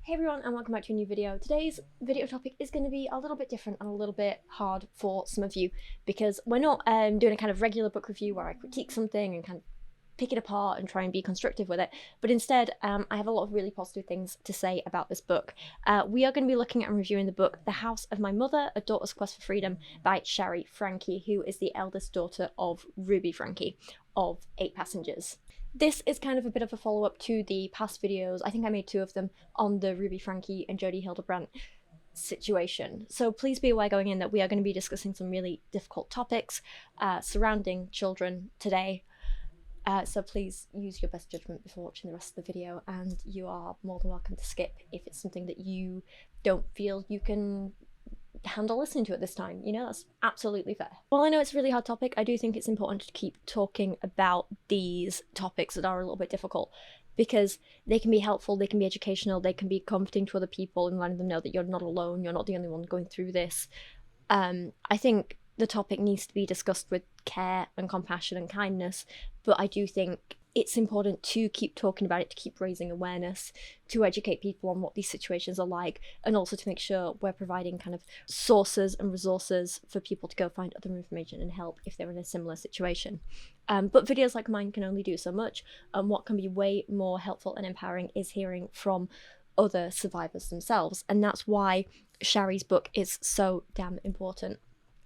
Hey everyone, and welcome back to a new video. Today's video topic is going to be a little bit different and a little bit hard for some of you because we're not doing a kind of regular book review where I critique something and kind of pick it apart and try and be constructive with it, but instead I have a lot of really positive things to say about this book. We are going to be looking at and reviewing the book The House of My Mother, A Daughter's Quest for Freedom by Shari Franke, who is the eldest daughter of Ruby Franke of 8 Passengers. This is kind of a bit of a follow-up to the past videos. I think I made 2 of them on the Ruby Franke and Jodi Hildebrandt situation. So please be aware going in that we are going to be discussing some really difficult topics surrounding children today. So please use your best judgment before watching the rest of the video, and you are more than welcome to skip if it's something that you don't feel you can handle listening to at this time. You know, that's absolutely fair. While I know it's a really hard topic, I do think it's important to keep talking about these topics that are a little bit difficult, because they can be helpful, they can be educational, they can be comforting to other people and letting them know that you're not alone, you're not the only one going through this. I think the topic needs to be discussed with care and compassion and kindness, but I do think it's important to keep talking about it, to keep raising awareness, to educate people on what these situations are like, and also to make sure we're providing kind of sources and resources for people to go find other information and help if they're in a similar situation. But videos like mine can only do so much, and what can be way more helpful and empowering is hearing from other survivors themselves, and that's why Shari's book is so damn important.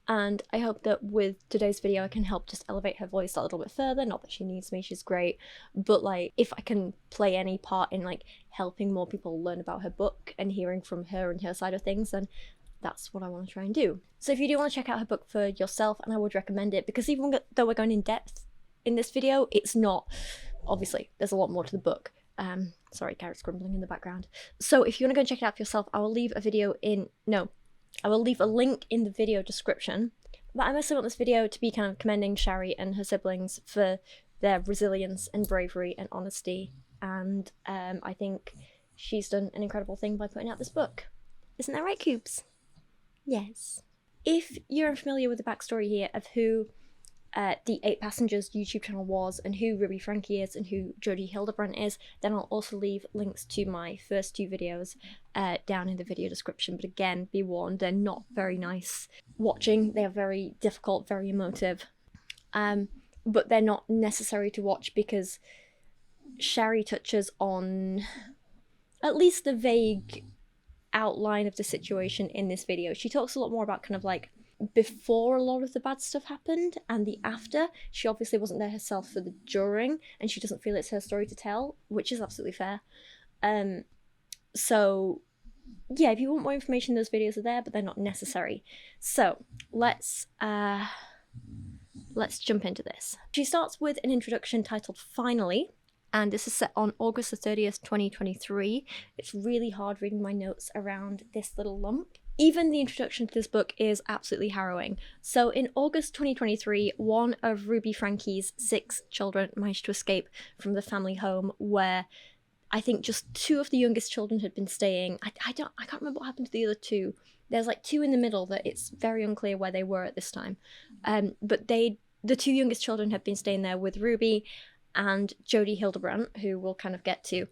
And I hope that with today's video I can help just elevate her voice a little bit further. Not that she needs me, she's great, but like if I can play any part in like helping more people learn about her book and hearing from her and her side of things, then that's what I want to try and do. So if you do want to check out her book for yourself, and I would recommend it, because even though we're going in depth in this video, it's not, obviously there's a lot more to the book. Sorry, carrots grumbling in the background. So if you want to go and check it out for yourself, I will leave a link in the video description. But I mostly want this video to be kind of commending Shari and her siblings for their resilience and bravery and honesty, and I think she's done an incredible thing by putting out this book. Isn't that right, Coops? Yes. If you're unfamiliar with the backstory here of who the 8 Passengers YouTube channel was, and who Ruby Franke is, and who Jodi Hildebrandt is, then I'll also leave links to my first 2 videos down in the video description. But again, be warned, they're not very nice watching. They are very difficult, very emotive, but they're not necessary to watch because Shari touches on at least the vague outline of the situation in this video. She talks a lot more about kind of like before a lot of the bad stuff happened and the after. She obviously wasn't there herself for the during, and she doesn't feel it's her story to tell, which is absolutely fair. So yeah, if you want more information, those videos are there, but they're not necessary. So let's jump into this. She starts with an introduction titled Finally, and this is set on August the 30th, 2023. It's really hard reading my notes around this little lump. Even the introduction to this book is absolutely harrowing. So in August 2023, one of Ruby Franke's 6 children managed to escape from the family home where I think just 2 of the youngest children had been staying. I can't remember what happened to the other 2. There's like 2 in the middle that it's very unclear where they were at this time. But the 2 youngest children had been staying there with Ruby and Jodi Hildebrandt, who we'll kind of get to,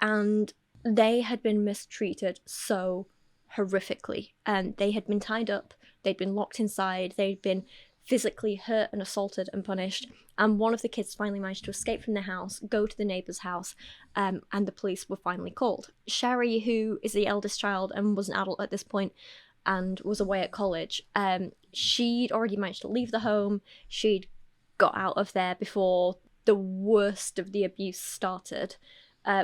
and they had been mistreated so horrifically, and they had been tied up, they'd been locked inside, they'd been physically hurt and assaulted and punished, and one of the kids finally managed to escape from the house, go to the neighbour's house, and the police were finally called. Shari, who is the eldest child and was an adult at this point and was away at college, she'd already managed to leave the home. She'd got out of there before the worst of the abuse started.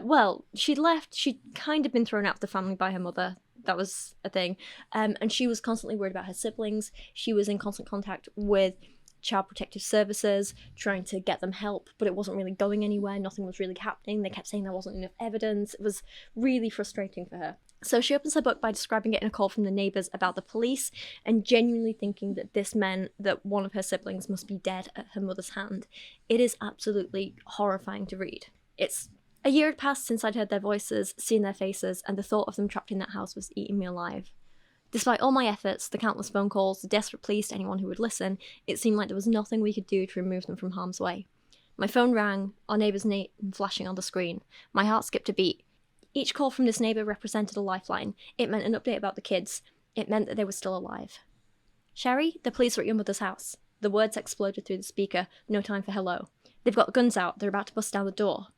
Well, she'd left, she'd kind of been thrown out of the family by her mother. That was a thing. And she was constantly worried about her siblings. She was in constant contact with Child Protective Services, trying to get them help, but it wasn't really going anywhere. Nothing was really happening. They kept saying there wasn't enough evidence. It was really frustrating for her. So she opens her book by describing getting a call from the neighbours about the police and genuinely thinking that this meant that one of her siblings must be dead at her mother's hand. It is absolutely horrifying to read. A year had passed since I'd heard their voices, seen their faces, and the thought of them trapped in that house was eating me alive. Despite all my efforts, the countless phone calls, the desperate pleas to anyone who would listen, it seemed like there was nothing we could do to remove them from harm's way. My phone rang, our neighbour's name flashing on the screen. My heart skipped a beat. Each call from this neighbour represented a lifeline. It meant an update about the kids. It meant that they were still alive. Shari, the police are at your mother's house. The words exploded through the speaker. No time for hello. They've got guns out. They're about to bust down the door.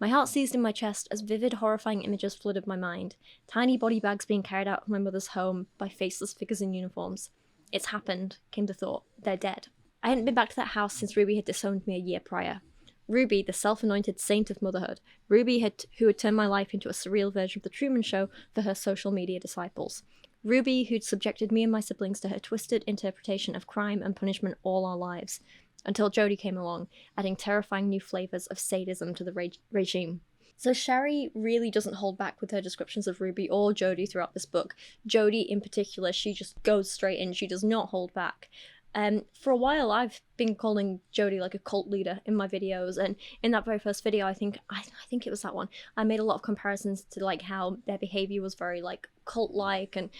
My heart seized in my chest as vivid, horrifying images flooded my mind. Tiny body bags being carried out of my mother's home by faceless figures in uniforms. It's happened, came the thought. They're dead. I hadn't been back to that house since Ruby had disowned me a year prior. Ruby, the self-anointed saint of motherhood. Ruby who had turned my life into a surreal version of the Truman Show for her social media disciples. Ruby, who'd subjected me and my siblings to her twisted interpretation of crime and punishment all our lives. Until Jodie came along, adding terrifying new flavours of sadism to the regime. So Shari really doesn't hold back with her descriptions of Ruby or Jodie throughout this book. Jodie in particular, she just goes straight in, she does not hold back. For a while I've been calling Jodie like a cult leader in my videos, and in that very first video, I think it was that one, I made a lot of comparisons to like how their behaviour was very like cult-like, and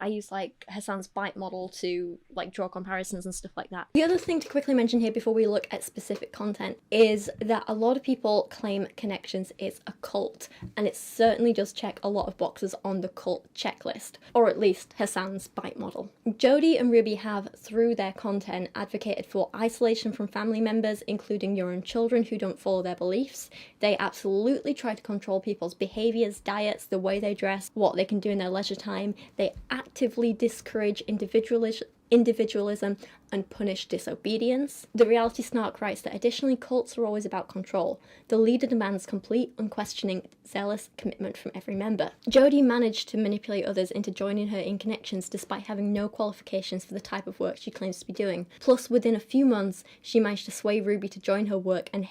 I used like Hassan's bite model to like draw comparisons and stuff like that. The other thing to quickly mention here before we look at specific content is that a lot of people claim Connections is a cult, and it certainly does check a lot of boxes on the cult checklist, or at least Hassan's bite model. Jodie and Ruby have, through their content, advocated for isolation from family members, including your own children who don't follow their beliefs. They absolutely try to control people's behaviours, diets, the way they dress, what they can do in their leisure time. They actively discourage individualism and punish disobedience. The reality snark writes that additionally, cults are always about control. The leader demands complete, unquestioning, zealous commitment from every member. Jodie managed to manipulate others into joining her in Connections despite having no qualifications for the type of work she claims to be doing. Plus, within a few months, she managed to sway Ruby to join her work and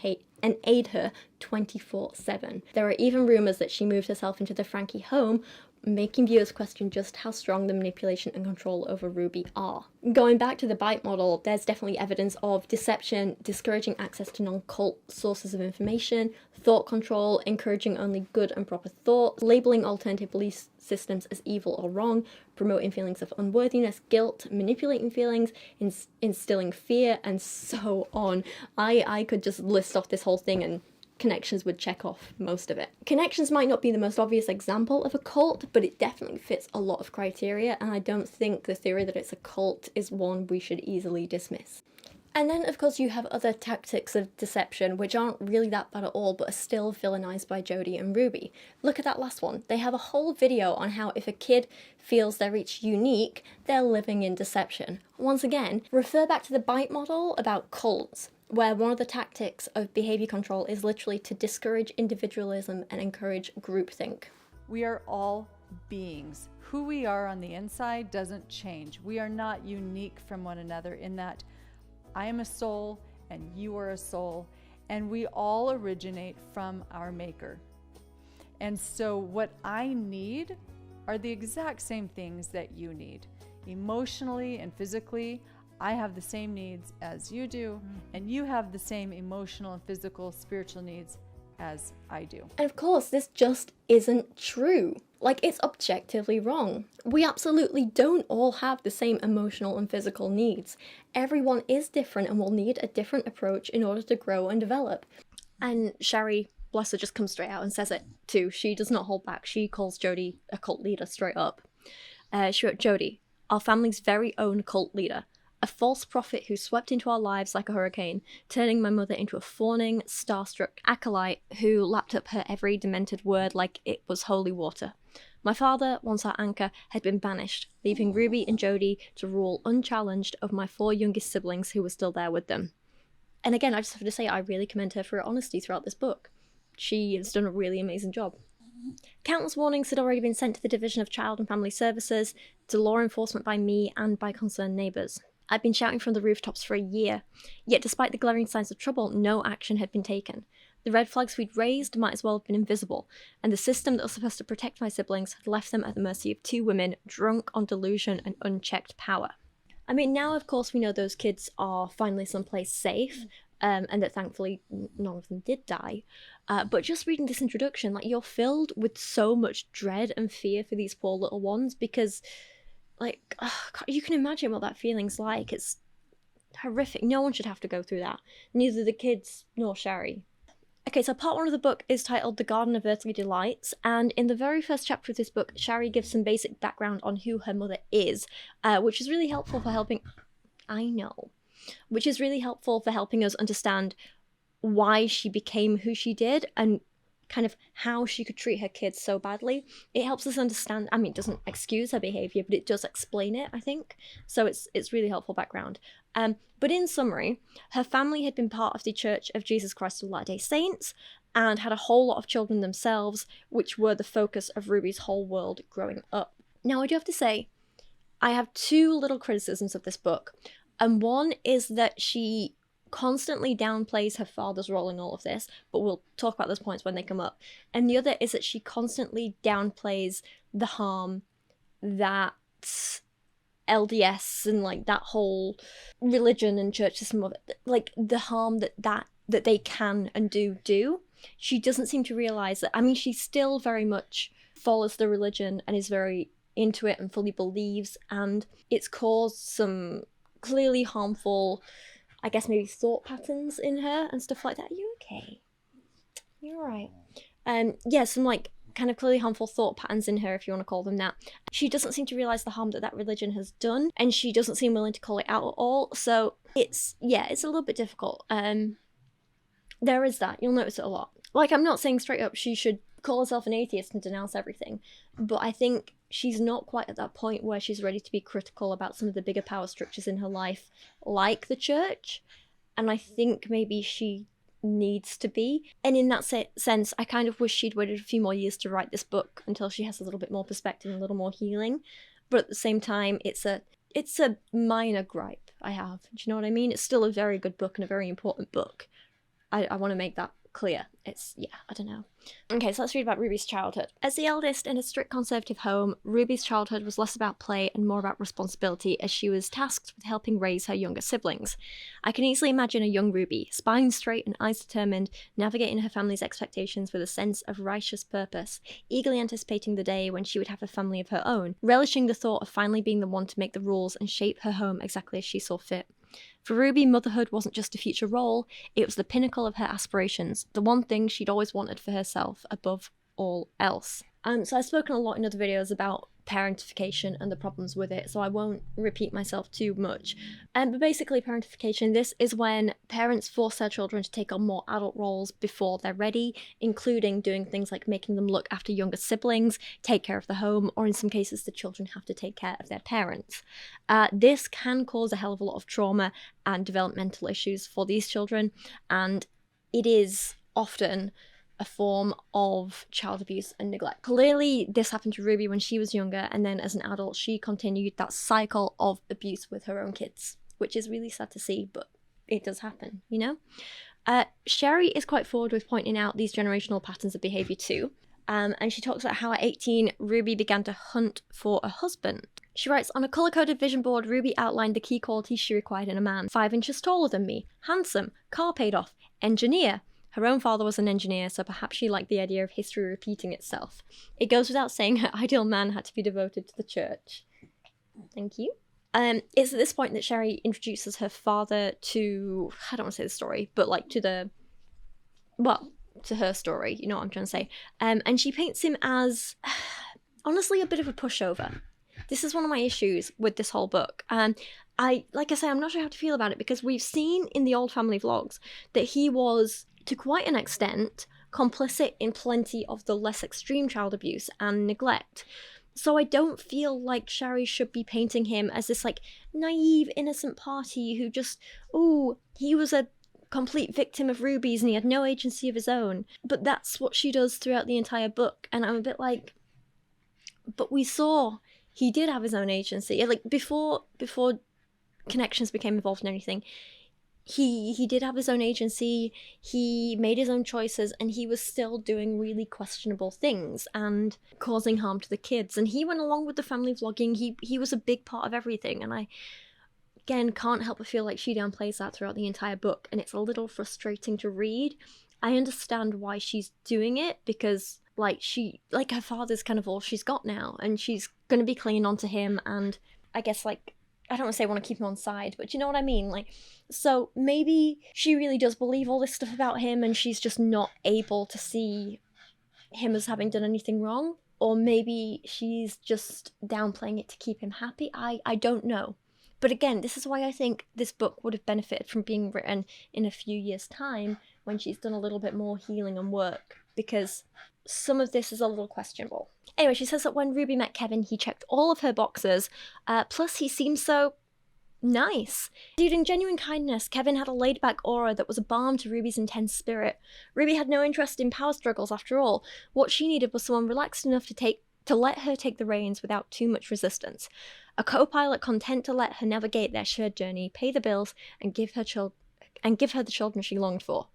aid her 24/7. There are even rumours that she moved herself into the Franke home, making viewers question just how strong the manipulation and control over Ruby are. Going back to the bite model, there's definitely evidence of deception, discouraging access to non-cult sources of information, thought control, encouraging only good and proper thought, labelling alternative belief systems as evil or wrong, promoting feelings of unworthiness, guilt, manipulating feelings, instilling fear, and so on. I could just list off this whole thing and Connections would check off most of it. Connections might not be the most obvious example of a cult, but it definitely fits a lot of criteria, and I don't think the theory that it's a cult is one we should easily dismiss. And then, of course, you have other tactics of deception, which aren't really that bad at all, but are still villainized by Jodie and Ruby. Look at that last one. They have a whole video on how if a kid feels they're each unique, they're living in deception. Once again, refer back to the bite model about cults, where one of the tactics of behavior control is literally to discourage individualism and encourage groupthink. We are all beings. Who we are on the inside doesn't change. We are not unique from one another in that I am a soul and you are a soul, and we all originate from our maker. And so what I need are the exact same things that you need. Emotionally and physically, I have the same needs as you do, and you have the same emotional and physical, spiritual needs as I do. And of course, this just isn't true. Like, it's objectively wrong. We absolutely don't all have the same emotional and physical needs. Everyone is different and will need a different approach in order to grow and develop. And Shari, bless her, just comes straight out and says it too. She does not hold back. She calls Jodie a cult leader straight up. She wrote, Jodie, our family's very own cult leader. A false prophet who swept into our lives like a hurricane, turning my mother into a fawning, starstruck acolyte who lapped up her every demented word like it was holy water. My father, once our anchor, had been banished, leaving Ruby and Jodie to rule unchallenged over my 4 youngest siblings who were still there with them. And again, I just have to say I really commend her for her honesty throughout this book. She has done a really amazing job. Countless warnings had already been sent to the Division of Child and Family Services, to law enforcement by me and by concerned neighbours. I'd been shouting from the rooftops for a year, yet despite the glaring signs of trouble, no action had been taken. The red flags we'd raised might as well have been invisible, and the system that was supposed to protect my siblings had left them at the mercy of 2 women drunk on delusion and unchecked power. I mean, now of course we know those kids are finally someplace safe, and that thankfully none of them did die. But just reading this introduction, like, you're filled with so much dread and fear for these poor little ones, because like, you can imagine what that feeling's like. It's horrific. No one should have to go through that. Neither the kids nor Shari. Okay, so part one of the book is titled The Garden of Earthly Delights, and in the very first chapter of this book, Shari gives some basic background on who her mother is, which is really helpful for helping... I know. Which is really helpful for helping us understand why she became who she did and kind of how she could treat her kids so badly. It helps us understand, I mean, it doesn't excuse her behaviour, but it does explain it, I think. So it's really helpful background. But in summary, her family had been part of the Church of Jesus Christ of Latter-day Saints and had a whole lot of children themselves, which were the focus of Ruby's whole world growing up. Now, I do have to say, I have two little criticisms of this book. And one is that she constantly downplays her father's role in all of this, but we'll talk about those points when they come up. And the other is that she constantly downplays the harm that LDS and like that whole religion and church system of it, like the harm that they can and do. She doesn't seem to realize that. I mean, she still very much follows the religion and is very into it and fully believes, and it's caused some clearly harmful, I guess maybe thought patterns in her and stuff like that. Are you okay? You're right. Yeah, some like kind of clearly harmful thought patterns in her, if you want to call them that. She doesn't seem to realize the harm that religion has done, and she doesn't seem willing to call it out at all. So it's a little bit difficult. There is that. You'll notice it a lot. Like, I'm not saying straight up she should call herself an atheist and denounce everything, but I think she's not quite at that point where she's ready to be critical about some of the bigger power structures in her life, like the church, and I think maybe she needs to be. And in that sense, I kind of wish she'd waited a few more years to write this book until she has a little bit more perspective and a little more healing. But at the same time, it's a minor gripe I have. Do you know what I mean? It's still a very good book and a very important book. I want to make that clear. I don't know. Okay, so let's read about Ruby's childhood. As the eldest in a strict conservative home, Ruby's childhood was less about play and more about responsibility, as she was tasked with helping raise her younger siblings. I can easily imagine a young Ruby, spine straight and eyes determined, navigating her family's expectations with a sense of righteous purpose, eagerly anticipating the day when she would have a family of her own, relishing the thought of finally being the one to make the rules and shape her home exactly as she saw fit. For Ruby, motherhood wasn't just a future role, it was the pinnacle of her aspirations, the one thing she'd always wanted for herself above all else. So I've spoken a lot in other videos about parentification and the problems with it, so I won't repeat myself too much. But basically, parentification, this is when parents force their children to take on more adult roles before they're ready, including doing things like making them look after younger siblings, take care of the home, or in some cases the children have to take care of their parents. This can cause a hell of a lot of trauma and developmental issues for these children, and it is often a form of child abuse and neglect. Clearly, this happened to Ruby when she was younger, and then as an adult, she continued that cycle of abuse with her own kids, which is really sad to see, but it does happen, you know? Shari is quite forward with pointing out these generational patterns of behaviour too, and she talks about how at 18, Ruby began to hunt for a husband. She writes, on a colour-coded vision board, Ruby outlined the key qualities she required in a man. 5 inches taller than me, handsome, car paid off, engineer. Her own father was an engineer, so perhaps she liked the idea of history repeating itself. It goes without saying her ideal man had to be devoted to the church. Thank you. It's at this point that Shari introduces her father to, I don't want to say the story, but like to her story, you know what I'm trying to say. And she paints him as, honestly, a bit of a pushover. This is one of my issues with this whole book. Like I say, I'm not sure how to feel about it, because we've seen in the old family vlogs that he was, to quite an extent, complicit in plenty of the less extreme child abuse and neglect. So I don't feel like Shari should be painting him as this like naive, innocent party who just, he was a complete victim of Ruby's and he had no agency of his own. But that's what she does throughout the entire book, and I'm a bit like, but we saw he did have his own agency. Like before connections became involved in anything, he did have his own agency, he made his own choices, and he was still doing really questionable things and causing harm to the kids. And he went along with the family vlogging, he was a big part of everything, and I, again, can't help but feel like she downplays that throughout the entire book, and it's a little frustrating to read. I understand why she's doing it, because her father's kind of all she's got now, and she's going to be clinging on to him, and I guess, like, I don't want to say want to keep him on side, but you know what I mean? Like, so maybe she really does believe all this stuff about him and she's just not able to see him as having done anything wrong. Or maybe she's just downplaying it to keep him happy. I don't know. But again, this is why I think this book would have benefited from being written in a few years' time when she's done a little bit more healing and work, because some of this is a little questionable. Anyway, she says that when Ruby met Kevin, he checked all of her boxes, plus he seemed so nice. Exuding genuine kindness, Kevin had a laid-back aura that was a balm to Ruby's intense spirit. Ruby had no interest in power struggles after all. What she needed was someone relaxed enough to let her take the reins without too much resistance. A co-pilot content to let her navigate their shared journey, pay the bills, and give her the children she longed for.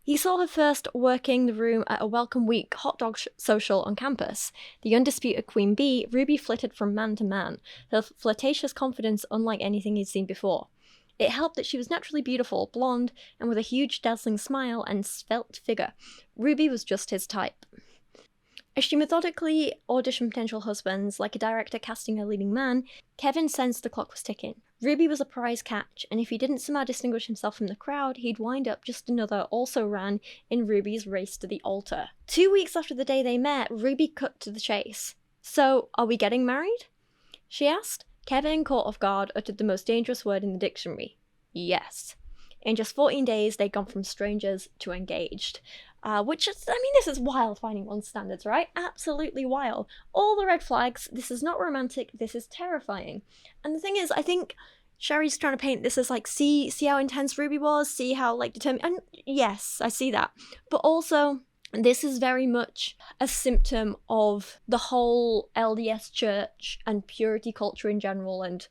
He saw her first working the room at a Welcome Week hot dog social on campus. The undisputed queen bee, Ruby flitted from man to man, her flirtatious confidence unlike anything he'd seen before. It helped that she was naturally beautiful, blonde, and with a huge dazzling smile and svelte figure. Ruby was just his type. As she methodically auditioned potential husbands, like a director casting a leading man, Kevin sensed the clock was ticking. Ruby was a prize catch, and if he didn't somehow distinguish himself from the crowd, he'd wind up just another also-ran in Ruby's race to the altar. 2 weeks after the day they met, Ruby cut to the chase. "So, are we getting married?" she asked. Kevin, caught off guard, uttered the most dangerous word in the dictionary. Yes. In just 14 days, they'd gone from strangers to engaged. Which is, I mean, this is wild finding one's standards, right? Absolutely wild. All the red flags. This is not romantic. This is terrifying. And the thing is, I think Shari's trying to paint this as like, see how intense Ruby was, see how like determined. And yes, I see that. But also, this is very much a symptom of the whole LDS church and purity culture in general, and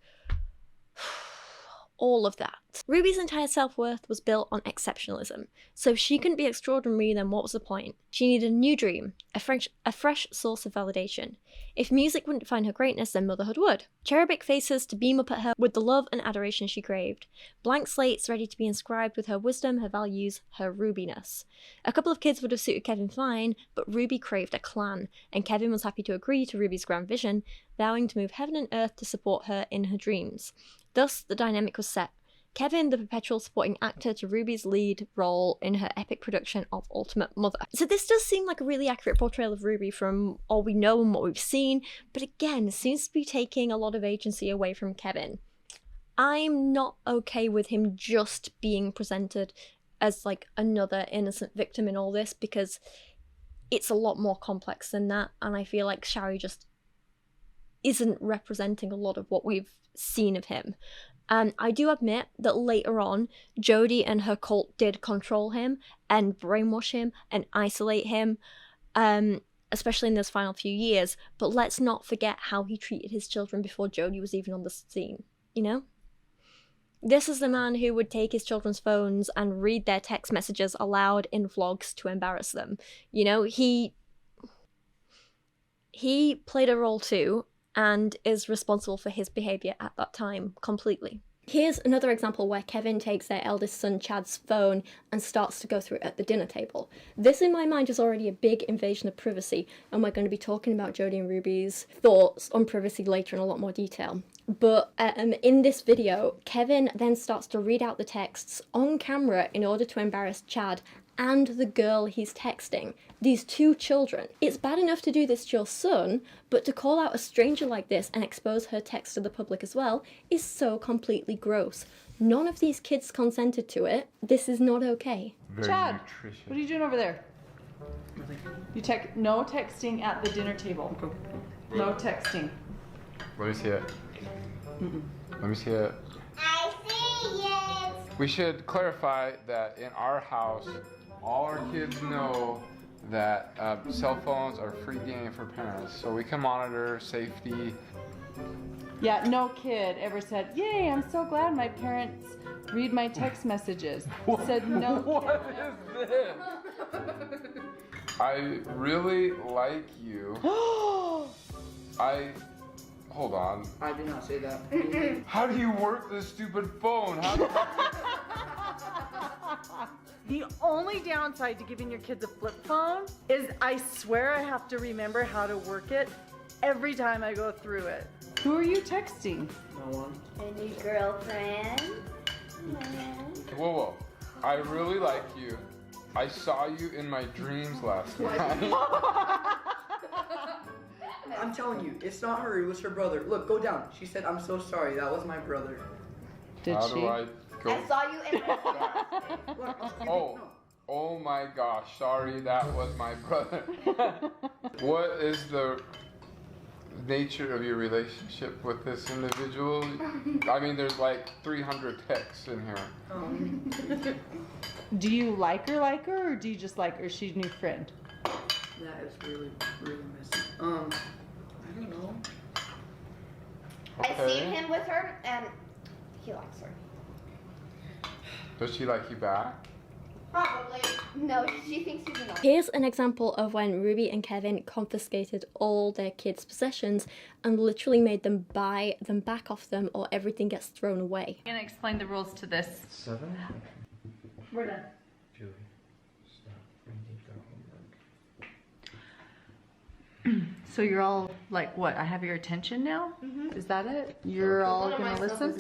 all of that. Ruby's entire self-worth was built on exceptionalism, so if she couldn't be extraordinary, then what was the point? She needed a new dream, a fresh source of validation. If music wouldn't define her greatness, then motherhood would. Cherubic faces to beam up at her with the love and adoration she craved. Blank slates ready to be inscribed with her wisdom, her values, her Rubiness. A couple of kids would have suited Kevin fine, but Ruby craved a clan, and Kevin was happy to agree to Ruby's grand vision, vowing to move heaven and earth to support her in her dreams. Thus, the dynamic was set. Kevin, the perpetual supporting actor to Ruby's lead role in her epic production of Ultimate Mother. So this does seem like a really accurate portrayal of Ruby from all we know and what we've seen, but again, seems to be taking a lot of agency away from Kevin. I'm not okay with him just being presented as like another innocent victim in all this, because it's a lot more complex than that, and I feel like Shari just isn't representing a lot of what we've seen of him. I do admit that later on, Jodie and her cult did control him and brainwash him and isolate him, especially in those final few years, but let's not forget how he treated his children before Jodie was even on the scene, you know? This is the man who would take his children's phones and read their text messages aloud in vlogs to embarrass them. You know, he played a role too, and is responsible for his behaviour at that time completely. Here's another example where Kevin takes their eldest son Chad's phone and starts to go through it at the dinner table. This in my mind is already a big invasion of privacy, and we're going to be talking about Jodie and Ruby's thoughts on privacy later in a lot more detail. But in this video, Kevin then starts to read out the texts on camera in order to embarrass Chad and the girl he's texting, these two children. It's bad enough to do this to your son, but to call out a stranger like this and expose her text to the public as well is so completely gross. None of these kids consented to it. This is not okay. Chad, what are you doing over there? You no texting at the dinner table. No texting. Let me see it. Let me see it. I see it. We should clarify that in our house, all our kids know that cell phones are free game for parents, so we can monitor safety. Yeah, no kid ever said, "Yay, I'm so glad my parents read my text messages." Said no. What is this? I really like you. Hold on. I did not say that. How do you work this stupid phone? How do The only downside to giving your kids a flip phone is I swear I have to remember how to work it every time I go through it. Who are you texting? No one. A new girlfriend. Whoa, whoa. I really like you. I saw you in my dreams last night. I'm telling you, it's not her, it was her brother. Look, go down. She said, I'm so sorry, that was my brother. Did How she? do I go? I saw you in my Look, Oh my gosh, sorry, that was my brother. What is the nature of your relationship with this individual? I mean, there's like 300 texts in here. Do you like her, or do you just like her? She's a new friend. That is really, really messy. I don't know. I've seen him with her, and he likes her. Does she like you back? Probably. No, she thinks he's annoying. Here's an example of when Ruby and Kevin confiscated all their kids' possessions and literally made them buy them back off them or everything gets thrown away. I'm gonna explain the rules to this. 7. We're done. Julie, stop. I need the homework. So you're all like, what? I have your attention now? Is that it? You're all gonna listen?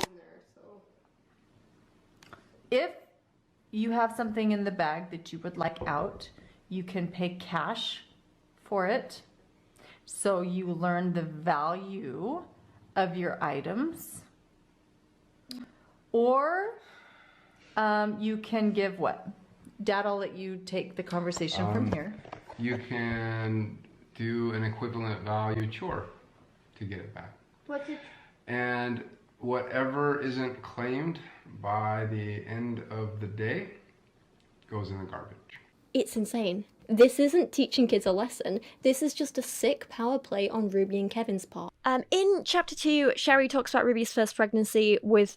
If you have something in the bag that you would like out, you can pay cash for it. So you learn the value of your items. Or you can give what? Dad, I'll let you take the conversation from here. You can do an equivalent value chore to get it back. What's it? And whatever isn't claimed by the end of the day goes in the garbage. It's insane. This isn't teaching kids a lesson. This is just a sick power play on Ruby and Kevin's part. In chapter 2, Shari talks about Ruby's first pregnancy with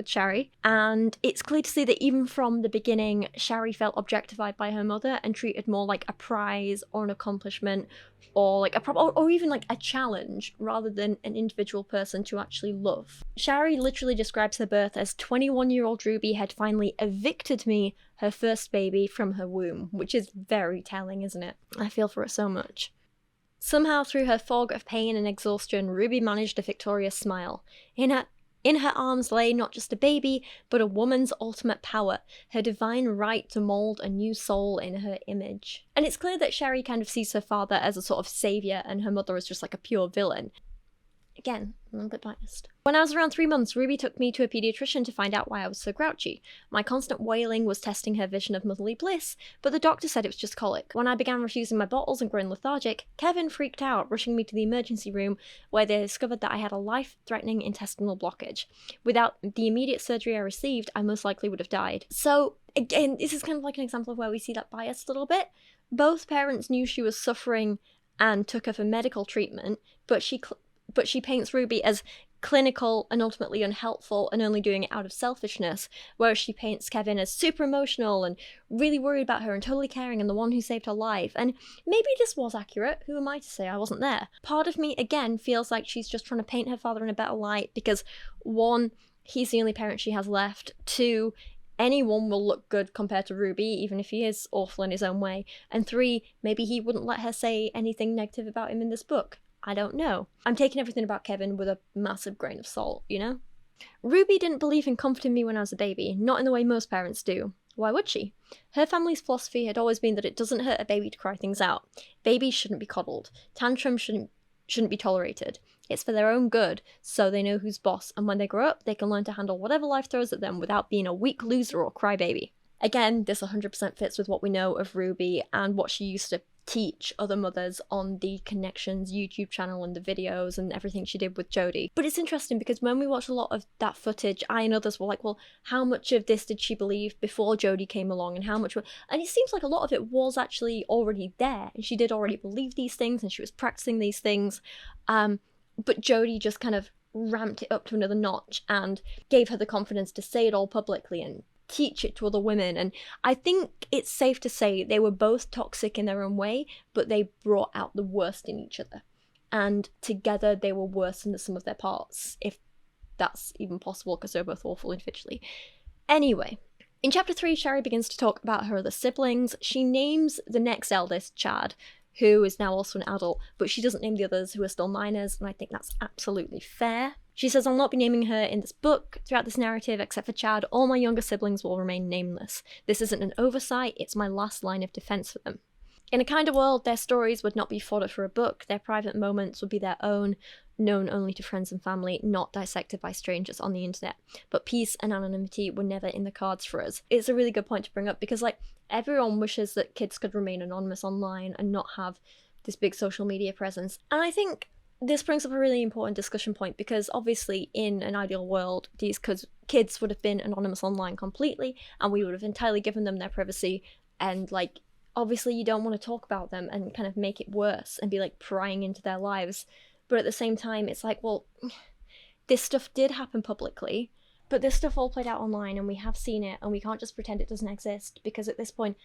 Shari, and it's clear to see that even from the beginning, Shari felt objectified by her mother and treated more like a prize or an accomplishment or like or even like a challenge rather than an individual person to actually love. Shari literally describes her birth as 21-year-old Ruby had finally evicted me, her first baby, from her womb, which is very telling, isn't it? I feel for her so much. Somehow, through her fog of pain and exhaustion, Ruby managed a victorious smile. In her arms lay not just a baby, but a woman's ultimate power, her divine right to mould a new soul in her image. And it's clear that Shari kind of sees her father as a sort of saviour and her mother as just like a pure villain. Again, a little bit biased. When I was around 3 months, Ruby took me to a paediatrician to find out why I was so grouchy. My constant wailing was testing her vision of motherly bliss, but the doctor said it was just colic. When I began refusing my bottles and growing lethargic, Kevin freaked out, rushing me to the emergency room where they discovered that I had a life-threatening intestinal blockage. Without the immediate surgery I received, I most likely would have died. So, again, this is kind of like an example of where we see that bias a little bit. Both parents knew she was suffering and took her for medical treatment, but she paints Ruby as clinical and ultimately unhelpful and only doing it out of selfishness, whereas she paints Kevin as super emotional and really worried about her and totally caring and the one who saved her life. And maybe this was accurate. Who am I to say? I wasn't there. Part of me, again, feels like she's just trying to paint her father in a better light because, 1, he's the only parent she has left. 2, anyone will look good compared to Ruby, even if he is awful in his own way. And 3, maybe he wouldn't let her say anything negative about him in this book. I don't know. I'm taking everything about Kevin with a massive grain of salt, you know? Ruby didn't believe in comforting me when I was a baby, not in the way most parents do. Why would she? Her family's philosophy had always been that it doesn't hurt a baby to cry things out. Babies shouldn't be coddled. Tantrums shouldn't be tolerated. It's for their own good, so they know who's boss, and when they grow up, they can learn to handle whatever life throws at them without being a weak loser or crybaby. Again, this 100% fits with what we know of Ruby and what she used to teach other mothers on the Connections YouTube channel and the videos and everything she did with Jodie. But it's interesting because when we watched a lot of that footage, I and others were like, well, how much of this did she believe before Jodie came along and how much... And it seems like a lot of it was actually already there and she did already believe these things and she was practicing these things. But Jodie just kind of ramped it up to another notch and gave her the confidence to say it all publicly and teach it to other women. And I think it's safe to say they were both toxic in their own way, but they brought out the worst in each other. And together they were worse than the sum of their parts, if that's even possible, because they're both awful individually. Anyway, in chapter 3, Shari begins to talk about her other siblings. She names the next eldest, Chad, who is now also an adult, but she doesn't name the others who are still minors, and I think that's absolutely fair. She says, I'll not be naming her in this book. Throughout this narrative, except for Chad, all my younger siblings will remain nameless. This isn't an oversight, it's my last line of defense for them. In a kinder world, their stories would not be fodder for a book, their private moments would be their own, known only to friends and family, not dissected by strangers on the internet. But peace and anonymity were never in the cards for us. It's a really good point to bring up because, like, everyone wishes that kids could remain anonymous online and not have this big social media presence. And I think this brings up a really important discussion point because obviously in an ideal world, these kids would have been anonymous online completely and we would have entirely given them their privacy, and like, obviously you don't want to talk about them and kind of make it worse and be like prying into their lives. But at the same time, it's like, well, this stuff did happen publicly, but this stuff all played out online and we have seen it, and we can't just pretend it doesn't exist, because at this point,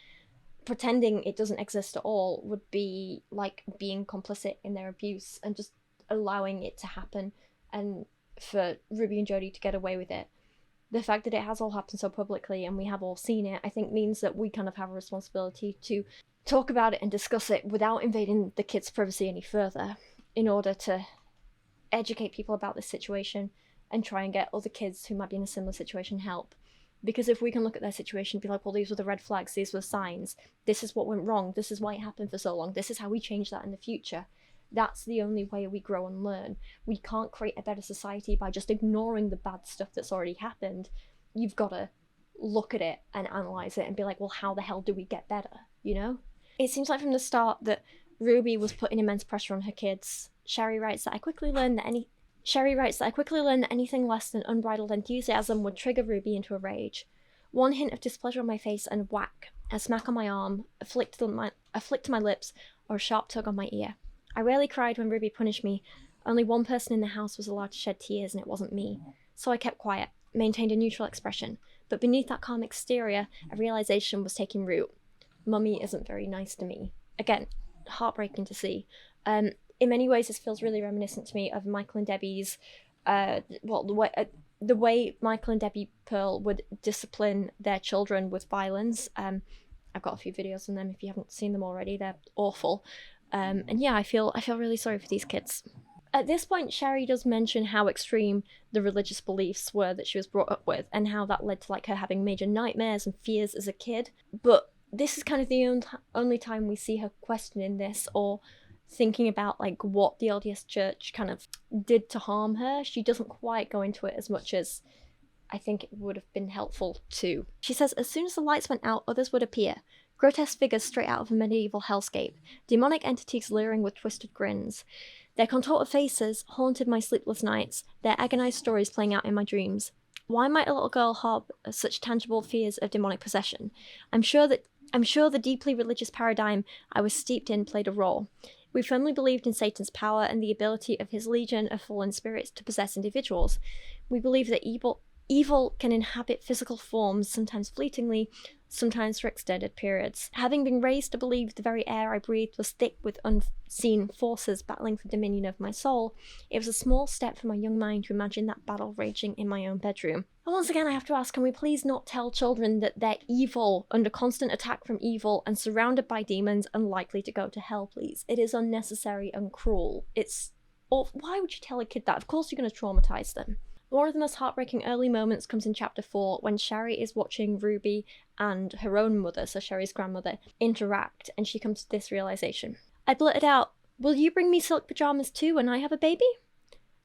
pretending it doesn't exist at all would be like being complicit in their abuse and just allowing it to happen, and for Ruby and Jodie to get away with it. The fact that it has all happened so publicly and we have all seen it, I think means that we kind of have a responsibility to talk about it and discuss it without invading the kids' privacy any further, in order to educate people about this situation and try and get other kids who might be in a similar situation help. Because if we can look at their situation and be like, well, these were the red flags, these were signs, this is what went wrong, this is why it happened for so long, this is how we change that in the future, that's the only way we grow and learn. We can't create a better society by just ignoring the bad stuff that's already happened. You've got to look at it and analyse it and be like, well, how the hell do we get better, you know? It seems like from the start that Ruby was putting immense pressure on her kids. Shari writes that I quickly learned that anything less than unbridled enthusiasm would trigger Ruby into a rage. One hint of displeasure on my face and whack, a smack on my arm, a flick to my lips, or a sharp tug on my ear. I rarely cried when Ruby punished me. Only one person in the house was allowed to shed tears, and it wasn't me. So I kept quiet, maintained a neutral expression. But beneath that calm exterior, a realization was taking root. Mummy isn't very nice to me. Again, heartbreaking to see. In many ways, this feels really reminiscent to me of Michael and Debbie's, the way Michael and Debbie Pearl would discipline their children with violence. I've got a few videos on them if you haven't seen them already. They're awful. And yeah, I feel really sorry for these kids. At this point, Shari does mention how extreme the religious beliefs were that she was brought up with, and how that led to like her having major nightmares and fears as a kid. But this is kind of the only time we see her questioning this or thinking about like what the LDS Church kind of did to harm her. She doesn't quite go into it as much as I think it would have been helpful to. She says, as soon as the lights went out, others would appear. Grotesque figures straight out of a medieval hellscape. Demonic entities leering with twisted grins. Their contorted faces haunted my sleepless nights, their agonized stories playing out in my dreams. Why might a little girl harbor such tangible fears of demonic possession? I'm sure the deeply religious paradigm I was steeped in played a role. We firmly believed in Satan's power and the ability of his legion of fallen spirits to possess individuals. We believe that evil can inhabit physical forms, sometimes fleetingly, sometimes for extended periods. Having been raised to believe the very air I breathed was thick with unseen forces battling for dominion of my soul, it was a small step for my young mind to imagine that battle raging in my own bedroom. And once again, I have to ask, can we please not tell children that they're evil, under constant attack from evil, and surrounded by demons and likely to go to hell, please? It is unnecessary and cruel. Why would you tell a kid that? Of course you're going to traumatize them. One of the most heartbreaking early moments comes in chapter 4 when Shari is watching Ruby and her own mother, so Shari's grandmother, interact, and she comes to this realization. I blurted out, will you bring me silk pajamas too when I have a baby?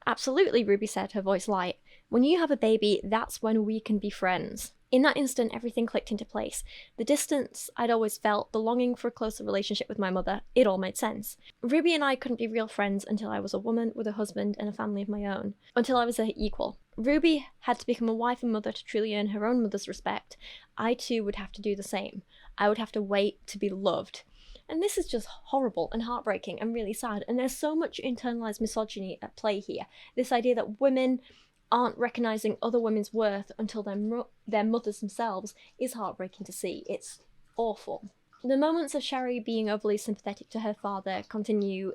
Absolutely, Ruby said, her voice light. When you have a baby, that's when we can be friends. In that instant, everything clicked into place. The distance I'd always felt, the longing for a closer relationship with my mother, it all made sense. Ruby and I couldn't be real friends until I was a woman with a husband and a family of my own. Until I was her equal. Ruby had to become a wife and mother to truly earn her own mother's respect. I too would have to do the same. I would have to wait to be loved. And this is just horrible and heartbreaking and really sad. And there's so much internalized misogyny at play here. This idea that women aren't recognizing other women's worth until their mothers themselves is heartbreaking to see. It's awful. The moments of Shari being overly sympathetic to her father continue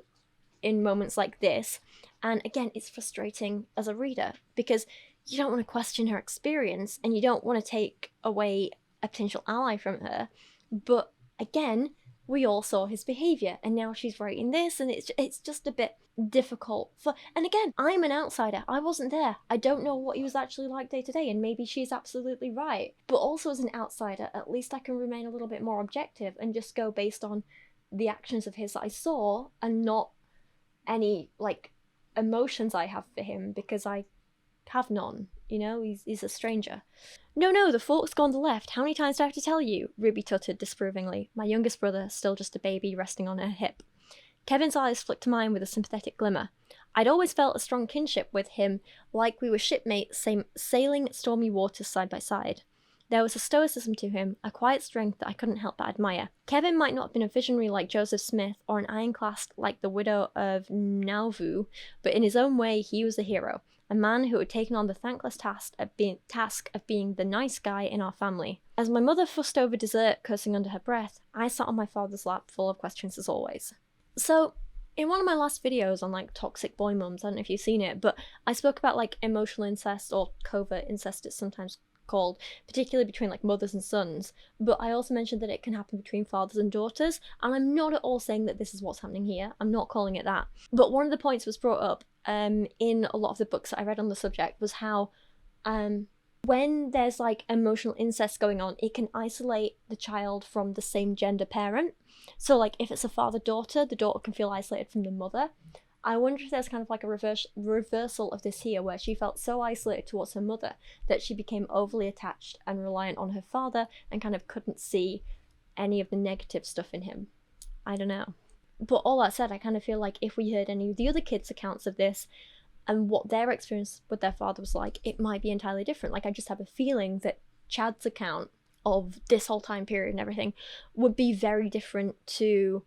in moments like this, and again, it's frustrating as a reader because you don't want to question her experience and you don't want to take away a potential ally from her, but again, we all saw his behaviour, and now she's writing this, and it's just a bit difficult for. And again, I'm an outsider. I wasn't there. I don't know what he was actually like day to day, and maybe she's absolutely right. But also as an outsider, at least I can remain a little bit more objective and just go based on the actions of his that I saw, and not any like emotions I have for him, because I have none. You know, he's a stranger. No, the fork's gone to the left. How many times do I have to tell you? Ruby tutted disapprovingly, my youngest brother still just a baby resting on her hip. Kevin's eyes flicked to mine with a sympathetic glimmer. I'd always felt a strong kinship with him, like we were shipmates sailing stormy waters side by side. There was a stoicism to him, a quiet strength that I couldn't help but admire. Kevin might not have been a visionary like Joseph Smith, or an ironclad like the widow of Nauvoo, but in his own way he was a hero. A man who had taken on the thankless task of being the nice guy in our family. As my mother fussed over dessert, cursing under her breath, I sat on my father's lap, full of questions as always. So, in one of my last videos on like toxic boy mums, I don't know if you've seen it, but I spoke about like emotional incest, or covert incest it's sometimes called, particularly between like mothers and sons, but I also mentioned that it can happen between fathers and daughters, and I'm not at all saying that this is what's happening here. I'm not calling it that. But one of the points was brought up in a lot of the books that I read on the subject was how when there's like emotional incest going on, it can isolate the child from the same gender parent. So like if it's a father-daughter, the daughter can feel isolated from the mother. I wonder if there's kind of like a reversal of this here, where she felt so isolated towards her mother that she became overly attached and reliant on her father and kind of couldn't see any of the negative stuff in him. I don't know. But all that said, I kind of feel like if we heard any of the other kids' accounts of this and what their experience with their father was like, it might be entirely different. Like I just have a feeling that Chad's account of this whole time period and everything would be very different to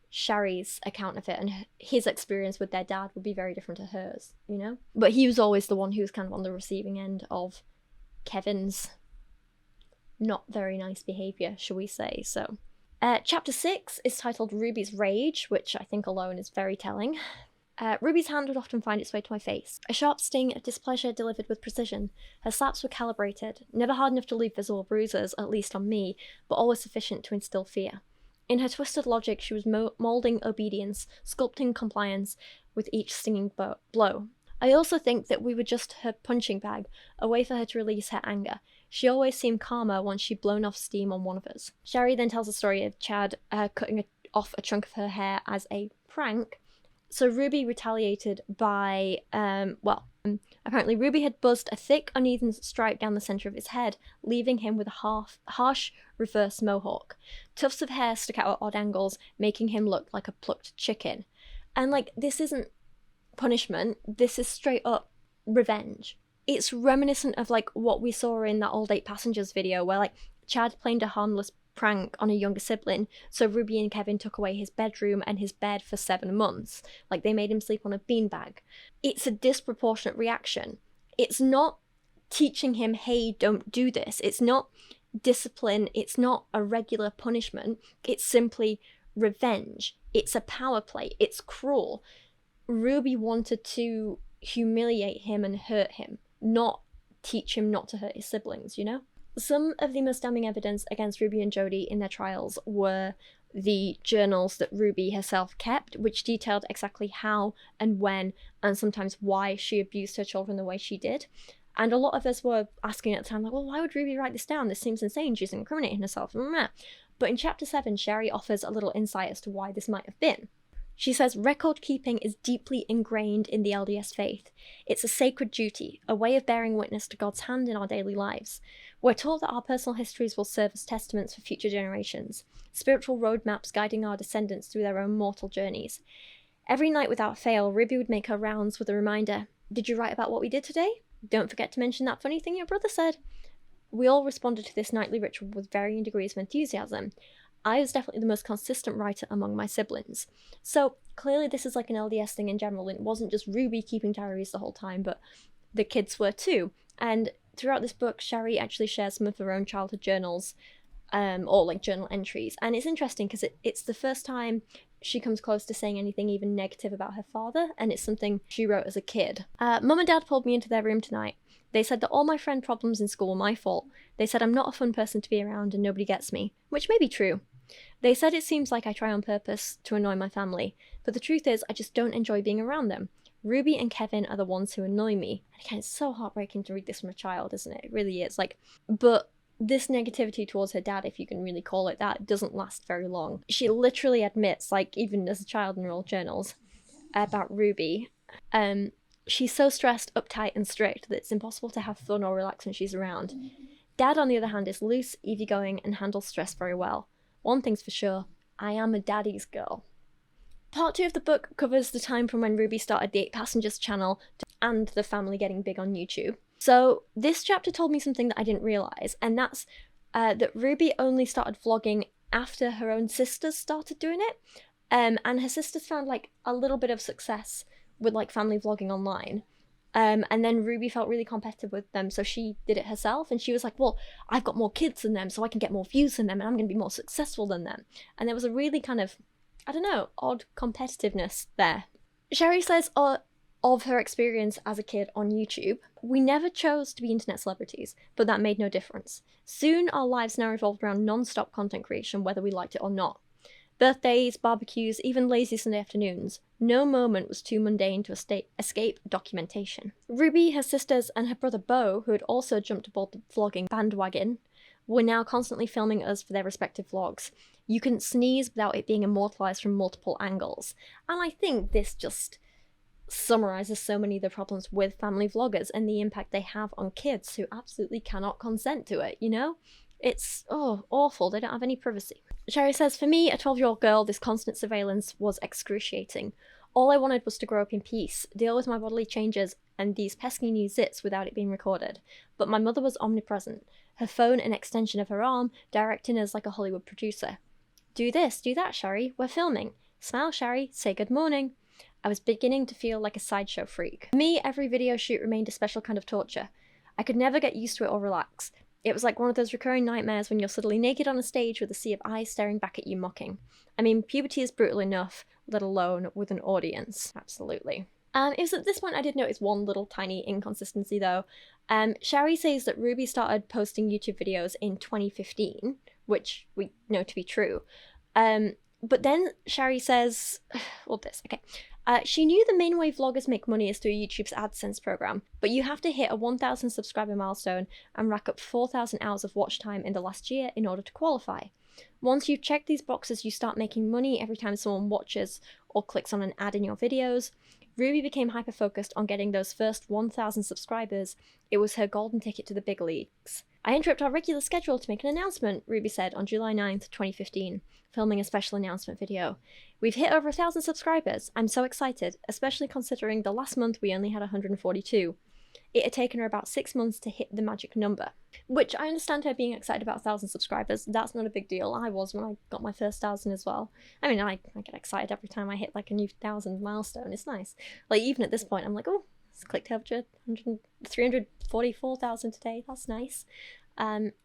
Shari's account of it, and his experience with their dad would be very different to hers, you know? But he was always the one who was kind of on the receiving end of Kevin's not very nice behaviour, shall we say. So, chapter 6 is titled Ruby's Rage, which I think alone is very telling. Ruby's hand would often find its way to my face, a sharp sting of displeasure delivered with precision. Her slaps were calibrated, never hard enough to leave visible bruises, at least on me, but always sufficient to instill fear. In her twisted logic, she was moulding obedience, sculpting compliance with each stinging blow. I also think that we were just her punching bag, a way for her to release her anger. She always seemed calmer once she'd blown off steam on one of us. Shari then tells a story of Chad cutting off a chunk of her hair as a prank. So Ruby retaliated by, apparently Ruby had buzzed a thick, uneven stripe down the centre of his head, leaving him with a harsh reverse mohawk. Tufts of hair stuck out at odd angles, making him look like a plucked chicken. And like, this isn't punishment, this is straight up revenge. It's reminiscent of like what we saw in that All Date Passengers video, where like Chad played a harmless prank on a younger sibling, so Ruby and Kevin took away his bedroom and his bed for 7 months. Like, they made him sleep on a beanbag. It's a disproportionate reaction. It's not teaching him, hey, don't do this. It's not discipline. It's not a regular punishment. It's simply revenge. It's a power play. It's cruel. Ruby wanted to humiliate him and hurt him, not teach him not to hurt his siblings, you know? Some of the most damning evidence against Ruby and Jody in their trials were the journals that Ruby herself kept, which detailed exactly how and when and sometimes why she abused her children the way she did. And a lot of us were asking at the time, like, well, why would Ruby write this down? This seems insane. She's incriminating herself. But in chapter 7, Shari offers a little insight as to why this might have been. She says record keeping is deeply ingrained in the LDS faith. It's a sacred duty, a way of bearing witness to God's hand in our daily lives. We're taught that our personal histories will serve as testaments for future generations, spiritual roadmaps guiding our descendants through their own mortal journeys. Every night without fail, Ruby would make her rounds with a reminder, "Did you write about what we did today? Don't forget to mention that funny thing your brother said." We all responded to this nightly ritual with varying degrees of enthusiasm. I was definitely the most consistent writer among my siblings. So clearly this is like an LDS thing in general, and it wasn't just Ruby keeping diaries the whole time, but the kids were too. And throughout this book, Shari actually shares some of her own childhood journals, or like journal entries. And it's interesting because it's the first time she comes close to saying anything even negative about her father, and it's something she wrote as a kid. Mum and Dad pulled me into their room tonight. They said that all my friend problems in school were my fault. They said I'm not a fun person to be around and nobody gets me, which may be true. They said it seems like I try on purpose to annoy my family, but the truth is I just don't enjoy being around them. Ruby and Kevin are the ones who annoy me. And again, it's so heartbreaking to read this from a child, isn't it? It really is. Like, but this negativity towards her dad, if you can really call it that, doesn't last very long. She literally admits, like, even as a child in her old journals, about Ruby, she's so stressed, uptight, and strict that it's impossible to have fun or relax when she's around. Dad, on the other hand, is loose, easygoing, and handles stress very well. One thing's for sure, I am a daddy's girl. Part 2 of the book covers the time from when Ruby started the 8 Passengers channel and the family getting big on YouTube. So this chapter told me something that I didn't realise, and that's that Ruby only started vlogging after her own sisters started doing it, and her sisters found like a little bit of success with like family vlogging online. And then Ruby felt really competitive with them, so she did it herself, and she was like, well, I've got more kids than them, so I can get more views than them, and I'm going to be more successful than them. And there was a really kind of, I don't know, odd competitiveness there. Shari says of her experience as a kid on YouTube, we never chose to be internet celebrities, but that made no difference. Soon our lives now revolved around non-stop content creation, whether we liked it or not. Birthdays, barbecues, even lazy Sunday afternoons. No moment was too mundane to escape documentation. Ruby, her sisters, and her brother Beau, who had also jumped aboard the vlogging bandwagon, were now constantly filming us for their respective vlogs. You couldn't sneeze without it being immortalised from multiple angles. And I think this just summarises so many of the problems with family vloggers and the impact they have on kids who absolutely cannot consent to it, you know? It's, awful. They don't have any privacy. Shari says, for me, a 12-year-old girl, this constant surveillance was excruciating. All I wanted was to grow up in peace, deal with my bodily changes and these pesky new zits without it being recorded. But my mother was omnipresent, her phone an extension of her arm, directing us like a Hollywood producer. Do this, do that, Shari, we're filming. Smile, Shari, say good morning. I was beginning to feel like a sideshow freak. For me, every video shoot remained a special kind of torture. I could never get used to it or relax. It was like one of those recurring nightmares when you're suddenly naked on a stage with a sea of eyes staring back at you mocking. I mean, puberty is brutal enough, let alone with an audience. Absolutely. It was at this point I did notice one little tiny inconsistency though. Shari says that Ruby started posting YouTube videos in 2015, which we know to be true. But then Shari says, well, this, okay. She knew the main way vloggers make money is through YouTube's AdSense program, but you have to hit a 1,000 subscriber milestone and rack up 4,000 hours of watch time in the last year in order to qualify. Once you've checked these boxes, you start making money every time someone watches or clicks on an ad in your videos. Ruby became hyper-focused on getting those first 1,000 subscribers. It was her golden ticket to the big leagues. I interrupt our regular schedule to make an announcement, Ruby said on July 9th, 2015, filming a special announcement video. We've hit over 1,000 subscribers. I'm so excited, especially considering the last month we only had 142. It had taken her about 6 months to hit the magic number. Which I understand her being excited about 1,000 subscribers. That's not a big deal. I was when I got my first 1,000 as well. I mean, I get excited every time I hit like a new 1,000 milestone. It's nice. Like even at this point, I'm like, oh, it's clicked over 344,000 today. That's nice.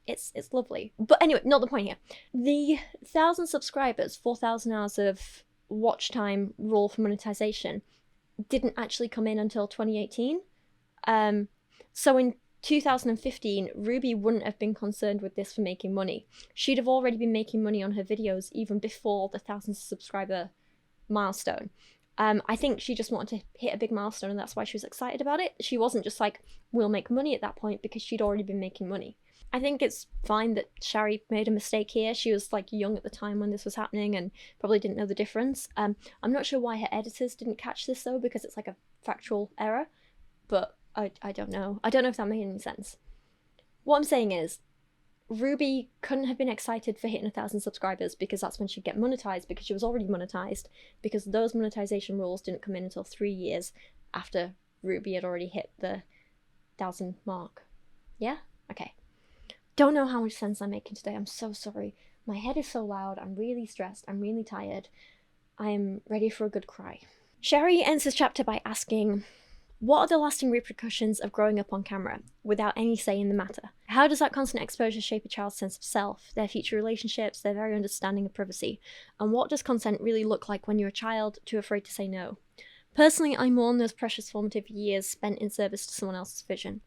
It's lovely. But anyway, not the point here. The 1,000 subscribers, 4,000 hours of watch time rule for monetization didn't actually come in until 2018. So in 2015, Ruby wouldn't have been concerned with this for making money. She'd have already been making money on her videos even before the 1,000 subscriber milestone. I think she just wanted to hit a big milestone and that's why she was excited about it. She wasn't just like, we'll make money at that point, because she'd already been making money. I think it's fine that Shari made a mistake here. She was like young at the time when this was happening and probably didn't know the difference. I'm not sure why her editors didn't catch this though, because it's like a factual error, but I don't know. I don't know if that made any sense. What I'm saying is, Ruby couldn't have been excited for hitting 1,000 subscribers because that's when she'd get monetized, because she was already monetized, because those monetization rules didn't come in until 3 years after Ruby had already hit the 1,000 mark. Yeah? Okay. Don't know how much sense I'm making today. I'm so sorry. My head is so loud. I'm really stressed. I'm really tired. I'm ready for a good cry. Shari ends this chapter by asking, what are the lasting repercussions of growing up on camera without any say in the matter? How does that constant exposure shape a child's sense of self, their future relationships, their very understanding of privacy? And what does consent really look like when you're a child too afraid to say no? Personally, I mourn those precious formative years spent in service to someone else's vision.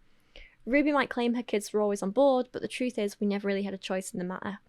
Ruby might claim her kids were always on board, but the truth is we never really had a choice in the matter.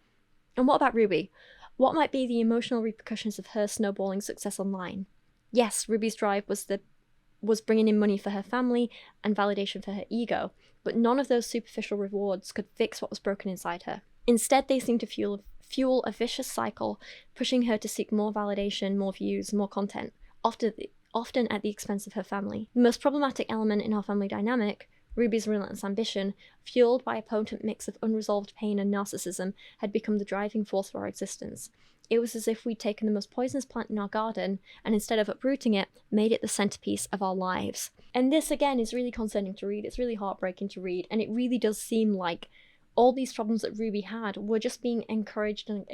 And what about Ruby? What might be the emotional repercussions of her snowballing success online? Yes, Ruby's drive was bringing in money for her family and validation for her ego, but none of those superficial rewards could fix what was broken inside her. Instead, they seemed to fuel a vicious cycle, pushing her to seek more validation, more views, more content, often at the expense of her family. The most problematic element in our family dynamic, Ruby's relentless ambition, fueled by a potent mix of unresolved pain and narcissism, had become the driving force of our existence. It was as if we'd taken the most poisonous plant in our garden and instead of uprooting it, made it the centerpiece of our lives. And this, again, is really concerning to read. It's really heartbreaking to read, and it really does seem like all these problems that Ruby had were just being encouraged and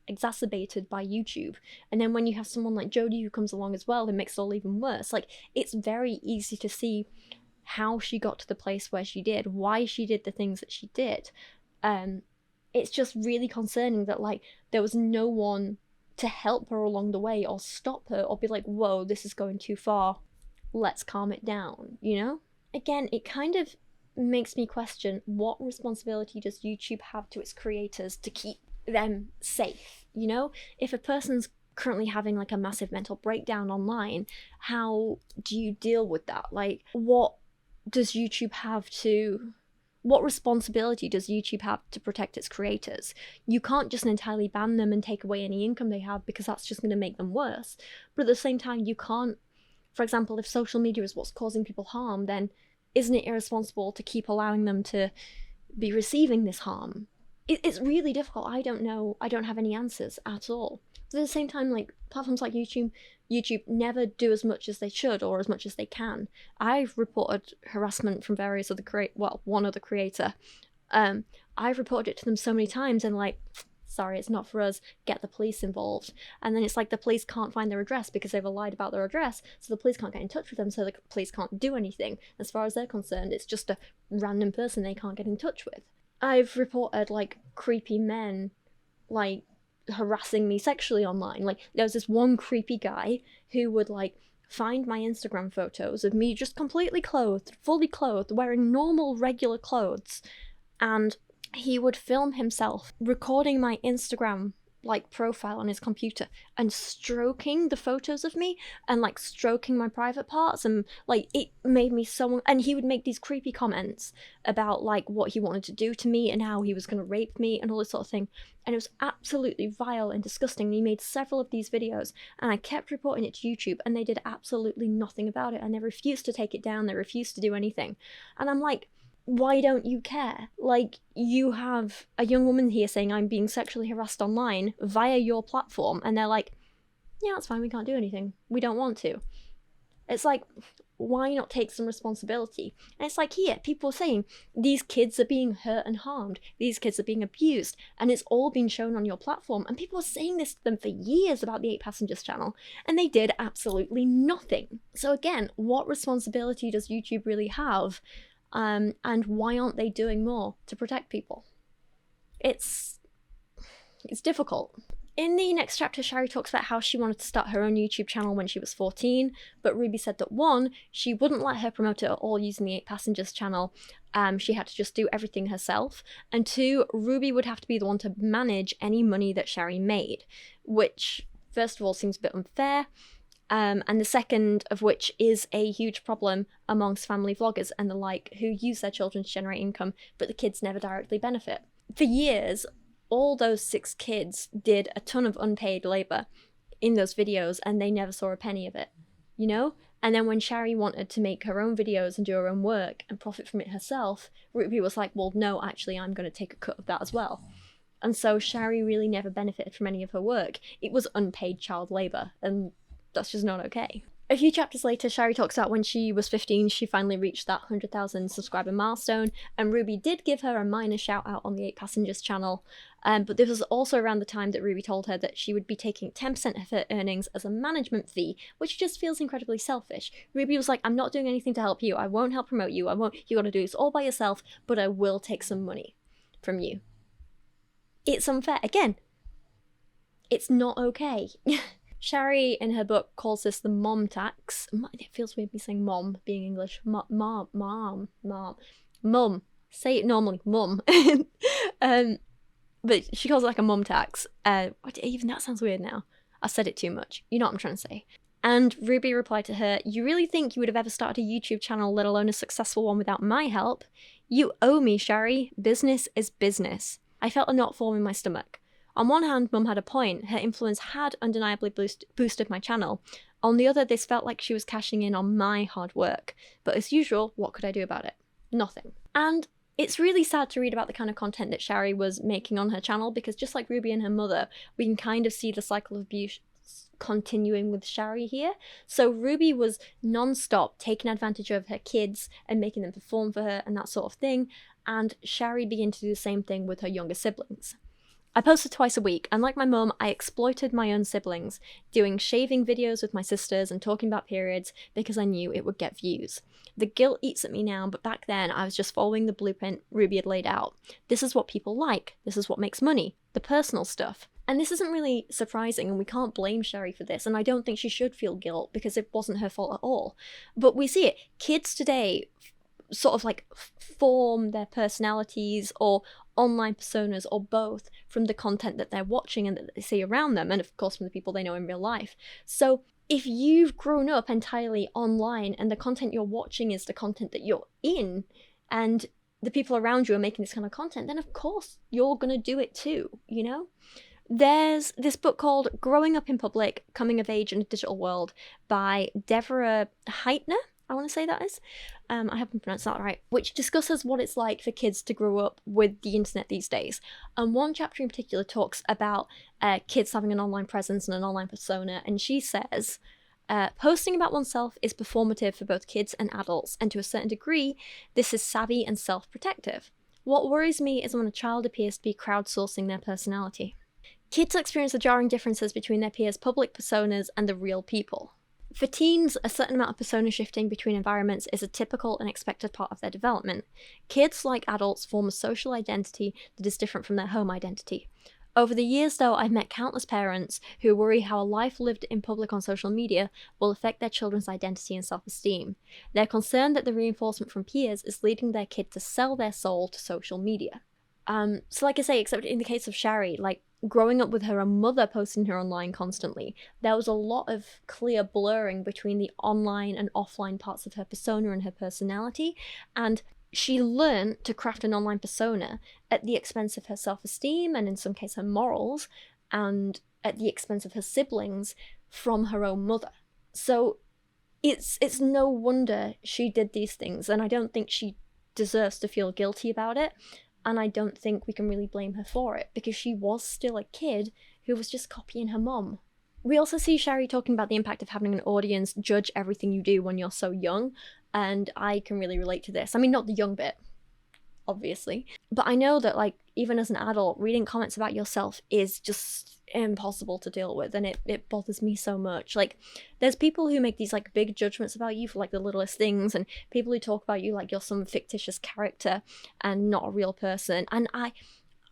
exacerbated by YouTube. And then when you have someone like Jodie who comes along as well, it makes it all even worse. Like, it's very easy to see how she got to the place where she did, why she did the things that she did. It's just really concerning that, like, there was no one to help her along the way or stop her or be like, whoa, this is going too far, let's calm it down, you know? Again, it kind of makes me question, what responsibility does YouTube have to its creators to keep them safe, you know? If a person's currently having like a massive mental breakdown online, how do you deal with that? Like, what responsibility does YouTube have to protect its creators? You can't just entirely ban them and take away any income they have, because that's just going to make them worse. But at the same time, you can't, for example, if social media is what's causing people harm, then isn't it irresponsible to keep allowing them to be receiving this harm? It's really difficult. I don't know. I don't have any answers at all. But at the same time, like, platforms like YouTube never do as much as they should or as much as they can. I've reported harassment from various other one other creator. I've reported it to them so many times and like, sorry, it's not for us, get the police involved. And then it's like the police can't find their address because they've lied about their address, so the police can't get in touch with them, so the police can't do anything. As far as they're concerned, it's just a random person they can't get in touch with. I've reported like creepy men like harassing me sexually online. Like, there was this one creepy guy who would like find my Instagram photos of me just completely clothed, fully clothed, wearing normal regular clothes, and he would film himself recording my Instagram like profile on his computer and stroking the photos of me and like stroking my private parts, and like it made me so, and he would make these creepy comments about like what he wanted to do to me and how he was going to rape me and all this sort of thing, and it was absolutely vile and disgusting. And he made several of these videos and I kept reporting it to YouTube and they did absolutely nothing about it, and they refused to take it down, they refused to do anything. And I'm like, why don't you care? Like, you have a young woman here saying I'm being sexually harassed online via your platform, and they're like, yeah, that's fine, we can't do anything, we don't want to. It's like, why not take some responsibility? And it's like, here, people are saying these kids are being hurt and harmed, these kids are being abused, and it's all been shown on your platform, and people are saying this to them for years about the 8 Passengers channel, and they did absolutely nothing. So again, what responsibility does YouTube really have? And why aren't they doing more to protect people? It's difficult. In the next chapter, Shari talks about how she wanted to start her own YouTube channel when she was 14, but Ruby said that 1, she wouldn't let her promote it at all using the 8 Passengers channel. She had to just do everything herself. And 2, Ruby would have to be the one to manage any money that Shari made, which, first of all, seems a bit unfair. And the second of which is a huge problem amongst family vloggers and the like, who use their children to generate income, but the kids never directly benefit. For years, all those 6 kids did a ton of unpaid labor in those videos and they never saw a penny of it, you know? And then when Shari wanted to make her own videos and do her own work and profit from it herself, Ruby was like, well, no, actually, I'm going to take a cut of that as well. And so Shari really never benefited from any of her work. It was unpaid child labor, and that's just not okay. A few chapters later, Shari talks about when she was 15, she finally reached that 100,000 subscriber milestone, and Ruby did give her a minor shout out on the 8 Passengers channel, but this was also around the time that Ruby told her that she would be taking 10% of her earnings as a management fee, which just feels incredibly selfish. Ruby was like, I'm not doing anything to help you, I won't help promote you, you gotta do this all by yourself, but I will take some money from you. It's unfair. Again, it's not okay. Shari, in her book, calls this the mom tax. It feels weird me saying mom, being English. Mom. Say it normally, mum. but she calls it like a mum tax. Even that sounds weird now. I said it too much. You know what I'm trying to say. And Ruby replied to her, "You really think you would have ever started a YouTube channel, let alone a successful one, without my help? You owe me, Shari. Business is business." I felt a knot form in my stomach. On one hand, Mum had a point. Her influence had undeniably boosted my channel. On the other, this felt like she was cashing in on my hard work. But as usual, what could I do about it? Nothing. And it's really sad to read about the kind of content that Shari was making on her channel, because just like Ruby and her mother, we can kind of see the cycle of abuse continuing with Shari here. So Ruby was non-stop taking advantage of her kids and making them perform for her and that sort of thing, and Shari began to do the same thing with her younger siblings. I posted twice a week, and like my mum, I exploited my own siblings, doing shaving videos with my sisters and talking about periods because I knew it would get views. The guilt eats at me now, but back then I was just following the blueprint Ruby had laid out. This is what people like, this is what makes money, the personal stuff. And this isn't really surprising, and we can't blame Shari for this, and I don't think she should feel guilt because it wasn't her fault at all. But we see it. Kids today sort of like form their personalities or online personas or both from the content that they're watching and that they see around them, and of course from the people they know in real life. So if you've grown up entirely online and the content you're watching is the content that you're in, and the people around you are making this kind of content, then of course you're gonna do it too, you know? There's this book called Growing Up in Public, Coming of Age in a Digital World by Deborah Heitner, I want to say that is. I haven't pronounced that right. Which discusses what it's like for kids to grow up with the internet these days. And one chapter in particular talks about kids having an online presence and an online persona. And she says, posting about oneself is performative for both kids and adults. And to a certain degree, this is savvy and self-protective. What worries me is when a child appears to be crowdsourcing their personality. Kids experience the jarring differences between their peers' public personas and the real people. For teens, a certain amount of persona shifting between environments is a typical and expected part of their development. Kids, like adults, form a social identity that is different from their home identity. Over the years, though, I've met countless parents who worry how a life lived in public on social media will affect their children's identity and self-esteem. They're concerned that the reinforcement from peers is leading their kid to sell their soul to social media. So like I say, except in the case of Shari, like, growing up with her own mother posting her online constantly, there was a lot of clear blurring between the online and offline parts of her persona and her personality, and she learned to craft an online persona at the expense of her self-esteem and in some cases her morals, and at the expense of her siblings from her own mother. So it's no wonder she did these things, and I don't think she deserves to feel guilty about it. And I don't think we can really blame her for it, because she was still a kid who was just copying her mom. We also see Shari talking about the impact of having an audience judge everything you do when you're so young, and I can really relate to this. I mean, not the young bit, obviously, but I know that, like, even as an adult, reading comments about yourself is just impossible to deal with, and it bothers me so much. Like, there's people who make these like big judgments about you for like the littlest things, and people who talk about you like you're some fictitious character and not a real person, and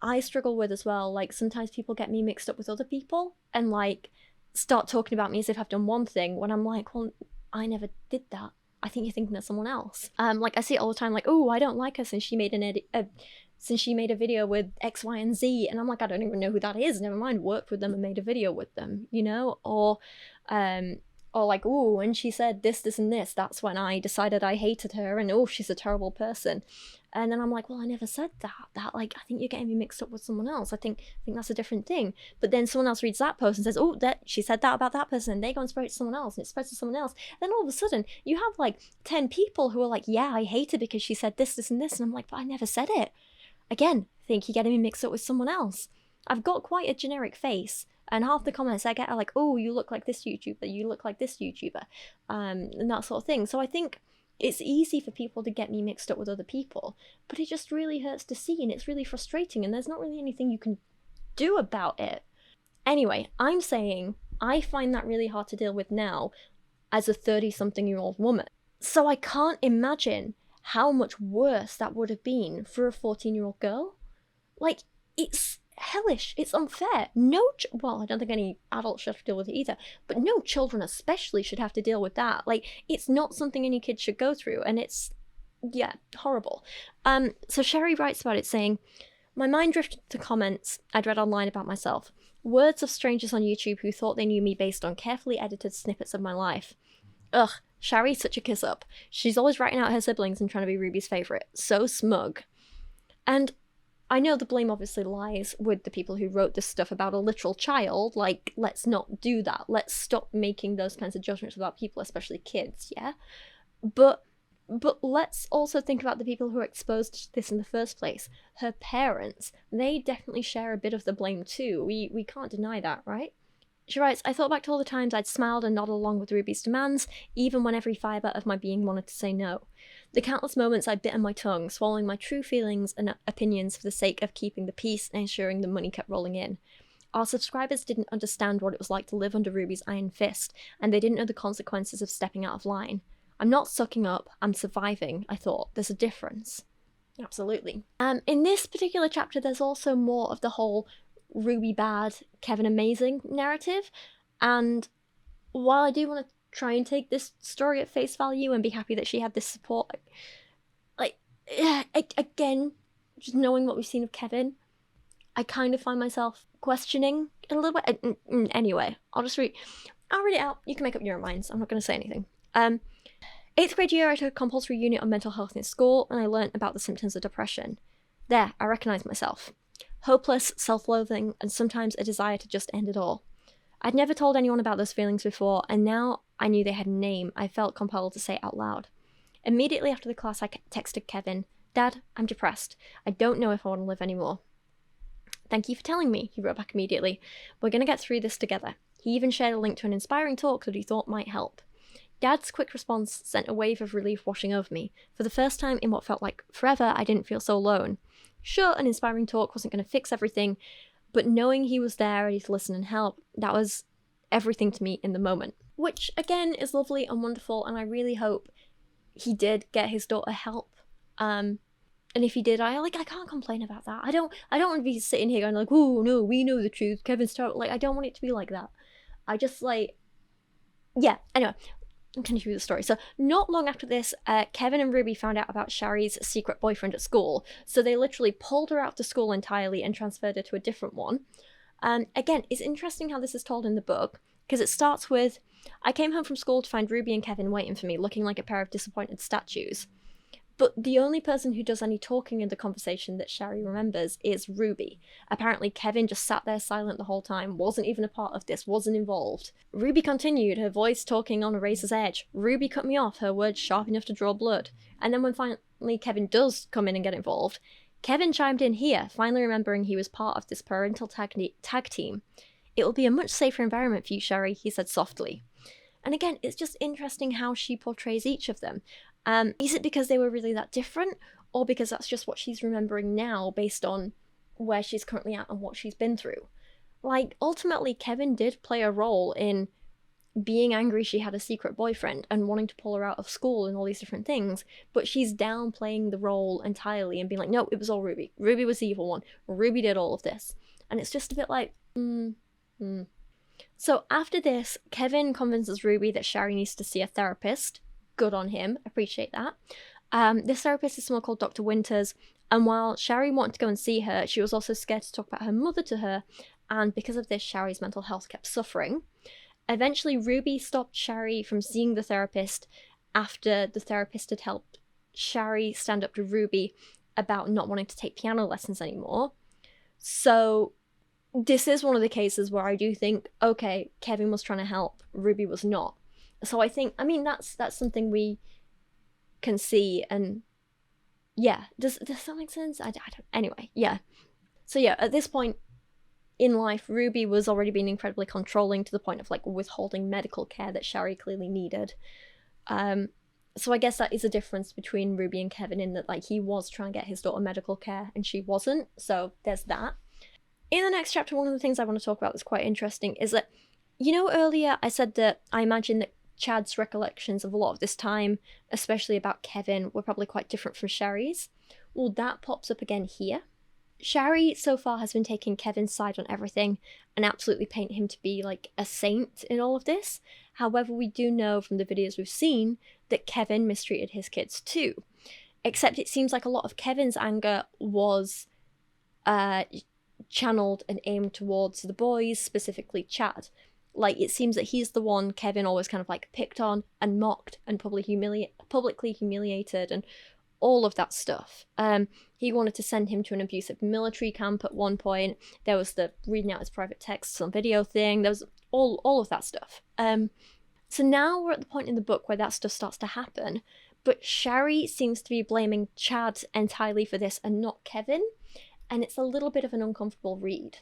I struggle with as well. Like, sometimes people get me mixed up with other people and like start talking about me as if I've done one thing when I'm like, well, I never did that. I think you're thinking of someone else. Like, I see it all the time, like, oh, I don't like her since she made a video with X, Y, and Z, and I'm like, I don't even know who that is, never mind, worked with them and made a video with them, you know? Or like, oh, when she said this, and this, that's when I decided I hated her, and oh, she's a terrible person. And then I'm like, well, I never said that, like, I think you're getting me mixed up with someone else. I think that's a different thing. But then someone else reads that post and says, oh, that she said that about that person, and they go and spread it to someone else, and it spreads to someone else. Then all of a sudden, you have like 10 people who are like, yeah, I hate her because she said this, and this, and I'm like, but I never said it. Again, I think you're getting me mixed up with someone else. I've got quite a generic face, and half the comments I get are like, oh, you look like this YouTuber, you look like this YouTuber, and that sort of thing. So I think it's easy for people to get me mixed up with other people, but it just really hurts to see, and it's really frustrating, and there's not really anything you can do about it. Anyway, I'm saying I find that really hard to deal with now as a 30-something-year-old woman. So I can't imagine how much worse that would have been for a 14-year-old girl. Like, it's hellish, it's unfair. Well, I don't think any adult should have to deal with it either, but no children especially should have to deal with that. Like, it's not something any kid should go through, and it's, yeah, horrible. So Shari writes about it saying, My mind drifted to comments I'd read online about myself. Words of strangers on YouTube who thought they knew me based on carefully edited snippets of my life. Ugh, Shari's such a kiss-up. She's always writing out her siblings and trying to be Ruby's favourite. So smug. And I know the blame obviously lies with the people who wrote this stuff about a literal child. Like, let's not do that. Let's stop making those kinds of judgments about people, especially kids, yeah? But let's also think about the people who are exposed to this in the first place. Her parents, they definitely share a bit of the blame too. We can't deny that, right? She writes, I thought back to all the times I'd smiled and nodded along with Ruby's demands, even when every fibre of my being wanted to say no. The countless moments I'd bitten my tongue, swallowing my true feelings and opinions for the sake of keeping the peace and ensuring the money kept rolling in. Our subscribers didn't understand what it was like to live under Ruby's iron fist, and they didn't know the consequences of stepping out of line. I'm not sucking up, I'm surviving, I thought. There's a difference. Absolutely. In this particular chapter, there's also more of the whole Ruby bad, Kevin amazing narrative. And while I do want to try and take this story at face value and be happy that she had this support, again, just knowing what we've seen of Kevin, I kind of find myself questioning it a little bit. Anyway, I'll read it out. You can make up your own minds. I'm not going to say anything. 8th grade year, I took a compulsory unit on mental health in school, and I learnt about the symptoms of depression. There, I recognised myself. Hopeless, self-loathing, and sometimes a desire to just end it all. I'd never told anyone about those feelings before, and now I knew they had a name. I felt compelled to say it out loud. Immediately after the class, I texted Kevin, Dad, I'm depressed. I don't know if I want to live anymore. Thank you for telling me, he wrote back immediately. We're going to get through this together. He even shared a link to an inspiring talk that he thought might help. Dad's quick response sent a wave of relief washing over me. For the first time in what felt like forever, I didn't feel so alone. Sure, an inspiring talk wasn't going to fix everything, but knowing he was there ready to listen and help, that was everything to me in the moment. Which, again, is lovely and wonderful, and I really hope he did get his daughter help. And if he did, I can't complain about that. I don't want to be sitting here going like, oh no, we know the truth, Kevin's terrible. Like, I don't want it to be like that. I just yeah, anyway. Continue with the story. So not long after this, Kevin and Ruby found out about Shari's secret boyfriend at school. So they literally pulled her out of the school entirely and transferred her to a different one. Again, it's interesting how this is told in the book, because it starts with, I came home from school to find Ruby and Kevin waiting for me, looking like a pair of disappointed statues. But the only person who does any talking in the conversation that Shari remembers is Ruby. Apparently Kevin just sat there silent the whole time, wasn't even a part of this, wasn't involved. Ruby continued, her voice talking on a razor's edge. Ruby cut me off, her words sharp enough to draw blood. And then when finally Kevin does come in and get involved, Kevin chimed in here, finally remembering he was part of this parental tag team. It will be a much safer environment for you, Shari, he said softly. And again, it's just interesting how she portrays each of them. Is it because they were really that different, or because that's just what she's remembering now based on where she's currently at and what she's been through? Like, ultimately, Kevin did play a role in being angry she had a secret boyfriend and wanting to pull her out of school and all these different things, but she's downplaying the role entirely and being like, no, it was all Ruby. Ruby was the evil one. Ruby did all of this. And it's just a bit like, So after this, Kevin convinces Ruby that Shari needs to see a therapist. Good on him, appreciate that. This therapist is someone called Dr. Winters, and while Shari wanted to go and see her, she was also scared to talk about her mother to her, and because of this, Shari's mental health kept suffering. Eventually, Ruby stopped Shari from seeing the therapist after the therapist had helped Shari stand up to Ruby about not wanting to take piano lessons anymore. So this is one of the cases where I do think, okay, Kevin was trying to help, Ruby was not. So I think, that's something we can see, and yeah, does that make sense? I don't, anyway, yeah. So yeah, at this point in life, Ruby was already being incredibly controlling to the point of like withholding medical care that Shari clearly needed. So I guess that is a difference between Ruby and Kevin in that like he was trying to get his daughter medical care and she wasn't, so there's that. In the next chapter, one of the things I want to talk about that's quite interesting is that, you know, earlier I said that I imagine that Chad's recollections of a lot of this time, especially about Kevin, were probably quite different from Shari's. Well, that pops up again here. Shari so far has been taking Kevin's side on everything and absolutely painting him to be like a saint in all of this. However, we do know from the videos we've seen that Kevin mistreated his kids too. Except it seems like a lot of Kevin's anger was channeled and aimed towards the boys, specifically Chad. Like, it seems that he's the one Kevin always kind of like picked on and mocked and publicly humiliated and all of that stuff. He wanted to send him to an abusive military camp at one point. There was the reading out his private texts on video thing. There was all of that stuff. So now we're at the point in the book where that stuff starts to happen, but Shari seems to be blaming Chad entirely for this and not Kevin, and it's a little bit of an uncomfortable read.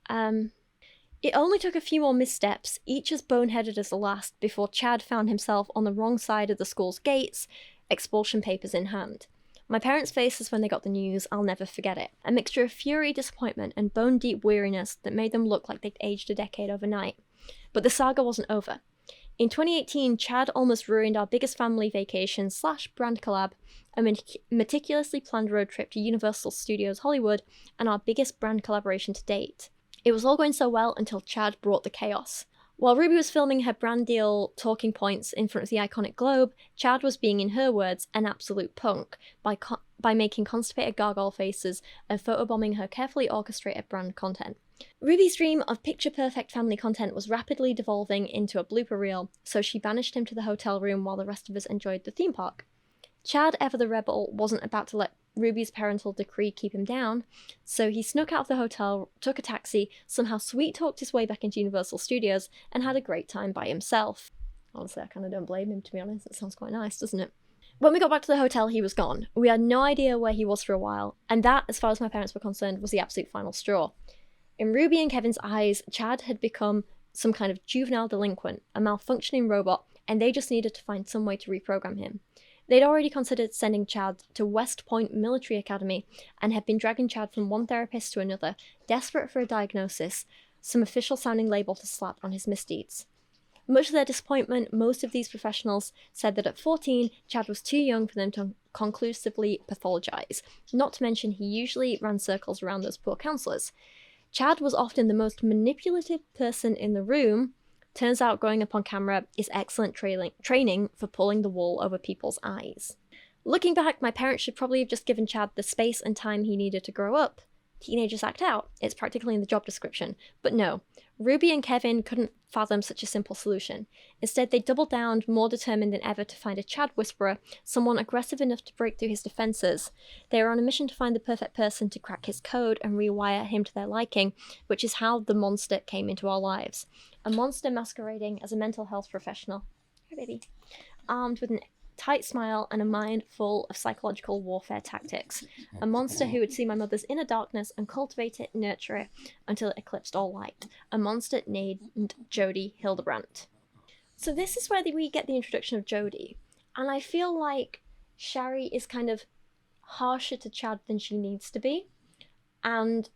It only took a few more missteps, each as boneheaded as the last, before Chad found himself on the wrong side of the school's gates, expulsion papers in hand. My parents' faces when they got the news, I'll never forget it. A mixture of fury, disappointment, and bone-deep weariness that made them look like they'd aged a decade overnight. But the saga wasn't over. In 2018, Chad almost ruined our biggest family vacation / brand collab, a meticulously planned road trip to Universal Studios Hollywood, and our biggest brand collaboration to date. It was all going so well until Chad brought the chaos. While Ruby was filming her brand deal talking points in front of the iconic globe, Chad was being, in her words, an absolute punk by making constipated gargoyle faces and photobombing her carefully orchestrated brand content. Ruby's dream of picture-perfect family content was rapidly devolving into a blooper reel, so she banished him to the hotel room while the rest of us enjoyed the theme park. Chad, ever the rebel, wasn't about to let Ruby's parental decree keep him down, so he snuck out of the hotel, took a taxi, somehow sweet-talked his way back into Universal Studios, and had a great time by himself. Honestly, I kind of don't blame him, to be honest. It sounds quite nice, doesn't it? When we got back to the hotel, he was gone. We had no idea where he was for a while, and that, as far as my parents were concerned, was the absolute final straw. In Ruby and Kevin's eyes, Chad had become some kind of juvenile delinquent, a malfunctioning robot, and they just needed to find some way to reprogram him. They'd already considered sending Chad to West Point Military Academy and had been dragging Chad from one therapist to another, desperate for a diagnosis, some official-sounding label to slap on his misdeeds. Much to their disappointment, most of these professionals said that at 14, Chad was too young for them to conclusively pathologize, not to mention he usually ran circles around those poor counselors. Chad was often the most manipulative person in the room. Turns out going up on camera is excellent training for pulling the wool over people's eyes. Looking back, my parents should probably have just given Chad the space and time he needed to grow up. Teenagers act out. It's practically in the job description. But no, Ruby and Kevin couldn't fathom such a simple solution. Instead, they doubled down, more determined than ever to find a Chad whisperer, someone aggressive enough to break through his defenses. They were on a mission to find the perfect person to crack his code and rewire him to their liking, which is how the monster came into our lives. A monster masquerading as a mental health professional. Hey, baby. Armed with an tight smile and a mind full of psychological warfare tactics. A monster who would see my mother's inner darkness and cultivate it, nurture it, until it eclipsed all light. A monster named Jodie Hildebrandt. So this is where we get the introduction of Jodie. And I feel like Shari is kind of harsher to Chad than she needs to be. And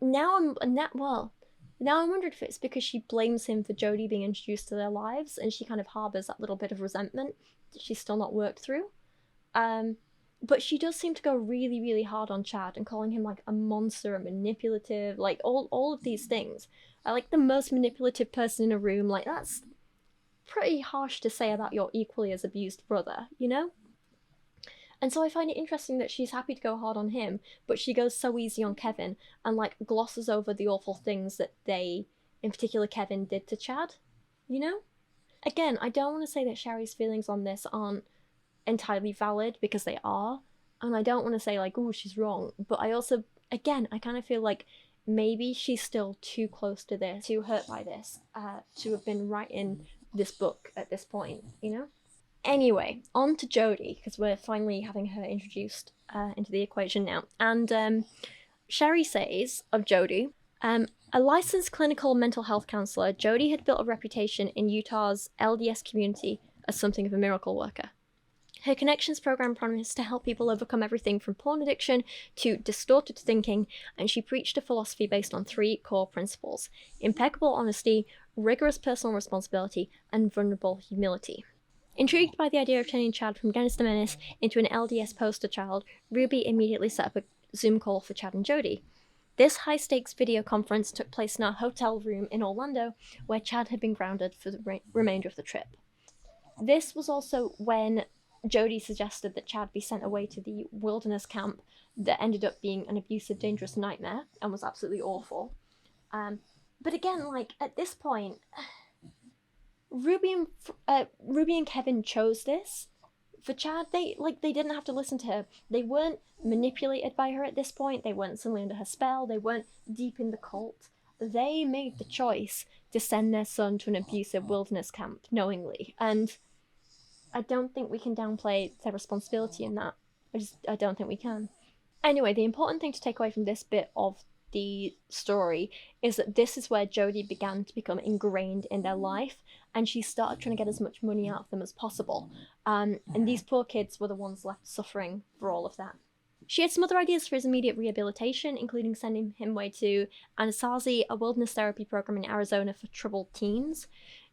now I'm wondering if it's because she blames him for Jodie being introduced to their lives, and she kind of harbours that little bit of resentment that she's still not worked through. But she does seem to go really, really hard on Chad and calling him like a monster, a manipulative, like all of these things. Like the most manipulative person in a room, like that's pretty harsh to say about your equally as abused brother, you know? And so I find it interesting that she's happy to go hard on him, but she goes so easy on Kevin and like glosses over the awful things that they, in particular Kevin, did to Chad, you know? Again, I don't want to say that Shari's feelings on this aren't entirely valid, because they are, and I don't want to say like, oh, she's wrong, but I also, again, I kind of feel like maybe she's still too close to this, too hurt by this, to have been writing this book at this point, you know? Anyway, on to Jodie, because we're finally having her introduced into the equation now. And Shari says of Jodie, a licensed clinical mental health counselor, Jodie had built a reputation in Utah's LDS community as something of a miracle worker. Her Connections program promised to help people overcome everything from porn addiction to distorted thinking, and she preached a philosophy based on 3 core principles: impeccable honesty, rigorous personal responsibility, and vulnerable humility. Intrigued by the idea of turning Chad from Dennis the Menace into an LDS poster child, Ruby immediately set up a Zoom call for Chad and Jodie. This high-stakes video conference took place in our hotel room in Orlando, where Chad had been grounded for the remainder of the trip. This was also when Jody suggested that Chad be sent away to the wilderness camp that ended up being an abusive, dangerous nightmare and was absolutely awful. But again, like, at this point, Ruby and Kevin chose this. For Chad, they didn't have to listen to her. They weren't manipulated by her at this point. They weren't suddenly under her spell. They weren't deep in the cult. They made the choice to send their son to an abusive wilderness camp knowingly. And I don't think we can downplay their responsibility in that. I don't think we can. Anyway, the important thing to take away from this bit of the story is that this is where Jody began to become ingrained in their life, and she started trying to get as much money out of them as possible. And these poor kids were the ones left suffering for all of that. She had some other ideas for his immediate rehabilitation, including sending him away to Anasazi, a wilderness therapy program in Arizona for troubled teens.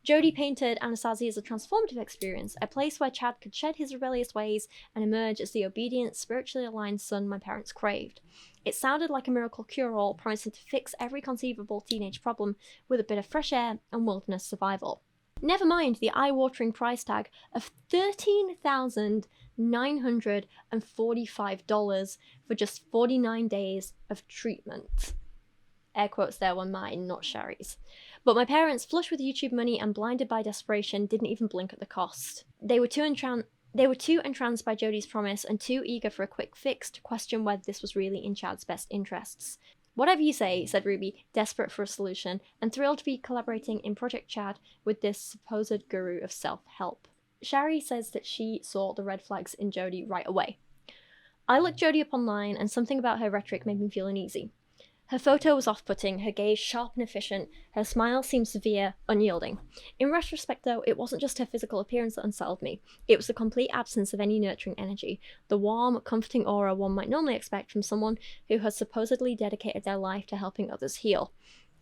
Jody painted Anasazi as a transformative experience, a place where Chad could shed his rebellious ways and emerge as the obedient, spiritually aligned son my parents craved. It sounded like a miracle cure-all, promising to fix every conceivable teenage problem with a bit of fresh air and wilderness survival. Never mind the eye-watering price tag of $13,945 for just 49 days of treatment. Air quotes there were mine, not Shari's. But my parents, flush with YouTube money and blinded by desperation, didn't even blink at the cost. They were too entranced by Jody's promise and too eager for a quick fix to question whether this was really in Chad's best interests. "Whatever you say," said Ruby, desperate for a solution, and thrilled to be collaborating in Project Chad with this supposed guru of self-help. Shari says that she saw the red flags in Jody right away. "I looked Jody up online, and something about her rhetoric made me feel uneasy. Her photo was off-putting, her gaze sharp and efficient, her smile seemed severe, unyielding. In retrospect, though, it wasn't just her physical appearance that unsettled me. It was the complete absence of any nurturing energy, the warm, comforting aura one might normally expect from someone who has supposedly dedicated their life to helping others heal.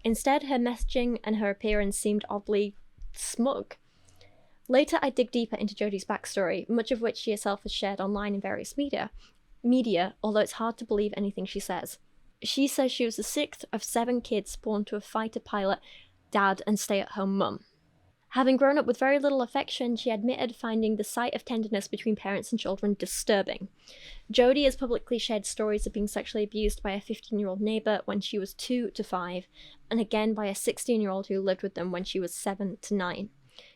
Instead, her messaging and her appearance seemed oddly smug. Later, I dig deeper into Jody's backstory, much of which she herself has shared online in various media, although it's hard to believe anything she says. She says she was the 6th of 7 kids born to a fighter pilot, dad, and stay-at-home mum. Having grown up with very little affection, she admitted finding the sight of tenderness between parents and children disturbing. Jody has publicly shared stories of being sexually abused by a 15-year-old neighbour when she was 2 to 5, and again by a 16-year-old who lived with them when she was 7 to 9.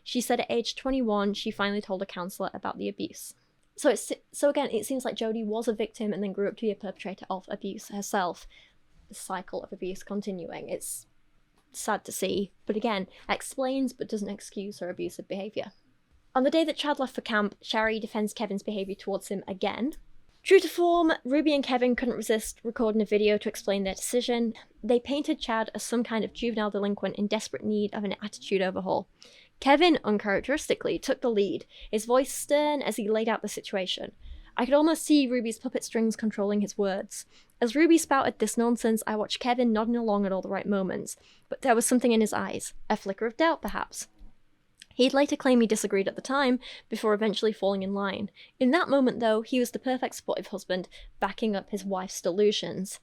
She said at age 21, she finally told a counsellor about the abuse. So again, it seems like Jody was a victim and then grew up to be a perpetrator of abuse herself. The cycle of abuse continuing. It's sad to see, but again, explains but doesn't excuse her abusive behaviour. On the day that Chad left for camp, Shari defends Kevin's behaviour towards him again. True to form, Ruby and Kevin couldn't resist recording a video to explain their decision. They painted Chad as some kind of juvenile delinquent in desperate need of an attitude overhaul. Kevin, uncharacteristically, took the lead, his voice stern as he laid out the situation. I could almost see Ruby's puppet strings controlling his words. As Ruby spouted this nonsense, I watched Kevin nodding along at all the right moments, but there was something in his eyes, a flicker of doubt perhaps. He'd later claim he disagreed at the time, before eventually falling in line. In that moment, though, he was the perfect supportive husband, backing up his wife's delusions.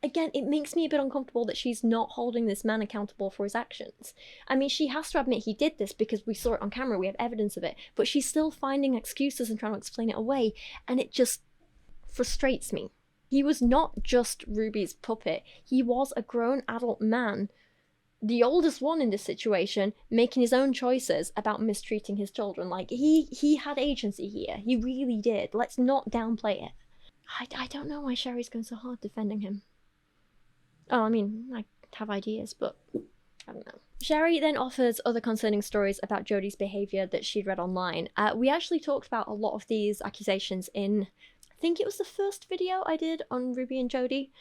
Again, it makes me a bit uncomfortable that she's not holding this man accountable for his actions. I mean, she has to admit he did this because we saw it on camera, we have evidence of it, but she's still finding excuses and trying to explain it away, and it just frustrates me. He was not just Ruby's puppet, he was a grown adult man, the oldest one in this situation, making his own choices about mistreating his children. Like, he had agency here, he really did. Let's not downplay it. I don't know why Shari's going so hard defending him. Oh, I mean, I have ideas, but I don't know. Shari then offers other concerning stories about Jody's behaviour that she'd read online. We actually talked about a lot of these accusations in, I think it was the first video I did on Ruby and Jody,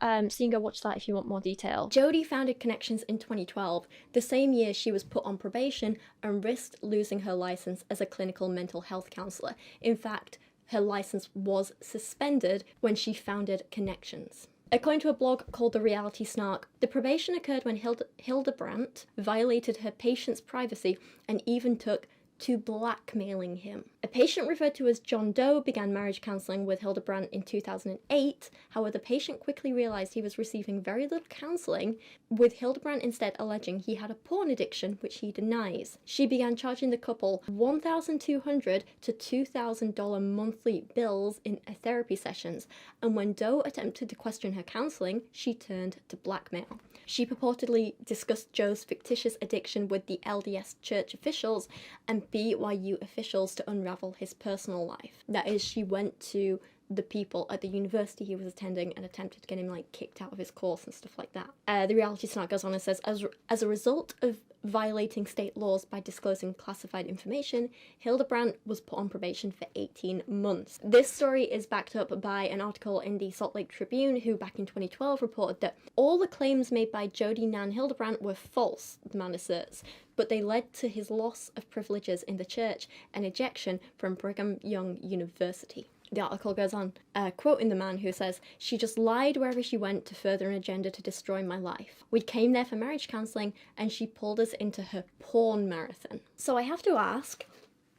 so you can go watch that if you want more detail. Jody founded Connections in 2012, the same year she was put on probation and risked losing her licence as a clinical mental health counsellor. In fact, her licence was suspended when she founded Connections. According to a blog called The Reality Snark, the probation occurred when Hildebrandt violated her patient's privacy and even took to blackmailing him. A patient referred to as John Doe began marriage counselling with Hildebrandt in 2008. However, the patient quickly realised he was receiving very little counselling, with Hildebrandt instead alleging he had a porn addiction, which he denies. She began charging the couple $1,200 to $2,000 monthly bills in therapy sessions, and when Doe attempted to question her counselling, she turned to blackmail. She purportedly discussed Joe's fictitious addiction with the LDS church officials and BYU officials to unravel his personal life. That is, she went to the people at the university he was attending and attempted to get him kicked out of his course and stuff like that. The reality snark goes on and says, as a result of violating state laws by disclosing classified information, Hildebrandt was put on probation for 18 months. This story is backed up by an article in the Salt Lake Tribune, who back in 2012 reported that all the claims made by Jody Nan Hildebrandt were false, the man asserts, but they led to his loss of privileges in the church and ejection from Brigham Young University. The article goes on, quoting the man who says, "She just lied wherever she went to further an agenda to destroy my life. We came there for marriage counselling and she pulled us into her porn marathon." So I have to ask,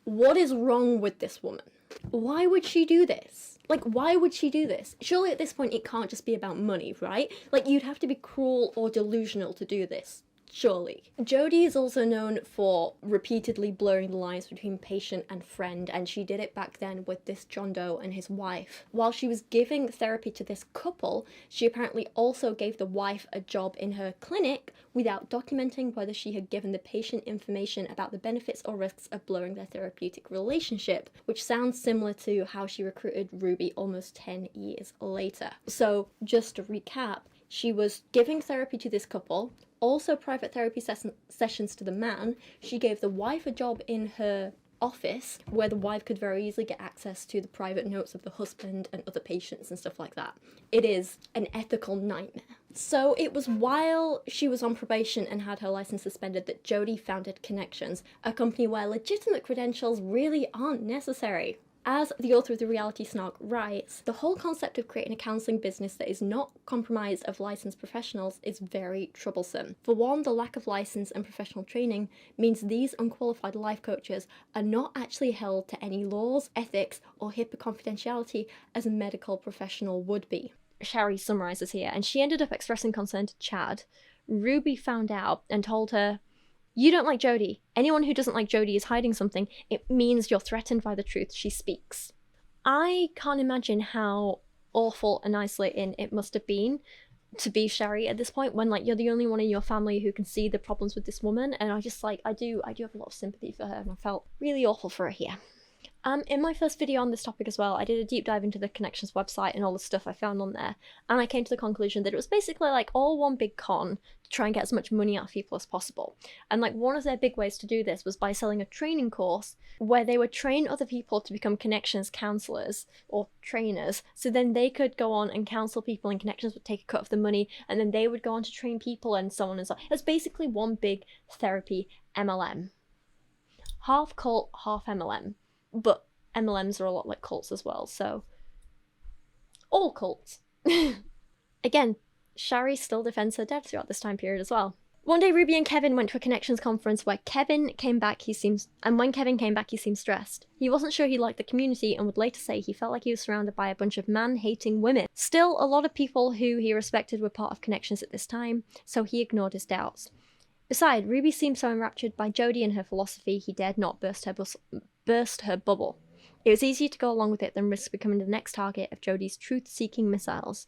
what is wrong with this woman? Why would she do this? Why would she do this? Surely at this point it can't just be about money, right? You'd have to be cruel or delusional to do this. Surely. Jody is also known for repeatedly blurring the lines between patient and friend, and she did it back then with this John Doe and his wife. While she was giving therapy to this couple, she apparently also gave the wife a job in her clinic without documenting whether she had given the patient information about the benefits or risks of blurring their therapeutic relationship, which sounds similar to how she recruited Ruby almost 10 years later. So, just to recap, she was giving therapy to this couple, also private therapy sessions to the man. She gave the wife a job in her office where the wife could very easily get access to the private notes of the husband and other patients and stuff like that. It is an ethical nightmare. So it was while she was on probation and had her license suspended that Jody founded Connections, a company where legitimate credentials really aren't necessary. As the author of The Reality Snark writes, the whole concept of creating a counselling business that is not compromised of licensed professionals is very troublesome. For one, the lack of license and professional training means these unqualified life coaches are not actually held to any laws, ethics, or HIPAA confidentiality as a medical professional would be. Shari summarises here, and she ended up expressing concern to Chad. Ruby found out and told her, "You don't like Jody. Anyone who doesn't like Jody is hiding something. It means you're threatened by the truth she speaks." I can't imagine how awful and isolating it must have been to be Shari at this point, when you're the only one in your family who can see the problems with this woman. And I do have a lot of sympathy for her, and I felt really awful for her here. In my first video on this topic as well, I did a deep dive into the Connections website and all the stuff I found on there, and I came to the conclusion that it was basically all one big con to try and get as much money out of people as possible. And one of their big ways to do this was by selling a training course where they would train other people to become Connections counselors or trainers, so then they could go on and counsel people, and Connections would take a cut of the money, and then they would go on to train people and so on and so on. It's basically one big therapy MLM. Half cult, half MLM. But MLMs are a lot like cults as well, so all cults. Again, Shari still defends her dad throughout this time period as well. One day Ruby and Kevin went to a Connections conference where when Kevin came back he seemed stressed. He wasn't sure he liked the community and would later say he felt like he was surrounded by a bunch of man-hating women. Still, a lot of people who he respected were part of Connections at this time, so he ignored his doubts. Besides, Ruby seemed so enraptured by Jody and her philosophy he dared not burst her bubble. It was easier to go along with it than risk becoming the next target of Jody's truth-seeking missiles.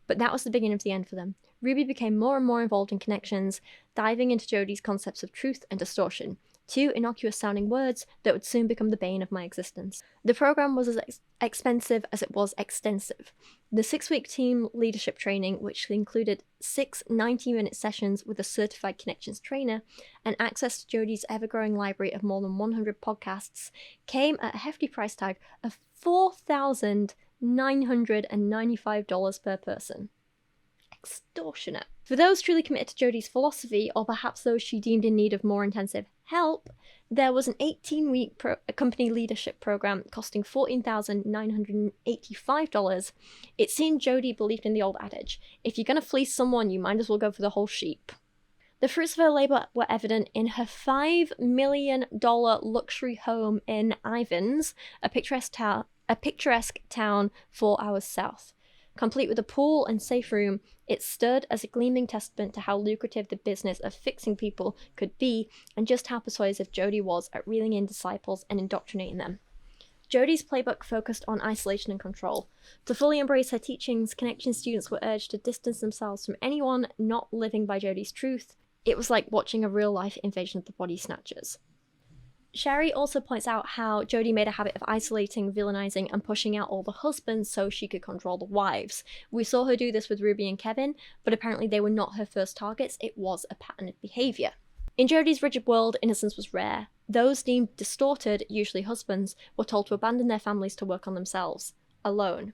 But that was the beginning of the end for them. Ruby became more and more involved in Connections, diving into Jody's concepts of truth and distortion, two innocuous-sounding words that would soon become the bane of my existence. The program was as expensive as it was extensive. The 6-week team leadership training, which included 6 90-minute sessions with a certified Connections trainer and access to Jody's ever-growing library of more than 100 podcasts, came at a hefty price tag of $4,995 per person. Extortionate. For those truly committed to Jody's philosophy, or perhaps those she deemed in need of more intensive help, there was an 18-week company leadership program costing $14,985. It seemed Jody believed in the old adage, if you're going to fleece someone, you might as well go for the whole sheep. The fruits of her labour were evident in her $5 million luxury home in Ivins, a picturesque town 4 hours south. Complete with a pool and safe room, it stood as a gleaming testament to how lucrative the business of fixing people could be and just how persuasive Jodi was at reeling in disciples and indoctrinating them. Jodi's playbook focused on isolation and control. To fully embrace her teachings, Connection students were urged to distance themselves from anyone not living by Jodi's truth. It was like watching a real-life invasion of the body snatchers. Shari also points out how Jodi made a habit of isolating, villainizing, and pushing out all the husbands so she could control the wives. We saw her do this with Ruby and Kevin, but apparently they were not her first targets. It was a pattern of behavior. In Jodi's rigid world, innocence was rare. Those deemed distorted, usually husbands, were told to abandon their families to work on themselves, alone.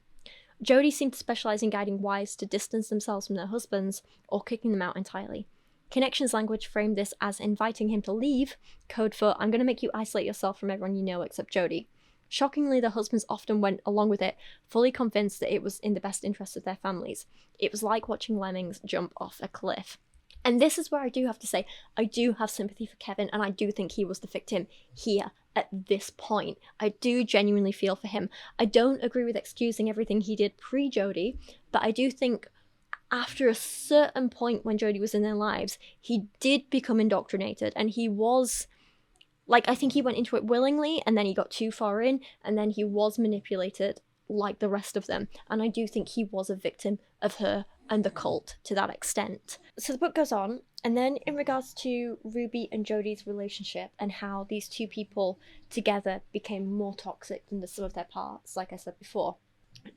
Jodi seemed to specialize in guiding wives to distance themselves from their husbands or kicking them out entirely. Connection's language framed this as inviting him to leave, code for "I'm going to make you isolate yourself from everyone you know except Jodi." Shockingly, the husbands often went along with it, fully convinced that it was in the best interest of their families. It was like watching lemmings jump off a cliff. And this is where I do have to say, I do have sympathy for Kevin, and I do think he was the victim here at this point. I do genuinely feel for him. I don't agree with excusing everything he did pre-Jodi, but I do think after a certain point when Jodi was in their lives, he did become indoctrinated, and he was, like, I think he went into it willingly, and then he got too far in, and then he was manipulated like the rest of them, and I do think he was a victim of her and the cult to that extent. So the book goes on, and then in regards to Ruby and Jodi's relationship and how these two people together became more toxic than the sum of their parts, like I said before,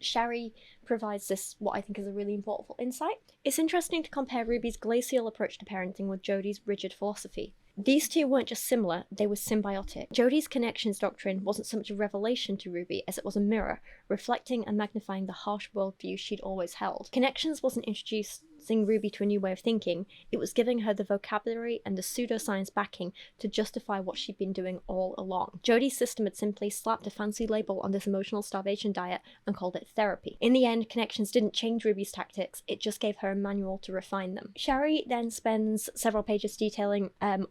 Shari provides this, what I think is a really important insight. It's interesting to compare Ruby's glacial approach to parenting with Jodi's rigid philosophy. These two weren't just similar, they were symbiotic. Jodi's connections doctrine wasn't so much a revelation to Ruby as it was a mirror, reflecting and magnifying the harsh worldview she'd always held. Connections wasn't introducing Ruby to a new way of thinking, it was giving her the vocabulary and the pseudoscience backing to justify what she'd been doing all along. Jodi's system had simply slapped a fancy label on this emotional starvation diet and called it therapy. In the end, Connections didn't change Ruby's tactics, it just gave her a manual to refine them. Shari then spends several pages detailing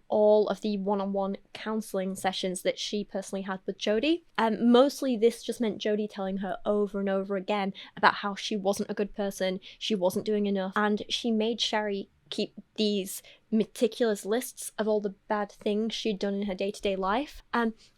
all of the one-on-one counselling sessions that she personally had with Jodi. Mostly this just meant Jodi telling her over and over again about how she wasn't a good person, she wasn't doing enough, and she made Shari keep these meticulous lists of all the bad things she'd done in her day-to-day life.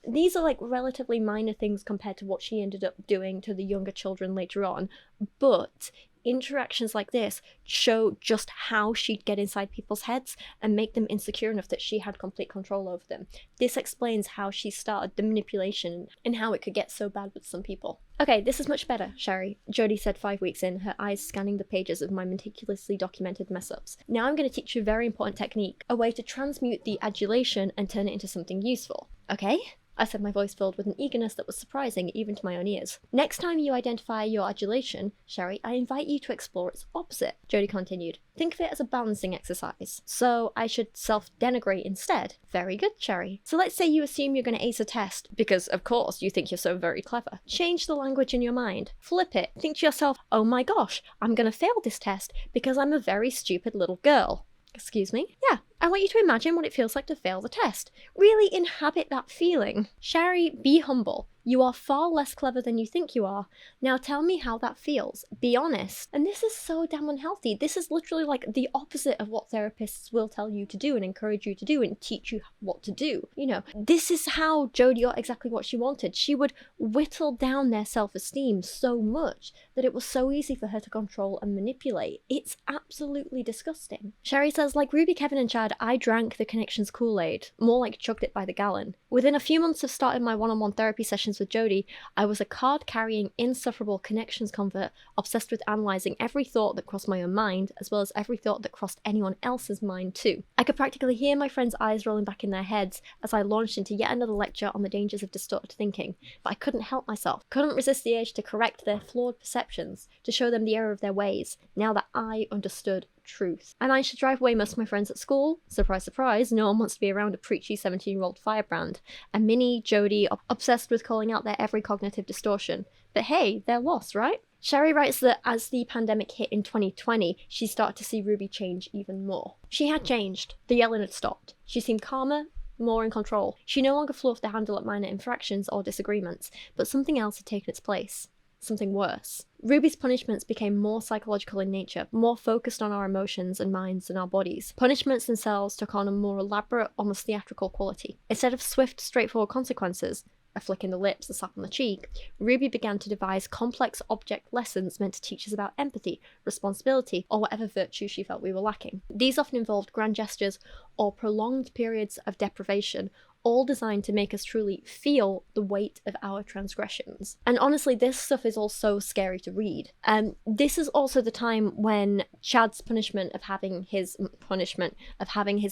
These are like relatively minor things compared to what she ended up doing to the younger children later on, but interactions like this show just how she'd get inside people's heads and make them insecure enough that she had complete control over them. This explains how she started the manipulation and how it could get so bad with some people. Okay, this is much better, Shari, Jodi said 5 weeks in, her eyes scanning the pages of my meticulously documented mess-ups. Now I'm going to teach you a very important technique, a way to transmute the adulation and turn it into something useful. Okay? I said, my voice filled with an eagerness that was surprising even to my own ears. Next time you identify your adulation, Shari, I invite you to explore its opposite, Jodi continued. Think of it as a balancing exercise. So I should self-denigrate instead. Very good, Shari. So let's say you assume you're going to ace a test, because of course you think you're so very clever. Change the language in your mind. Flip it. Think to yourself, oh my gosh, I'm going to fail this test because I'm a very stupid little girl. Excuse me? Yeah, I want you to imagine what it feels like to fail the test. Really inhabit that feeling. Shari, be humble. You are far less clever than you think you are. Now tell me how that feels. Be honest. And this is so damn unhealthy. This is literally like the opposite of what therapists will tell you to do and encourage you to do and teach you what to do. You know, this is how Jodi got exactly what she wanted. She would whittle down their self-esteem so much that it was so easy for her to control and manipulate. It's absolutely disgusting. Shari says, like Ruby, Kevin and Chad, I drank the Connections Kool-Aid, more like chugged it by the gallon. Within a few months of starting my one-on-one therapy sessions with Jodi, I was a card-carrying, insufferable Connections convert, obsessed with analysing every thought that crossed my own mind, as well as every thought that crossed anyone else's mind too. I could practically hear my friends' eyes rolling back in their heads as I launched into yet another lecture on the dangers of distorted thinking, but I couldn't help myself, couldn't resist the urge to correct their flawed perceptions, to show them the error of their ways, now that I understood truth. I managed to drive away most of my friends at school. Surprise, surprise, no one wants to be around a preachy 17-year-old firebrand. And Minnie, Jodi, obsessed with calling out their every cognitive distortion. But hey, they're lost, right? Shari writes that as the pandemic hit in 2020, she started to see Ruby change even more. She had changed. The yelling had stopped. She seemed calmer, more in control. She no longer fluffed the handle at minor infractions or disagreements, but something else had taken its place. Something worse. Ruby's punishments became more psychological in nature, more focused on our emotions and minds than our bodies. Punishments themselves took on a more elaborate, almost theatrical quality. Instead of swift, straightforward consequences, a flick in the lips, a slap on the cheek, Ruby began to devise complex object lessons meant to teach us about empathy, responsibility, or whatever virtue she felt we were lacking. These often involved grand gestures or prolonged periods of deprivation, all designed to make us truly feel the weight of our transgressions. And honestly, this stuff is all so scary to read. This is also the time when Chad's punishment of having his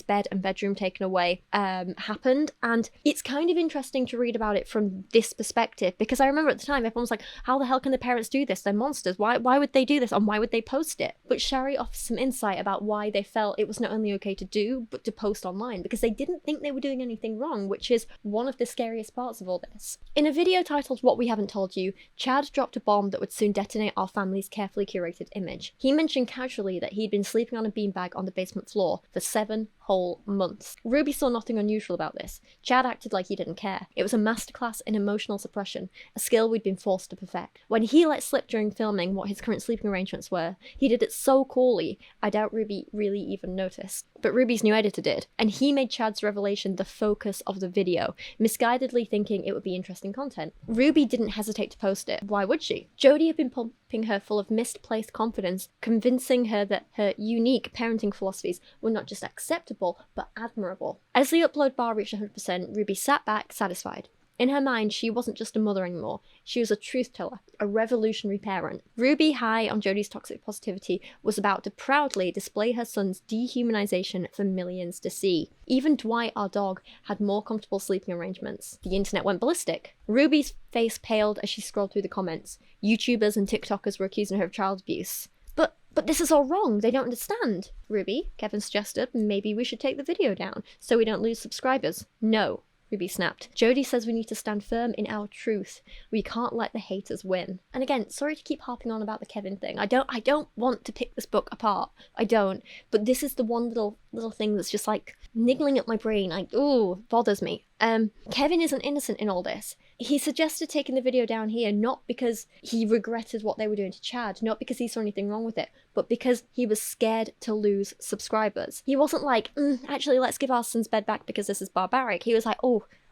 bed and bedroom taken away happened, and it's kind of interesting to read about it from this perspective, because I remember at the time everyone was like, how the hell can the parents do this? They're monsters. Why would they do this, and why would they post it? But Shari offers some insight about why they felt it was not only okay to do, but to post online, because they didn't think they were doing anything wrong, which is one of the scariest parts of all this. In a video titled What We Haven't Told You, Chad dropped a bomb that would soon detonate our family's carefully curated image. He mentioned casually that he'd been sleeping on a beanbag on the basement floor for 7 whole months. Ruby saw nothing unusual about this. Chad acted like he didn't care. It was a masterclass in emotional suppression, a skill we'd been forced to perfect. When he let slip during filming what his current sleeping arrangements were, he did it so coolly, I doubt Ruby really even noticed. But Ruby's new editor did, and he made Chad's revelation the focus of the video, misguidedly thinking it would be interesting content. Ruby didn't hesitate to post it. Why would she? Jodie had been pumping her full of misplaced confidence, convincing her that her unique parenting philosophies were not just acceptable, but admirable. As the upload bar reached 100%, Ruby sat back, satisfied. In her mind, she wasn't just a mother anymore. She was a truth teller, a revolutionary parent. Ruby, high on Jodie's toxic positivity, was about to proudly display her son's dehumanization for millions to see. Even Dwight, our dog, had more comfortable sleeping arrangements. The internet went ballistic. Ruby's face paled as she scrolled through the comments. YouTubers and TikTokers were accusing her of child abuse. But this is all wrong. They don't understand. Ruby, Kevin suggested, maybe we should take the video down so we don't lose subscribers. No, Ruby snapped. Jodie says we need to stand firm in our truth. We can't let the haters win. And again, sorry to keep harping on about the Kevin thing. I don't want to pick this book apart. I don't. But this is the one little thing that's just like niggling at my brain. Bothers me. Kevin isn't innocent in all this. He suggested taking the video down here not because he regretted what they were doing to Chad, not because he saw anything wrong with it, but because he was scared to lose subscribers. He wasn't like, actually, let's give our son's bed back because this is barbaric. He was like,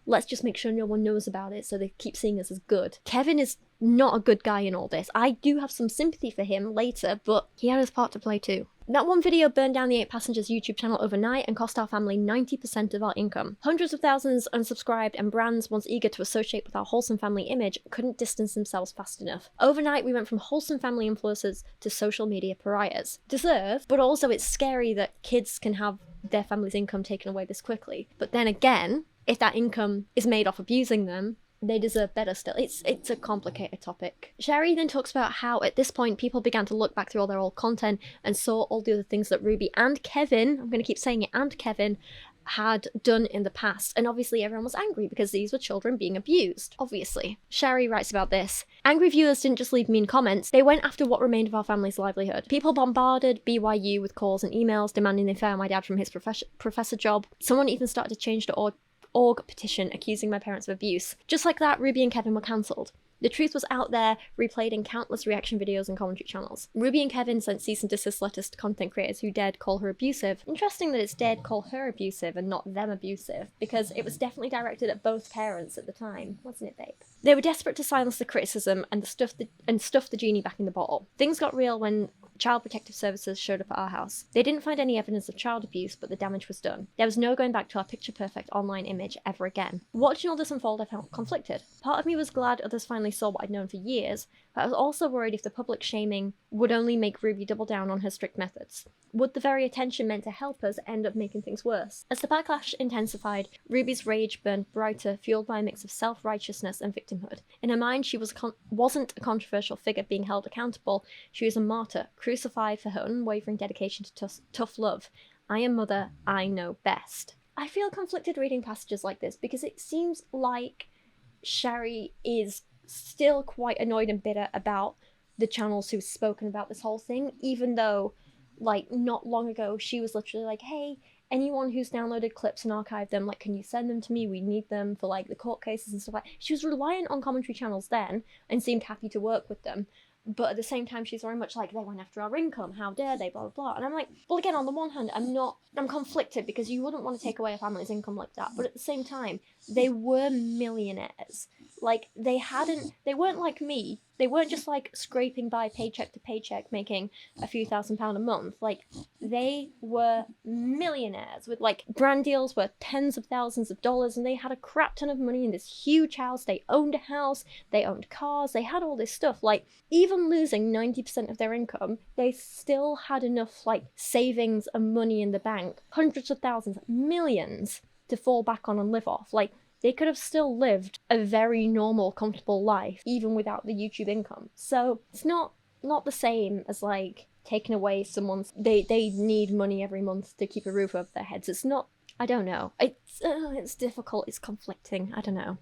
let's just make sure no one knows about it so they keep seeing us as good. Kevin is not a good guy in all this. I do have some sympathy for him later, but he had his part to play too. That one video burned down the 8 Passengers YouTube channel overnight and cost our family 90% of our income. Hundreds of thousands unsubscribed, and brands once eager to associate with our wholesome family image couldn't distance themselves fast enough. Overnight, we went from wholesome family influencers to social media pariahs. Deserved, but also it's scary that kids can have their family's income taken away this quickly. But then again, if that income is made off abusing them, they deserve better still. It's a complicated topic. Shari then talks about how at this point people began to look back through all their old content and saw all the other things that Ruby and Kevin, I'm going to keep saying it, and Kevin, had done in the past, and obviously everyone was angry because these were children being abused, obviously. Shari writes about this. Angry viewers didn't just leave mean comments, they went after what remained of our family's livelihood. People bombarded BYU with calls and emails demanding they fire my dad from his professor job. Someone even started to change the org petition accusing my parents of abuse. Just like that, Ruby and Kevin were cancelled. The truth was out there, replayed in countless reaction videos and commentary channels. Ruby and Kevin sent cease and desist letters to content creators who dared call her abusive. Interesting that it's dared call her abusive and not them abusive, because it was definitely directed at both parents at the time, wasn't it, babe? They were desperate to silence the criticism and stuff the genie back in the bottle. Things got real when Child Protective Services showed up at our house. They didn't find any evidence of child abuse, but the damage was done. There was no going back to our picture-perfect online image ever again. Watching all this unfold, I felt conflicted. Part of me was glad others finally saw what I'd known for years, but I was also worried if the public shaming would only make Ruby double down on her strict methods. Would the very attention meant to help us end up making things worse? As the backlash intensified, Ruby's rage burned brighter, fueled by a mix of self-righteousness and victimhood. In her mind, she wasn't a controversial figure being held accountable. She was a martyr, crucified for her unwavering dedication to tough love. I am mother, I know best. I feel conflicted reading passages like this because it seems like Shari is still quite annoyed and bitter about the channels who've spoken about this whole thing, even though, like, not long ago, she was literally like, hey, anyone who's downloaded clips and archived them, like, can you send them to me? We need them for, like, the court cases and stuff like that. She was reliant on commentary channels then and seemed happy to work with them. But at the same time, she's very much like, they went after our income, how dare they, blah, blah, blah. And I'm like, well, again, on the one hand, I'm conflicted because you wouldn't want to take away a family's income like that. But at the same time, they were millionaires. Like, they weren't like me. They weren't just, like, scraping by paycheck to paycheck, making a few £1,000s a month. Like, they were millionaires with, like, brand deals worth tens of thousands of dollars, and they had a crap ton of money in this huge house. They owned a house, they owned cars, they had all this stuff. Like, even losing 90% of their income, they still had enough, like, savings and money in the bank, hundreds of thousands, millions, to fall back on and live off. Like, they could have still lived a very normal, comfortable life, even without the YouTube income. So it's not the same as, like, taking away someone's... They need money every month to keep a roof over their heads. It's not... I don't know. It's difficult. It's conflicting. I don't know.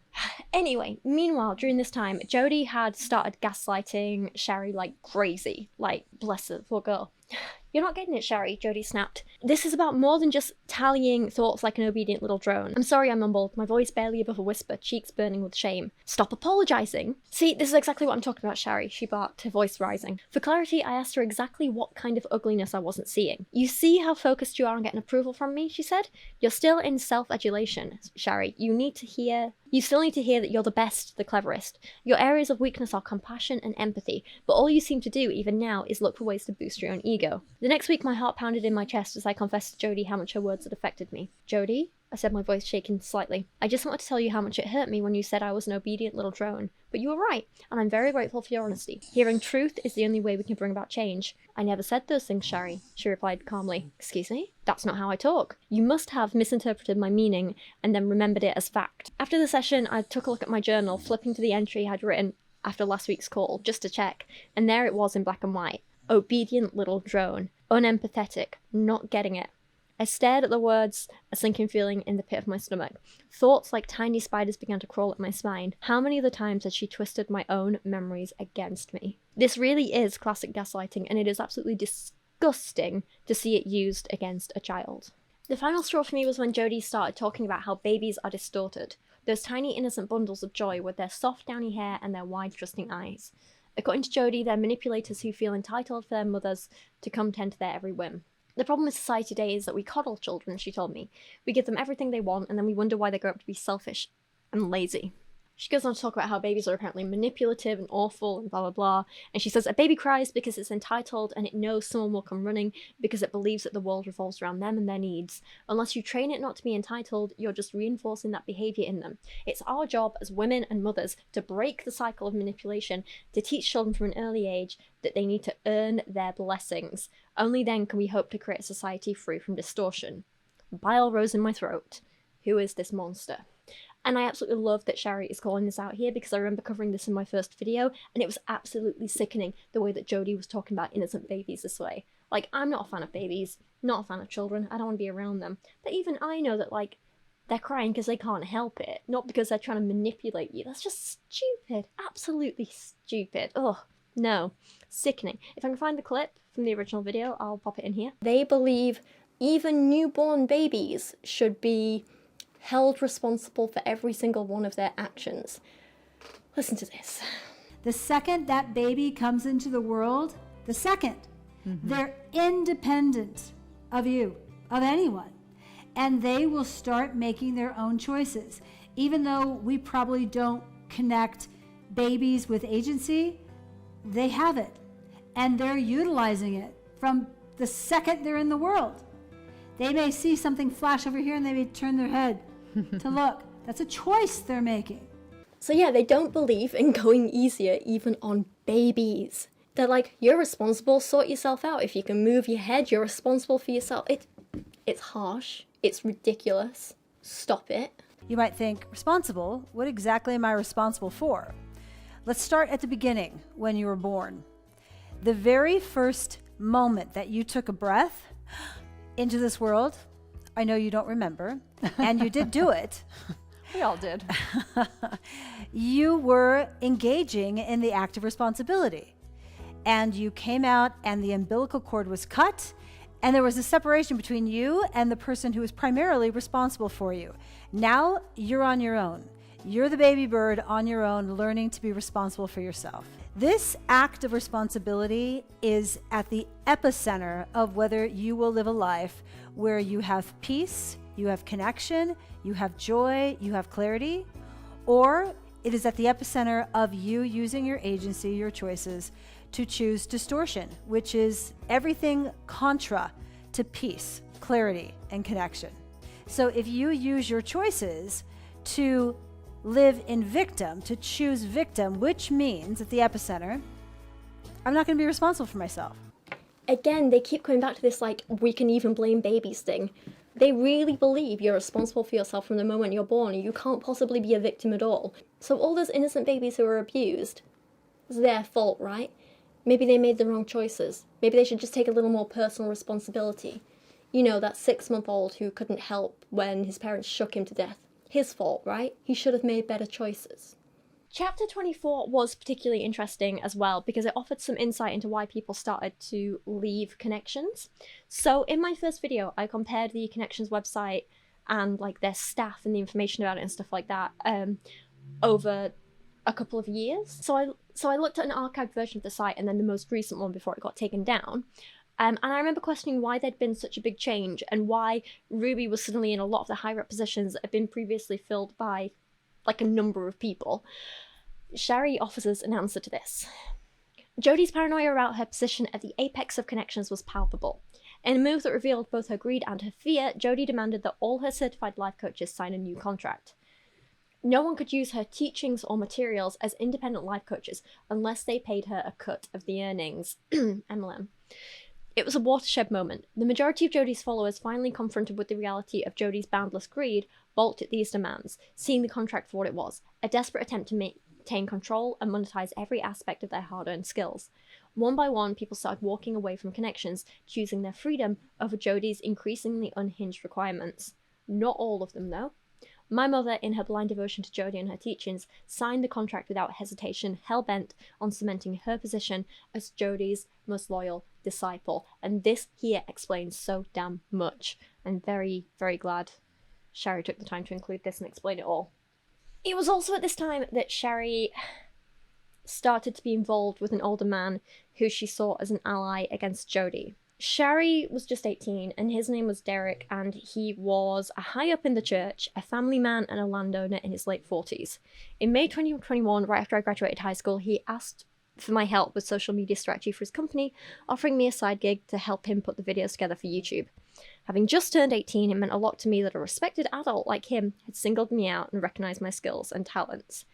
Anyway, meanwhile, during this time, Jodie had started gaslighting Shari like crazy. Like, bless her, poor girl. You're not getting it, Shari, Jodie snapped. This is about more than just tallying thoughts like an obedient little drone. I'm sorry I mumbled, my voice barely above a whisper, cheeks burning with shame. Stop apologising. See, this is exactly what I'm talking about, Shari, she barked, her voice rising. For clarity, I asked her exactly what kind of ugliness I wasn't seeing. You see how focused you are on getting approval from me, she said? You're still in self-adulation, Shari. You still need to hear that you're the best, the cleverest. Your areas of weakness are compassion and empathy, but all you seem to do, even now, is look for ways to boost your own ego. The next week, my heart pounded in my chest as I confessed to Jodie how much her words had affected me. Jodie? I said, my voice shaking slightly. I just wanted to tell you how much it hurt me when you said I was an obedient little drone. But you were right, and I'm very grateful for your honesty. Hearing truth is the only way we can bring about change. I never said those things, Shari, she replied calmly. Excuse me? That's not how I talk. You must have misinterpreted my meaning and then remembered it as fact. After the session, I took a look at my journal, flipping to the entry I'd written after last week's call, just to check, and there it was in black and white. Obedient little drone. Unempathetic. Not getting it. I stared at the words, a sinking feeling in the pit of my stomach. Thoughts like tiny spiders began to crawl up my spine. How many of the times had she twisted my own memories against me? This really is classic gaslighting, and it is absolutely disgusting to see it used against a child. The final straw for me was when Jodie started talking about how babies are distorted. Those tiny innocent bundles of joy with their soft downy hair and their wide trusting eyes. According to Jodie, they're manipulators who feel entitled for their mothers to come tend to their every whim. The problem with society today is that we coddle children, she told me. We give them everything they want, and then we wonder why they grow up to be selfish and lazy. She goes on to talk about how babies are apparently manipulative and awful and blah blah blah, and she says a baby cries because it's entitled and it knows someone will come running because it believes that the world revolves around them and their needs. Unless you train it not to be entitled, you're just reinforcing that behaviour in them. It's our job as women and mothers to break the cycle of manipulation, to teach children from an early age that they need to earn their blessings. Only then can we hope to create a society free from distortion. Bile rose in my throat. Who is this monster? And I absolutely love that Shari is calling this out here because I remember covering this in my first video and it was absolutely sickening the way that Jodie was talking about innocent babies this way. Like, I'm not a fan of babies, not a fan of children, I don't want to be around them. But even I know that, like, they're crying because they can't help it, not because they're trying to manipulate you. That's just stupid, absolutely stupid. Ugh, no, sickening. If I can find the clip from the original video, I'll pop it in here. They believe even newborn babies should be held responsible for every single one of their actions. Listen to this. The second that baby comes into the world, the second, they're independent of you, of anyone. And they will start making their own choices. Even though we probably don't connect babies with agency, they have it. And they're utilizing it from the second they're in the world. They may see something flash over here and they may turn their head to look. That's a choice they're making. So yeah, they don't believe in going easier even on babies. They're like, you're responsible, sort yourself out. If you can move your head, you're responsible for yourself. It's harsh. It's ridiculous. Stop it. You might think, responsible? What exactly am I responsible for? Let's start at the beginning, when you were born. The very first moment that you took a breath into this world, I know you don't remember, and you did do it. We all did. You were engaging in the act of responsibility. and you came out and the umbilical cord was cut, and there was a separation between you and the person who was primarily responsible for you. Now you're on your own. You're the baby bird on your own, learning to be responsible for yourself. This act of responsibility is at the epicenter of whether you will live a life where you have peace, you have connection, you have joy, you have clarity, or it is at the epicenter of you using your agency, your choices, to choose distortion, which is everything contra to peace, clarity, and connection. So if you use your choices to live in victim, to choose victim, which means at the epicenter, I'm not going to be responsible for myself. Again, they keep coming back to this, like, we can even blame babies thing. They really believe you're responsible for yourself from the moment you're born, and you can't possibly be a victim at all. So all those innocent babies who are abused, it's their fault, right? Maybe they made the wrong choices. Maybe they should just take a little more personal responsibility. You know, that 6-month-old who couldn't help when his parents shook him to death. His fault, right? He should have made better choices. Chapter 24 was particularly interesting as well because it offered some insight into why people started to leave Connections. So in my first video, I compared the Connections website and like their staff and the information about it and stuff like that over a couple of years. So I looked at an archived version of the site and then the most recent one before it got taken down. And I remember questioning why there'd been such a big change and why Ruby was suddenly in a lot of the higher up positions that had been previously filled by like a number of people. Shari offers us an answer to this. Jodie's paranoia about her position at the apex of Connections was palpable. In a move that revealed both her greed and her fear, Jodie demanded that all her certified life coaches sign a new contract. No one could use her teachings or materials as independent life coaches unless they paid her a cut of the earnings. MLM. It was a watershed moment. The majority of Jodie's followers, finally confronted with the reality of Jodie's boundless greed, balked at these demands, seeing the contract for what it was, a desperate attempt to maintain control and monetize every aspect of their hard-earned skills. One by one, people started walking away from Connections, choosing their freedom over Jodie's increasingly unhinged requirements. Not all of them, though. My mother, in her blind devotion to Jodie and her teachings, signed the contract without hesitation, hell-bent on cementing her position as Jodie's most loyal disciple. And this here explains so damn much. I'm very, very glad Shari took the time to include this and explain it all. It was also at this time that Shari started to be involved with an older man who she saw as an ally against Jodie. Shari was just 18 and his name was Derek, and he was a high up in the church, a family man and a landowner in his late 40s. In May 2021, right after I graduated high school, he asked for my help with social media strategy for his company, offering me a side gig to help him put the videos together for YouTube. Having just turned 18, it meant a lot to me that a respected adult like him had singled me out and recognized my skills and talents.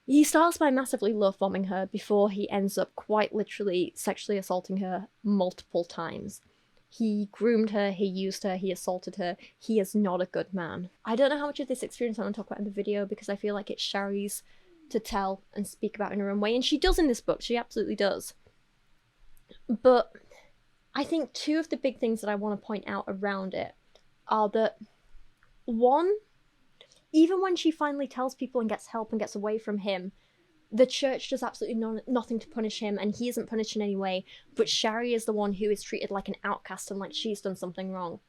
He starts by massively love-bombing her before he ends up quite literally sexually assaulting her multiple times. He groomed her, he used her, he assaulted her. He is not a good man. I don't know how much of this experience I want to talk about in the video because I feel like it's Shari's to tell and speak about in her own way, and she does in this book, she absolutely does. But I think two of the big things that I want to point out around it are that, one, even when she finally tells people and gets help and gets away from him, the church does absolutely nothing to punish him, and he isn't punished in any way, but Shari is the one who is treated like an outcast and like she's done something wrong.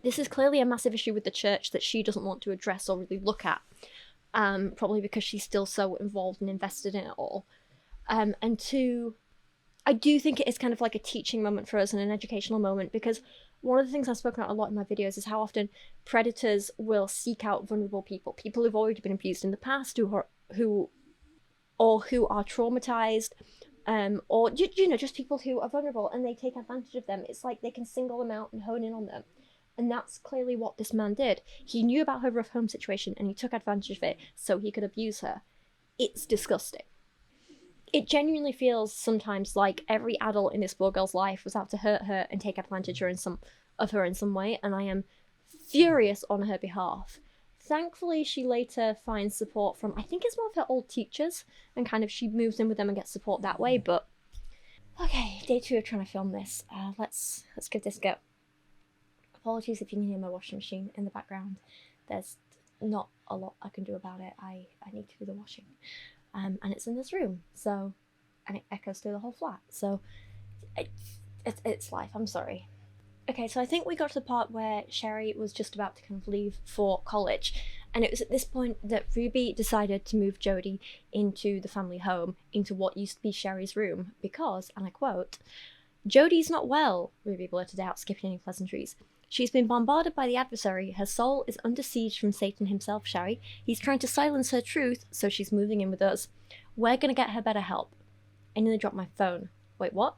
This is clearly a massive issue with the church that she doesn't want to address or really look at, probably because she's still so involved and invested in it all. And two, I do think it is kind of like a teaching moment for us and an educational moment, because one of the things I've spoken about a lot in my videos is how often predators will seek out vulnerable people, people who've already been abused in the past, who are traumatized, or you know, just people who are vulnerable, and they take advantage of them. It's like they can single them out and hone in on them. And that's clearly what this man did. He knew about her rough home situation and he took advantage of it so he could abuse her. It's disgusting. It genuinely feels sometimes like every adult in this poor girl's life was out to hurt her and take advantage of her in some way, and I am furious on her behalf. Thankfully, she later finds support from, I think it's one of her old teachers, and kind of she moves in with them and gets support that way, but... Okay, day 2 of trying to film this. Let's give this a go. Apologies if you can hear my washing machine in the background. There's not a lot I can do about it. I need to do the washing. And it's in this room, so and it echoes through the whole flat. So it's life. I'm sorry. Okay, so I think we got to the part where Shari was just about to kind of leave for college, and it was at this point that Ruby decided to move Jody into the family home, into what used to be Shari's room, because, and I quote, "Jody's not well," Ruby blurted out, skipping any pleasantries. "She's been bombarded by the adversary. Her soul is under siege from Satan himself, Shari. He's trying to silence her truth, so she's moving in with us. We're gonna get her better help." I nearly dropped my phone. Wait, what?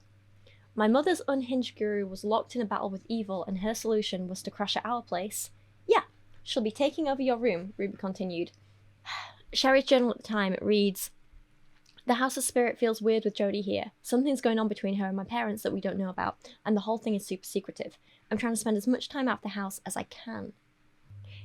"My mother's unhinged guru was locked in a battle with evil, and her solution was to crash at our place. Yeah, she'll be taking over your room," Ruby continued. Shari's journal at the time, it reads, "The house of spirit feels weird with Jody here. Something's going on between her and my parents that we don't know about, and the whole thing is super secretive. I'm trying to spend as much time out of the house as I can."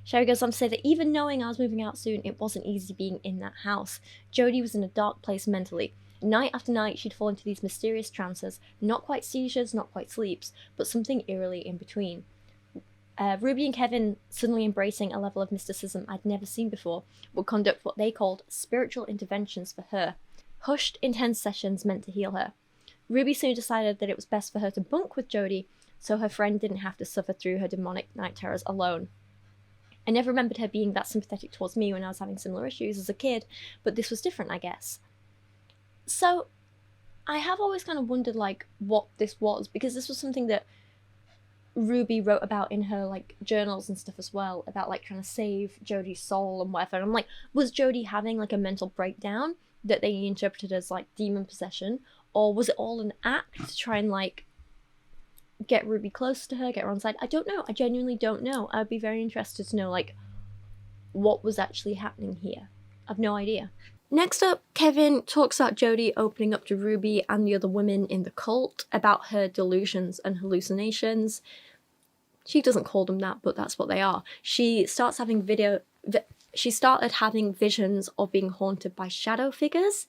Shari goes on to say that even knowing I was moving out soon, it wasn't easy being in that house. Jody was in a dark place mentally. Night after night, she'd fall into these mysterious trances, not quite seizures, not quite sleeps, but something eerily in between. Ruby and Kevin, suddenly embracing a level of mysticism I'd never seen before, would conduct what they called spiritual interventions for her. Hushed, intense sessions meant to heal her. Ruby soon decided that it was best for her to bunk with Jody, so her friend didn't have to suffer through her demonic night terrors alone. I never remembered her being that sympathetic towards me when I was having similar issues as a kid, but this was different, I guess. So, I have always kind of wondered, like, what this was, because this was something that Ruby wrote about in her, like, journals and stuff as well, about, like, trying to save Jody's soul and whatever. And I'm like, was Jody having, like, a mental breakdown that they interpreted as, like, demon possession? Or was it all an act to try and, like, get Ruby close to her, get her on side? I don't know. I genuinely don't know. I'd be very interested to know, like, what was actually happening here. I've no idea. Next up, Kevin talks about Jody opening up to Ruby and the other women in the cult about her delusions and hallucinations. She doesn't call them that, but that's what they are. She started having visions of being haunted by shadow figures.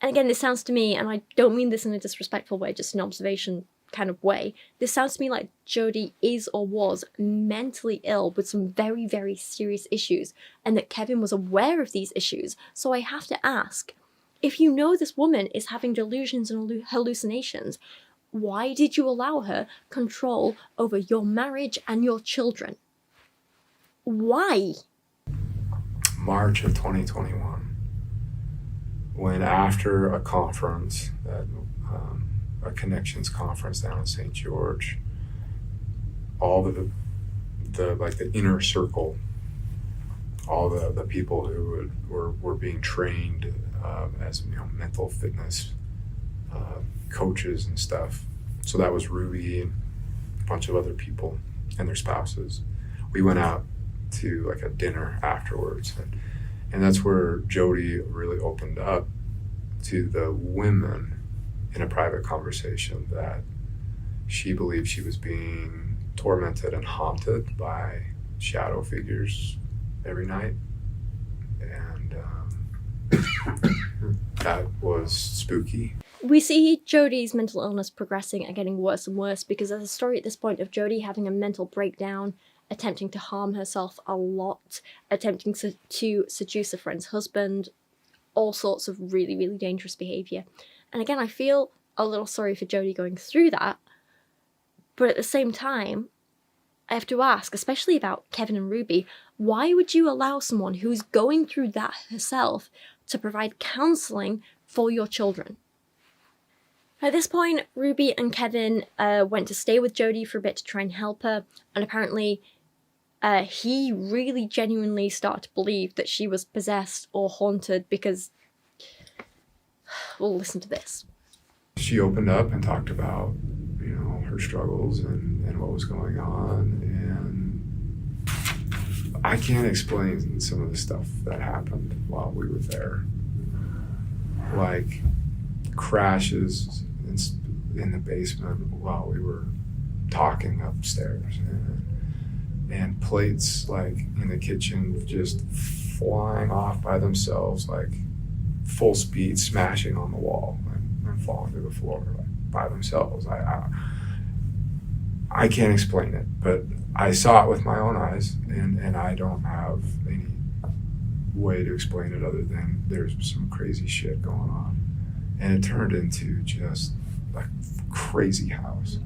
And again, this sounds to me, and I don't mean this in a disrespectful way, just an observation kind of way, this sounds to me like Jody is or was mentally ill with some very, very serious issues, and that Kevin was aware of these issues. So I have to ask, if you know this woman is having delusions and hallucinations, why did you allow her control over your marriage and your children? Why? March of 2021, when after a conference that a connections conference down in St. George, all the inner circle, all the people who were being trained as mental fitness coaches and stuff. So that was Ruby and a bunch of other people and their spouses. We went out to like a dinner afterwards, and that's where Jody really opened up to the women in a private conversation that she believed she was being tormented and haunted by shadow figures every night. And that was spooky. We see Jody's mental illness progressing and getting worse and worse, because there's a story at this point of Jody having a mental breakdown, attempting to harm herself a lot, attempting to seduce a friend's husband, all sorts of really, really dangerous behaviour. And again, I feel a little sorry for Jody going through that, but at the same time, I have to ask, especially about Kevin and Ruby, why would you allow someone who's going through that herself to provide counselling for your children? At this point, Ruby and Kevin went to stay with Jody for a bit to try and help her, and apparently he really genuinely started to believe that she was possessed or haunted, because, well, listen to this. She opened up and talked about, her struggles and what was going on, and I can't explain some of the stuff that happened while we were there. Like crashes in the basement while we were talking upstairs, and plates like in the kitchen just flying off by themselves, like full speed, smashing on the wall and falling to the floor by themselves. I can't explain it, but I saw it with my own eyes, and I don't have any way to explain it other than there's some crazy shit going on. And it turned into just like crazy house.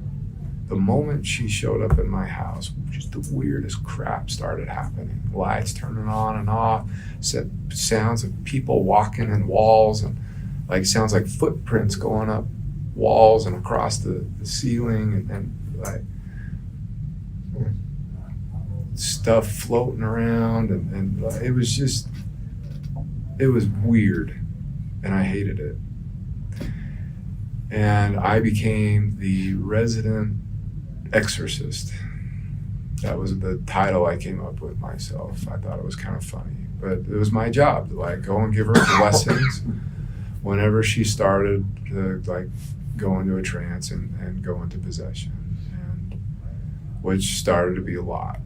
The moment she showed up in my house, just the weirdest crap started happening. Lights turning on and off, sounds of people walking in walls, and like sounds like footprints going up walls and across the ceiling, and like stuff floating around, and it was weird, and I hated it. And I became the resident exorcist. That was the title I came up with myself. I thought it was kind of funny, but it was my job to like go and give her blessings whenever she started to like go into a trance and go into possession, and which started to be a lot.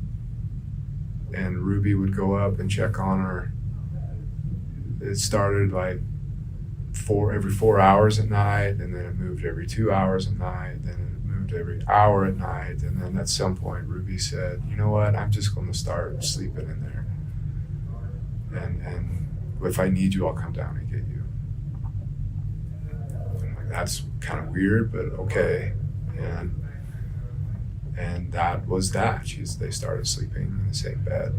And Ruby would go up and check on her. It started like every 4 hours at night, and then it moved every 2 hours at night, then it moved every hour at night, and then at some point Ruby said, you know what, I'm just going to start sleeping in there, and if I need you, I'll come down and get you. I'm like, that's kind of weird, but okay. And that was that. They started sleeping in the same bed.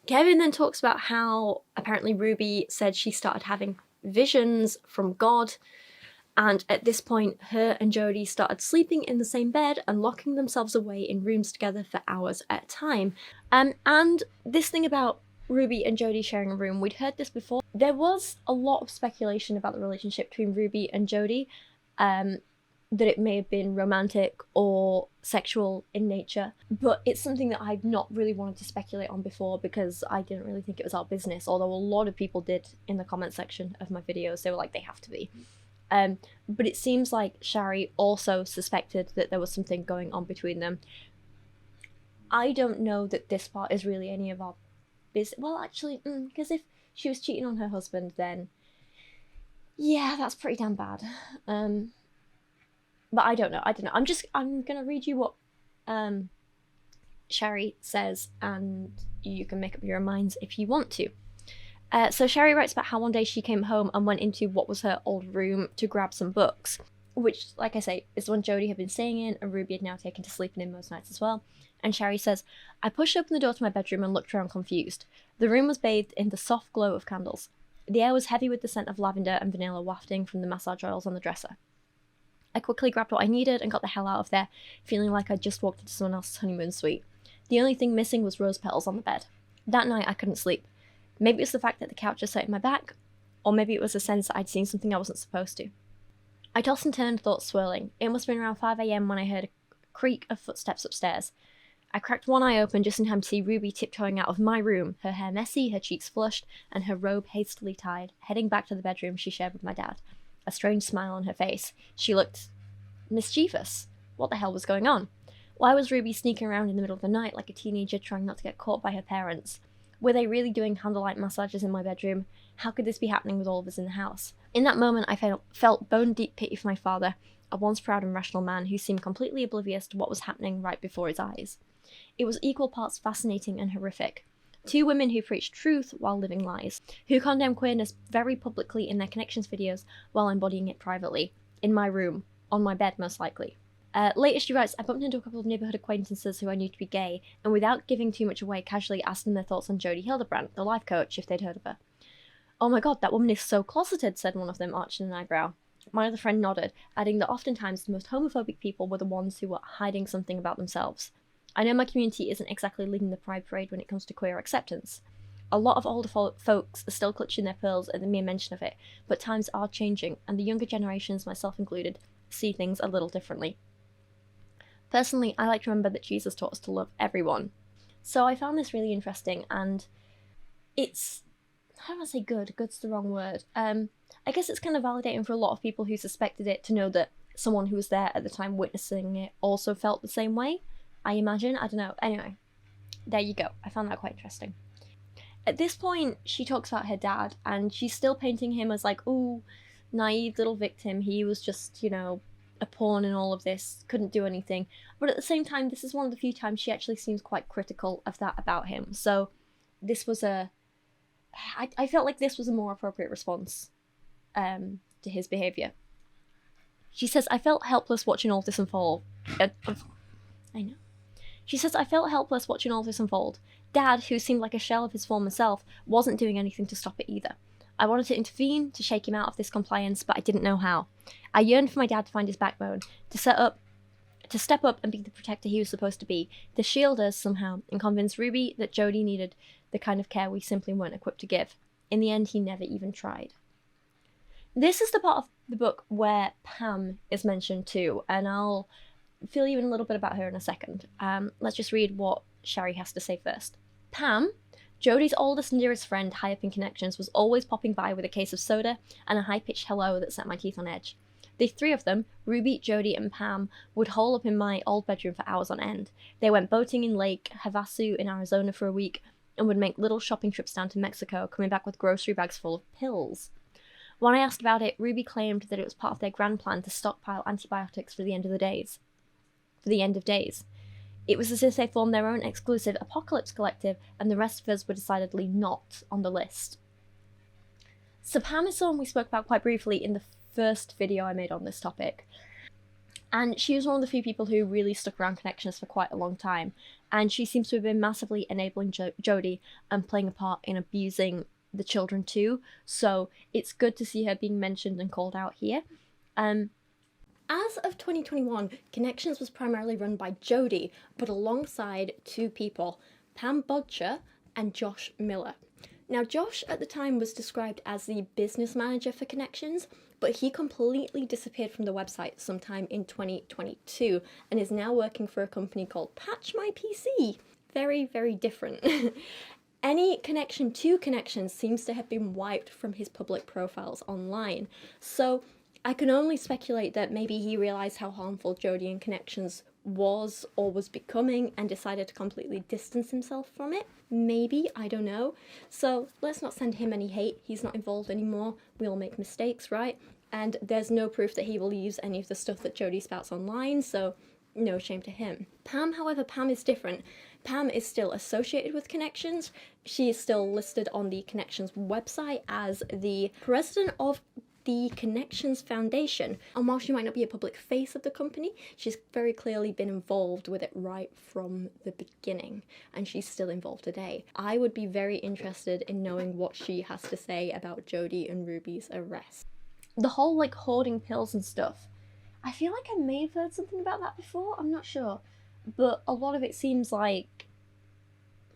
Kevin then talks about how apparently Ruby said she started having visions from God, and at this point her and Jody started sleeping in the same bed and locking themselves away in rooms together for hours at a time. And this thing about Ruby and Jody sharing a room, we'd heard this before. There was a lot of speculation about the relationship between Ruby and Jody, that it may have been romantic or sexual in nature, but it's something that I've not really wanted to speculate on before because I didn't really think it was our business, although a lot of people did in the comment section of my videos. They were like, they have to be. But it seems like Shari also suspected that there was something going on between them. I don't know that this part is really any of our business. Well, actually, because if she was cheating on her husband, then yeah, that's pretty damn bad. But I don't know. I'm gonna read you what Shari says, and you can make up your own minds if you want to. So Shari writes about how one day she came home and went into what was her old room to grab some books, which, like I say, is the one Jody had been staying in and Ruby had now taken to sleeping in most nights as well. And Shari says, I pushed open the door to my bedroom and looked around confused. The room was bathed in the soft glow of candles. The air was heavy with the scent of lavender and vanilla wafting from the massage oils on the dresser. I quickly grabbed what I needed and got the hell out of there, feeling like I'd just walked into someone else's honeymoon suite. The only thing missing was rose petals on the bed. That night I couldn't sleep. Maybe it was the fact that the couch was set in my back, or maybe it was a sense that I'd seen something I wasn't supposed to. I tossed and turned, thoughts swirling. It must have been around 5 AM when I heard a creak of footsteps upstairs. I cracked one eye open just in time to see Ruby tiptoeing out of my room, her hair messy, her cheeks flushed, and her robe hastily tied, heading back to the bedroom she shared with my dad. A strange smile on her face. She looked mischievous. What the hell was going on? Why was Ruby sneaking around in the middle of the night like a teenager trying not to get caught by her parents? Were they really doing candlelight massages in my bedroom? How could this be happening with all of us in the house? In that moment, I felt bone-deep pity for my father, a once proud and rational man who seemed completely oblivious to what was happening right before his eyes. It was equal parts fascinating and horrific. Two women who preached truth while living lies, who condemned queerness very publicly in their connections videos while embodying it privately, in my room, on my bed most likely. Later she writes, I bumped into a couple of neighbourhood acquaintances who I knew to be gay, and without giving too much away, casually asked them their thoughts on Jody Hildebrandt, the life coach, if they'd heard of her. Oh my god, that woman is so closeted, said one of them, arching an eyebrow. My other friend nodded, adding that oftentimes the most homophobic people were the ones who were hiding something about themselves. I know my community isn't exactly leading the pride parade when it comes to queer acceptance. A lot of older folks are still clutching their pearls at the mere mention of it, but times are changing, and the younger generations, myself included, see things a little differently. Personally, I like to remember that Jesus taught us to love everyone. So I found this really interesting, and it's, how do I say good? Good's the wrong word. I guess it's kind of validating for a lot of people who suspected it to know that someone who was there at the time witnessing it also felt the same way. I imagine, I don't know. Anyway, there you go. I found that quite interesting. At this point, she talks about her dad, and she's still painting him as like, ooh, naive little victim. He was just, you know, a pawn in all of this, couldn't do anything. But at the same time, this is one of the few times she actually seems quite critical of that about him. So this was a I felt like this was a more appropriate response to his behaviour. She says, I felt helpless watching all this unfold. I know. She says, I felt helpless watching all this unfold. Dad, who seemed like a shell of his former self, wasn't doing anything to stop it either. I wanted to intervene, to shake him out of this compliance, but I didn't know how. I yearned for my dad to find his backbone, to step up and be the protector he was supposed to be, to shield us somehow, and convince Ruby that Jody needed the kind of care we simply weren't equipped to give. In the end, he never even tried. This is the part of the book where Pam is mentioned too, and I'll fill you in a little bit about her in a second. Let's just read what Shari has to say first. Pam, Jody's oldest and dearest friend high up in connections, was always popping by with a case of soda and a high-pitched hello that set my teeth on edge. The three of them, Ruby, Jody and Pam, would hole up in my old bedroom for hours on end. They went boating in Lake Havasu in Arizona for a week and would make little shopping trips down to Mexico, coming back with grocery bags full of pills. When I asked about it, Ruby claimed that it was part of their grand plan to stockpile antibiotics for the end of days. It was as if they formed their own exclusive apocalypse collective, and the rest of us were decidedly not on the list. So Pam is someone we spoke about quite briefly in the first video I made on this topic. And she was one of the few people who really stuck around Connections for quite a long time. And she seems to have been massively enabling Jody and playing a part in abusing the children too. So it's good to see her being mentioned and called out here. As of 2021, Connections was primarily run by Jody, but alongside two people, Pam Bodger and Josh Miller. Now, Josh at the time was described as the business manager for Connections, but he completely disappeared from the website sometime in 2022 and is now working for a company called Patch My PC. Very, very different. Any connection to Connections seems to have been wiped from his public profiles online, so I can only speculate that maybe he realised how harmful Jody and Connections was or was becoming and decided to completely distance himself from it. Maybe, I don't know. So let's not send him any hate. He's not involved anymore. We all make mistakes, right? And there's no proof that he will use any of the stuff that Jody spouts online, so no shame to him. Pam, however, Pam is different. Pam is still associated with Connections. She is still listed on the Connections website as the president of the Connections Foundation, and while she might not be a public face of the company, she's very clearly been involved with it right from the beginning, and she's still involved today. I would be very interested in knowing what she has to say about Jody and Ruby's arrest. The whole like hoarding pills and stuff, I feel like I may have heard something about that before, I'm not sure, but a lot of it seems like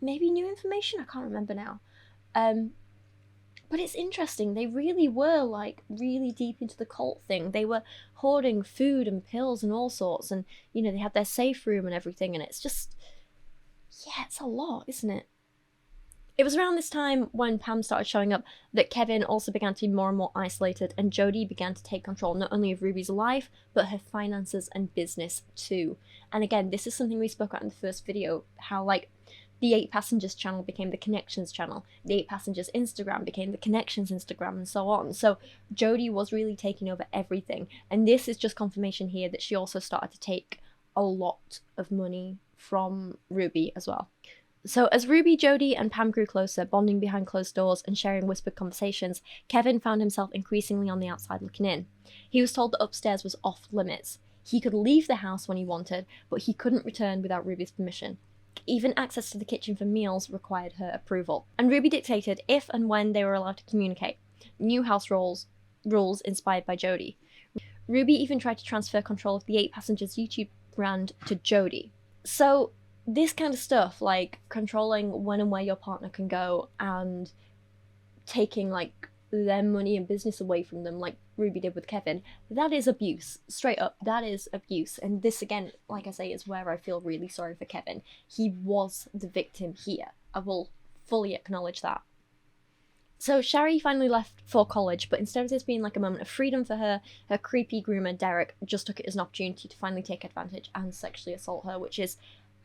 maybe new information, I can't remember now. But it's interesting, they really were like really deep into the cult thing. They were hoarding food and pills and all sorts, and you know, they had their safe room and everything, and it's just, yeah, it's a lot, isn't it? It was around this time when Pam started showing up that Kevin also began to be more and more isolated, and Jody began to take control not only of Ruby's life, but her finances and business too. And again, this is something we spoke about in the first video, how like the 8 Passengers channel became the Connections channel, the 8 Passengers Instagram became the Connections Instagram, and so on. So Jody was really taking over everything, and this is just confirmation here that she also started to take a lot of money from Ruby as well. So as Ruby, Jody and Pam grew closer, bonding behind closed doors and sharing whispered conversations, Kevin found himself increasingly on the outside looking in. He was told that upstairs was off limits. He could leave the house when he wanted, but he couldn't return without Ruby's permission. Even access to the kitchen for meals required her approval. And Ruby dictated if and when they were allowed to communicate. New house rules inspired by Jody. Ruby even tried to transfer control of the 8 Passengers YouTube brand to Jody. So this kind of stuff, like controlling when and where your partner can go and taking like their money and business away from them, like Ruby did with Kevin, that is abuse. Straight up, that is abuse. And this, again, like I say, is where I feel really sorry for Kevin. He was the victim here. I will fully acknowledge that. So Shari finally left for college, but instead of this being like a moment of freedom for her, her creepy groomer Derek just took it as an opportunity to finally take advantage and sexually assault her, which is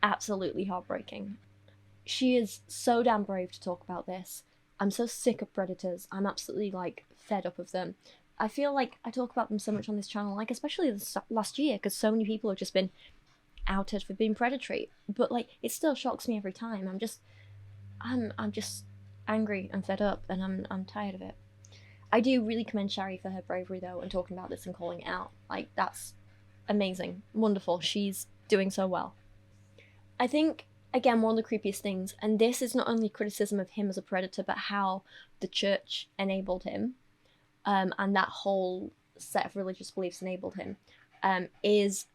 absolutely heartbreaking. She is so damn brave to talk about this. I'm so sick of predators. I'm absolutely like fed up of them. I feel like I talk about them so much on this channel, like especially this last year, because so many people have just been outed for being predatory. But like, it still shocks me every time. I'm just angry and fed up, and I'm tired of it. I do really commend Shari for her bravery though, and talking about this and calling it out. Like, that's amazing, wonderful. She's doing so well. I think, again, one of the creepiest things, and this is not only criticism of him as a predator, but how the church enabled him, and that whole set of religious beliefs enabled him, is,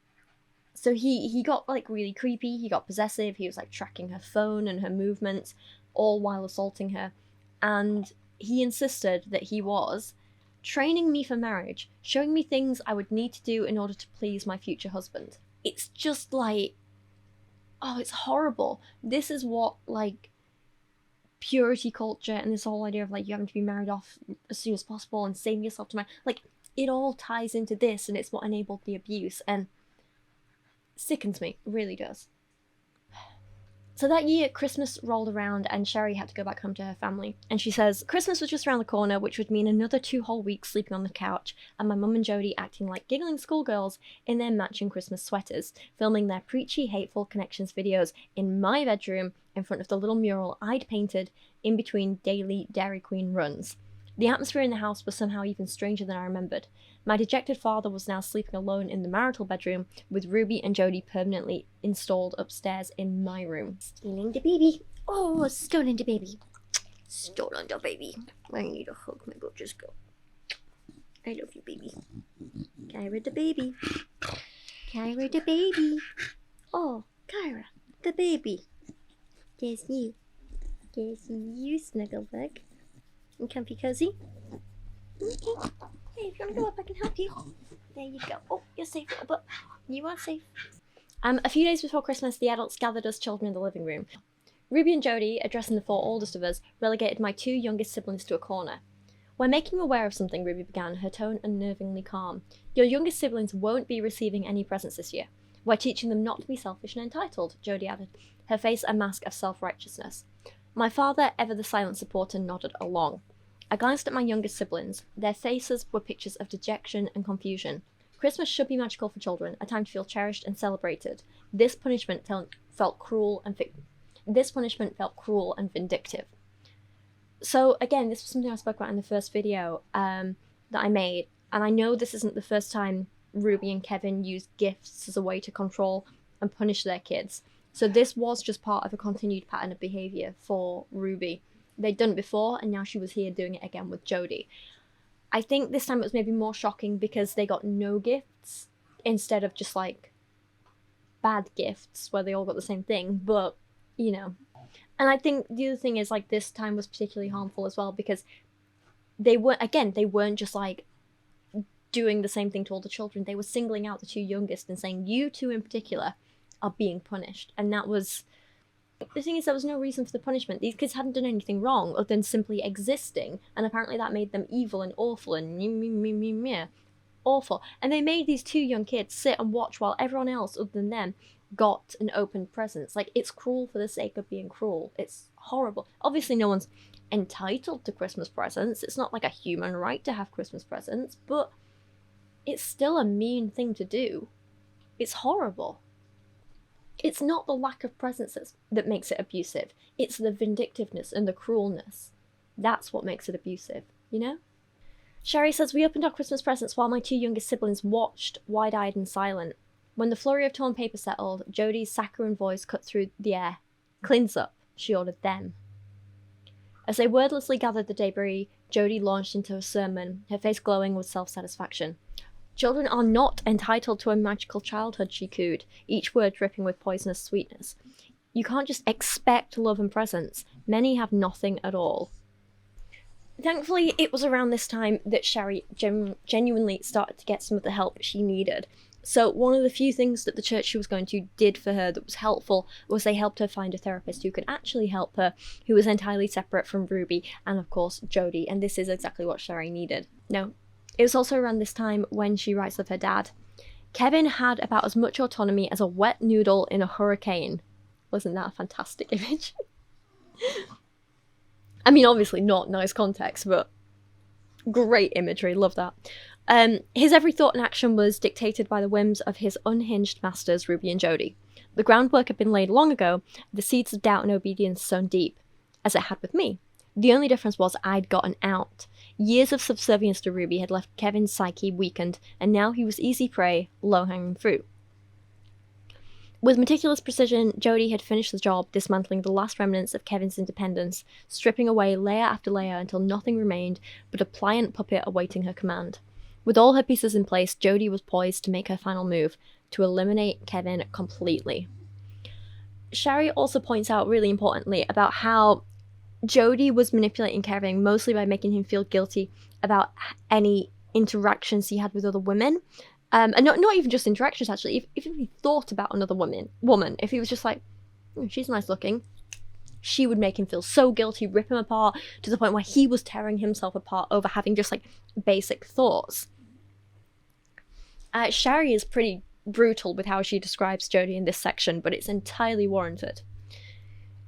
so he got like really creepy, he got possessive, he was like tracking her phone and her movements, all while assaulting her, and he insisted that he was training me for marriage, showing me things I would need to do in order to please my future husband. It's just like, oh, it's horrible. This is what, like, purity culture and this whole idea of, like, you having to be married off as soon as possible and saving yourself to marry, like, it all ties into this, and it's what enabled the abuse, and sickens me, it really does. So that year, Christmas rolled around and Shari had to go back home to her family. And she says, Christmas was just around the corner, which would mean another 2 whole weeks sleeping on the couch, and my mum and Jodie acting like giggling schoolgirls in their matching Christmas sweaters, filming their preachy, hateful connections videos in my bedroom in front of the little mural I'd painted in between daily Dairy Queen runs. The atmosphere in the house was somehow even stranger than I remembered. My dejected father was now sleeping alone in the marital bedroom, with Ruby and Jodie permanently installed upstairs in my room. Stealing the baby. Oh, stolen the baby. Stolen the baby. I need a hug, my gorgeous girl. I love you, baby. Kyra the baby. Kyra the baby. Oh, Kyra, the baby. There's you. There's you, snuggle bug. And comfy cozy. Okay. Hey, if you want to go up, I can help you. There you go. Oh, you're safe, little butt. You are safe. A few days before Christmas, the adults gathered us children in the living room. Ruby and Jodie, addressing the 4 oldest of us, relegated my 2 youngest siblings to a corner. When making me aware of something, Ruby began, her tone unnervingly calm. Your youngest siblings won't be receiving any presents this year. We're teaching them not to be selfish and entitled, Jodie added, her face a mask of self-righteousness. My father, ever the silent supporter, nodded along. I glanced at my youngest siblings. Their faces were pictures of dejection and confusion. Christmas should be magical for children, a time to feel cherished and celebrated. This punishment felt cruel and vindictive. So again, this was something I spoke about in the first video that I made, and I know this isn't the first time Ruby and Kevin used gifts as a way to control and punish their kids. So this was just part of a continued pattern of behaviour for Ruby. They'd done it before, and now she was here doing it again with Jodie. I think this time it was maybe more shocking because they got no gifts instead of just like bad gifts where they all got the same thing, but you know. And I think the other thing is, like, this time was particularly harmful as well because they weren't just like doing the same thing to all the children. They were singling out the 2 youngest and saying, you 2 in particular are being punished. And that was, the thing is, there was no reason for the punishment. These kids hadn't done anything wrong other than simply existing, and apparently that made them evil and awful and awful. And they made these 2 young kids sit and watch while everyone else other than them got an open presents. Like, it's cruel for the sake of being cruel. It's horrible. Obviously no one's entitled to Christmas presents. It's not like a human right to have Christmas presents, but it's still a mean thing to do. It's horrible. It's not the lack of presents that makes it abusive. It's the vindictiveness and the cruelness. That's what makes it abusive, you know? Shari says, we opened our Christmas presents while my 2 youngest siblings watched, wide-eyed and silent. When the flurry of torn paper settled, Jodie's saccharine voice cut through the air. Cleans up, she ordered them. As they wordlessly gathered the debris, Jodie launched into a sermon, her face glowing with self-satisfaction. Children are not entitled to a magical childhood, she cooed, each word dripping with poisonous sweetness. You can't just expect love and presents. Many have nothing at all. Thankfully, it was around this time that Shari genuinely started to get some of the help she needed. So one of the few things that the church she was going to did for her that was helpful was they helped her find a therapist who could actually help her, who was entirely separate from Ruby and, of course, Jodie, and this is exactly what Shari needed. No, it was also around this time when she writes of her dad. Kevin had about as much autonomy as a wet noodle in a hurricane. Wasn't that a fantastic image? I mean, obviously not nice context, but great imagery, love that. His every thought and action was dictated by the whims of his unhinged masters, Ruby and Jodie. The groundwork had been laid long ago, the seeds of doubt and obedience sown deep, as it had with me. The only difference was I'd gotten out. Years of subservience to Ruby had left Kevin's psyche weakened, and now he was easy prey, low-hanging fruit. With meticulous precision, Jodie had finished the job, dismantling the last remnants of Kevin's independence, stripping away layer after layer until nothing remained but a pliant puppet awaiting her command. With all her pieces in place, Jodie was poised to make her final move, to eliminate Kevin completely. Shari also points out really importantly about how Jodie was manipulating Kevin mostly by making him feel guilty about any interactions he had with other women. And not even just interactions, actually. If he thought about another woman, if he was just like, she's nice looking, she would make him feel so guilty, rip him apart, to the point where he was tearing himself apart over having just, like, basic thoughts. Shari is pretty brutal with how she describes Jodie in this section, but it's entirely warranted.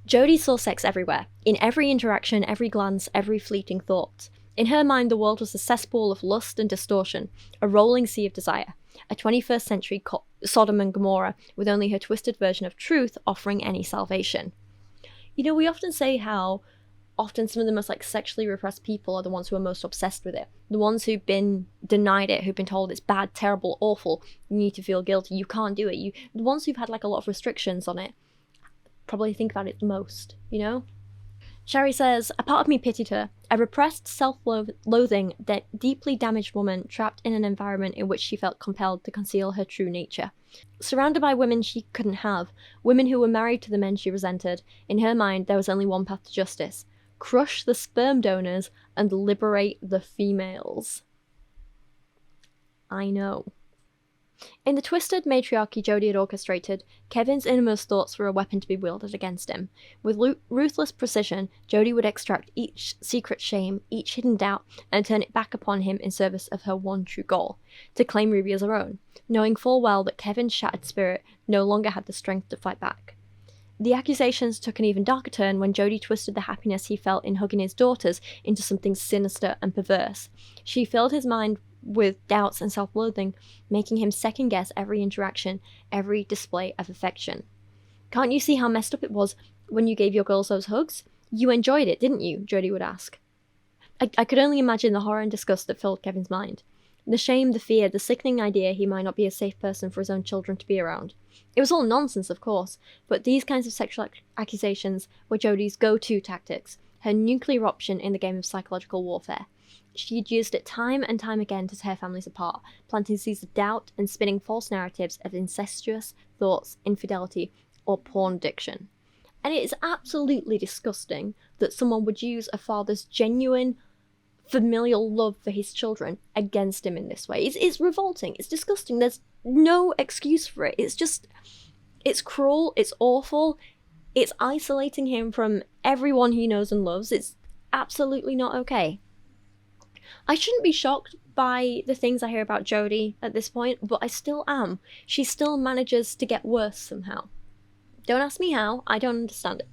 Jodie saw sex everywhere, in every interaction, every glance, every fleeting thought. In her mind, the world was a cesspool of lust and distortion, a rolling sea of desire, a 21st century Sodom and Gomorrah, with only her twisted version of truth offering any salvation. You know, we often say how often some of the most sexually repressed people are the ones who are most obsessed with it. The ones who've been denied it, who've been told it's bad, terrible, awful, you need to feel guilty, you can't do it. The ones who've had a lot of restrictions on it probably think about it the most, you know? Shari says, a part of me pitied her, a repressed self-loathing, that deeply damaged woman trapped in an environment in which she felt compelled to conceal her true nature. Surrounded by women she couldn't have, women who were married to the men she resented, in her mind there was only one path to justice: crush the sperm donors and liberate the females. I know. In the twisted matriarchy Jodie had orchestrated, Kevin's innermost thoughts were a weapon to be wielded against him. With ruthless precision, Jodie would extract each secret shame, each hidden doubt, and turn it back upon him in service of her one true goal: to claim Ruby as her own, knowing full well that Kevin's shattered spirit no longer had the strength to fight back. The accusations took an even darker turn when Jodie twisted the happiness he felt in hugging his daughters into something sinister and perverse. She filled his mind with doubts and self-loathing, making him second-guess every interaction, every display of affection. Can't you see how messed up it was when you gave your girls those hugs? You enjoyed it, didn't you? Jodie would ask. I could only imagine the horror and disgust that filled Kevin's mind. The shame, the fear, the sickening idea he might not be a safe person for his own children to be around. It was all nonsense, of course, but these kinds of sexual accusations were Jodie's go-to tactics, her nuclear option in the game of psychological warfare. She'd used it time and time again to tear families apart, planting seeds of doubt and spinning false narratives of incestuous thoughts, infidelity, or porn addiction. And it is absolutely disgusting that someone would use a father's genuine familial love for his children against him in this way. It's revolting, it's disgusting, there's no excuse for it. It's cruel, it's awful, it's isolating him from everyone he knows and loves. It's absolutely not okay. I shouldn't be shocked by the things I hear about Jodie at this point, but I still am. She still manages to get worse somehow. Don't ask me how, I don't understand it.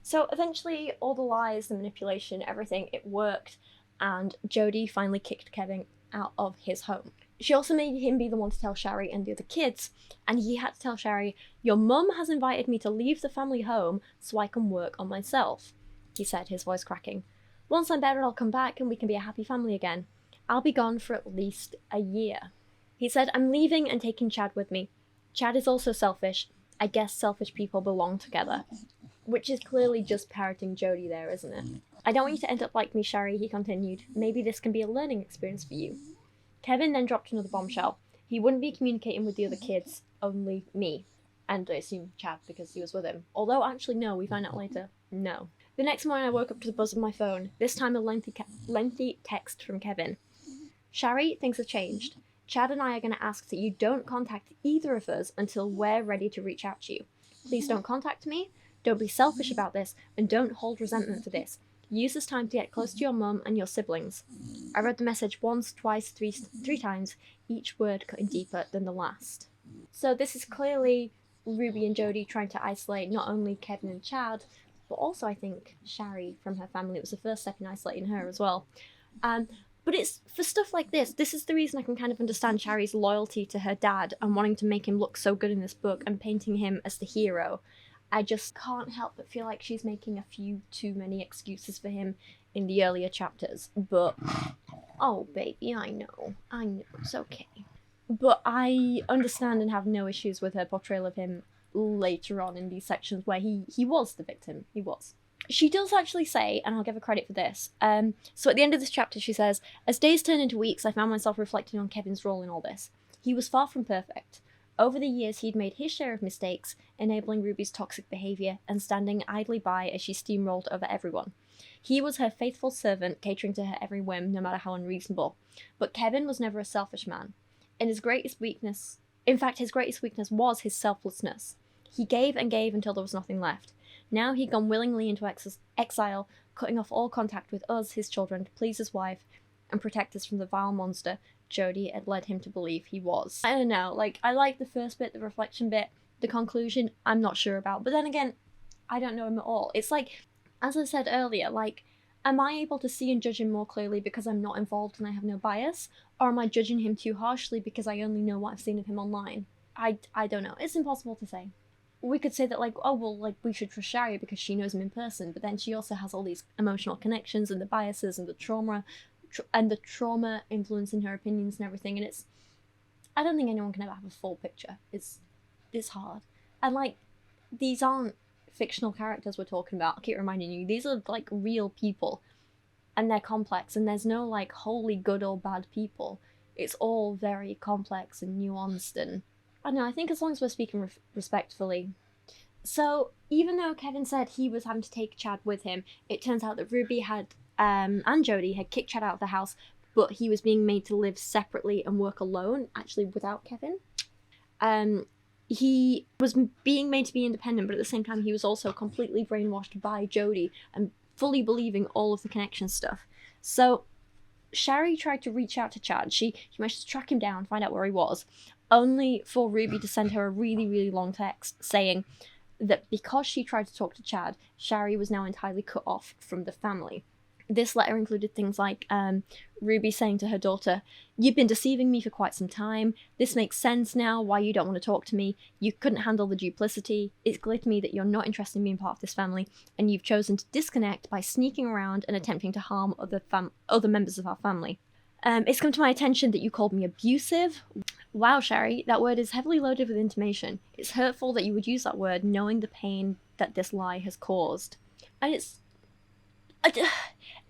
So eventually, all the lies, the manipulation, everything, it worked, and Jodie finally kicked Kevin out of his home. She also made him be the one to tell Shari and the other kids, and he had to tell Shari, "Your mum has invited me to leave the family home so I can work on myself," he said, his voice cracking. "Once I'm better, I'll come back and we can be a happy family again. I'll be gone for at least a year." He said, "I'm leaving and taking Chad with me. Chad is also selfish. I guess selfish people belong together." Which is clearly just parroting Jodie there, isn't it? "I don't want you to end up like me, Shari," he continued. "Maybe this can be a learning experience for you." Kevin then dropped another bombshell. He wouldn't be communicating with the other kids, only me. And I assume Chad, because he was with him. Although, actually, no, we find out later. No. The next morning I woke up to the buzz of my phone, this time a lengthy text from Kevin. "Shari, things have changed. Chad and I are going to ask that you don't contact either of us until we're ready to reach out to you. Please don't contact me. Don't be selfish about this, and don't hold resentment for this. Use this time to get close to your mum and your siblings." I read the message once, twice, three times, each word cutting deeper than the last. So this is clearly Ruby and Jodie trying to isolate not only Kevin and Chad, but also I think Shari from her family. It was the first step in isolating her as well. But it's for stuff like this. This is the reason I can kind of understand Shari's loyalty to her dad and wanting to make him look so good in this book and painting him as the hero. I just can't help but feel like she's making a few too many excuses for him in the earlier chapters. But, oh baby, I know, it's okay. But I understand and have no issues with her portrayal of him later on in these sections where he was the victim. He was. She does actually say, and I'll give her credit for this, so at the end of this chapter she says, "As days turned into weeks, I found myself reflecting on Kevin's role in all this. He was far from perfect. Over the years, he'd made his share of mistakes, enabling Ruby's toxic behaviour and standing idly by as she steamrolled over everyone. He was her faithful servant, catering to her every whim, no matter how unreasonable. But Kevin was never a selfish man. His greatest weakness was his selflessness. He gave and gave until there was nothing left. Now he'd gone willingly into exile, cutting off all contact with us, his children, to please his wife and protect us from the vile monster Jody had led him to believe he was." I don't know, like, I like the first bit, the reflection bit. The conclusion, I'm not sure about. But then again, I don't know him at all. It's like, as I said earlier, like, am I able to see and judge him more clearly because I'm not involved and I have no bias? Or am I judging him too harshly because I only know what I've seen of him online? I don't know. It's impossible to say. We could say that, like, oh, well, like, we should trust Shari because she knows him in person, but then she also has all these emotional connections and the biases and the trauma influencing her opinions and everything, and it's, I don't think anyone can ever have a full picture. It's hard. And, like, these aren't fictional characters we're talking about. I keep reminding you, these are, like, real people, and they're complex, and there's no, like, wholly good or bad people. It's all very complex and nuanced, and I don't know, I think as long as we're speaking respectfully. So, even though Kevin said he was having to take Chad with him, it turns out that Ruby had and Jody had kicked Chad out of the house, but he was being made to live separately and work alone, actually without Kevin. He was being made to be independent, but at the same time he was also completely brainwashed by Jody and fully believing all of the connection stuff. So Shari tried to reach out to Chad. She managed to track him down, find out where he was, only for Ruby to send her a really, really long text saying that because she tried to talk to Chad, Shari was now entirely cut off from the family. This letter included things like Ruby saying to her daughter, "You've been deceiving me for quite some time. This makes sense now why you don't want to talk to me. You couldn't handle the duplicity. It's clear to me that you're not interested in being part of this family, and you've chosen to disconnect by sneaking around and attempting to harm other members of our family. It's come to my attention that you called me abusive." Wow, Shari, that word is heavily loaded with intimation. It's hurtful that you would use that word knowing the pain that this lie has caused. And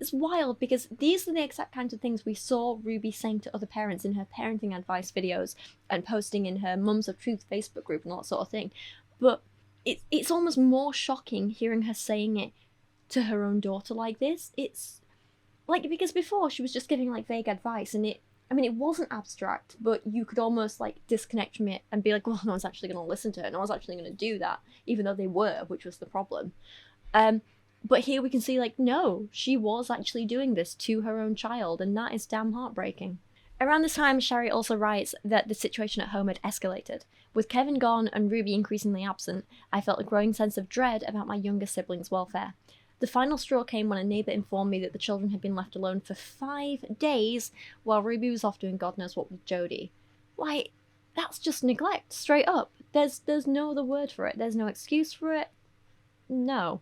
it's wild because these are the exact kinds of things we saw Ruby saying to other parents in her parenting advice videos and posting in her Mums of Truth Facebook group and all that sort of thing. But it's almost more shocking hearing her saying it to her own daughter like this. It's like, because before she was just giving like vague advice, and it wasn't abstract, but you could almost like disconnect from it and be like, well, no one's actually going to listen to her, no one's actually going to do that, even though they were, which was the problem. But here we can see, like, no, she was actually doing this to her own child, and that is damn heartbreaking. Around this time, Shari also writes that the situation at home had escalated. With Kevin gone and Ruby increasingly absent, I felt a growing sense of dread about my younger siblings' welfare. The final straw came when a neighbour informed me that the children had been left alone for 5 days while Ruby was off doing God knows what with Jody. Why, that's just neglect, straight up. There's no other word for it. There's no excuse for it. No.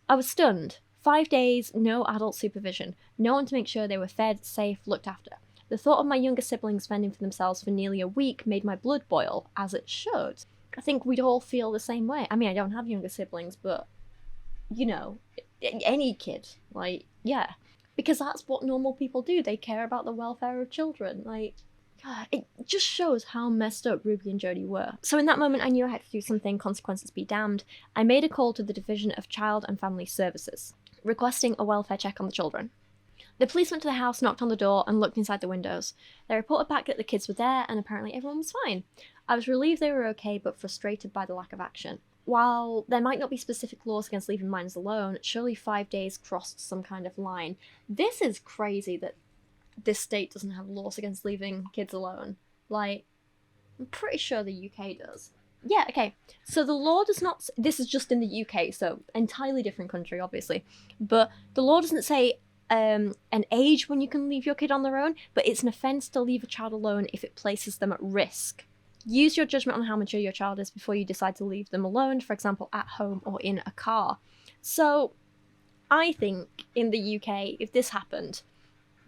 I was stunned. 5 days, no adult supervision. No one to make sure they were fed, safe, looked after. The thought of my younger siblings fending for themselves for nearly a week made my blood boil, as it should. I think we'd all feel the same way. I mean, I don't have younger siblings, but, you know, any kid, like, yeah. Because that's what normal people do. They care about the welfare of children. Like, it just shows how messed up Ruby and Jody were. So in that moment, I knew I had to do something, consequences be damned. I made a call to the Division of Child and Family Services, requesting a welfare check on the children. The police went to the house, knocked on the door, and looked inside the windows. They reported back that the kids were there, and apparently everyone was fine. I was relieved they were okay, but frustrated by the lack of action. While there might not be specific laws against leaving minors alone, surely 5 days crossed some kind of line. This is crazy that this state doesn't have laws against leaving kids alone. Like, I'm pretty sure the UK does. Yeah, okay. So the law does not... This is just in the UK, so entirely different country, obviously. But the law doesn't say an age when you can leave your kid on their own, but it's an offence to leave a child alone if it places them at risk. Use your judgment on how mature your child is before you decide to leave them alone, for example, at home or in a car. So I think in the UK, if this happened,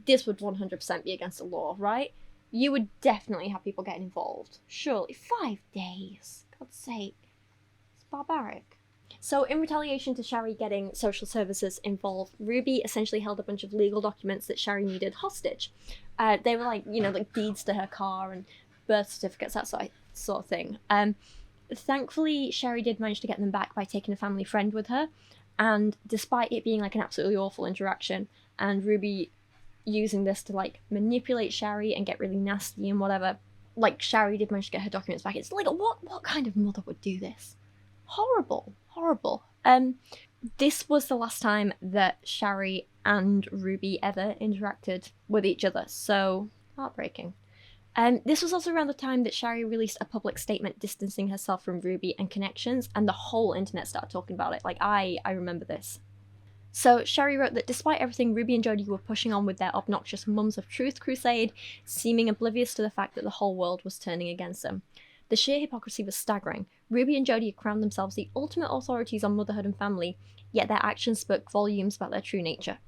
this would 100% be against the law, right? You would definitely have people getting involved. Surely. 5 days. God's sake. It's barbaric. So in retaliation to Shari getting social services involved, Ruby essentially held a bunch of legal documents that Shari needed hostage. They were like, like deeds to her car and birth certificates, that sort of thing. Thankfully, Shari did manage to get them back by taking a family friend with her. And despite it being like an absolutely awful interaction, and Ruby using this to like manipulate Shari and get really nasty and whatever, like Shari did manage to get her documents back. It's like, what kind of mother would do this? Horrible. This was the last time that Shari and Ruby ever interacted with each other, so heartbreaking. This was also around the time that Shari released a public statement distancing herself from Ruby and connections, and the whole internet started talking about it. Like, I remember this. So Shari wrote that despite everything, Ruby and Jody were pushing on with their obnoxious Mums of Truth crusade, seeming oblivious to the fact that the whole world was turning against them. The sheer hypocrisy was staggering. Ruby and Jody had crowned themselves the ultimate authorities on motherhood and family, yet their actions spoke volumes about their true nature.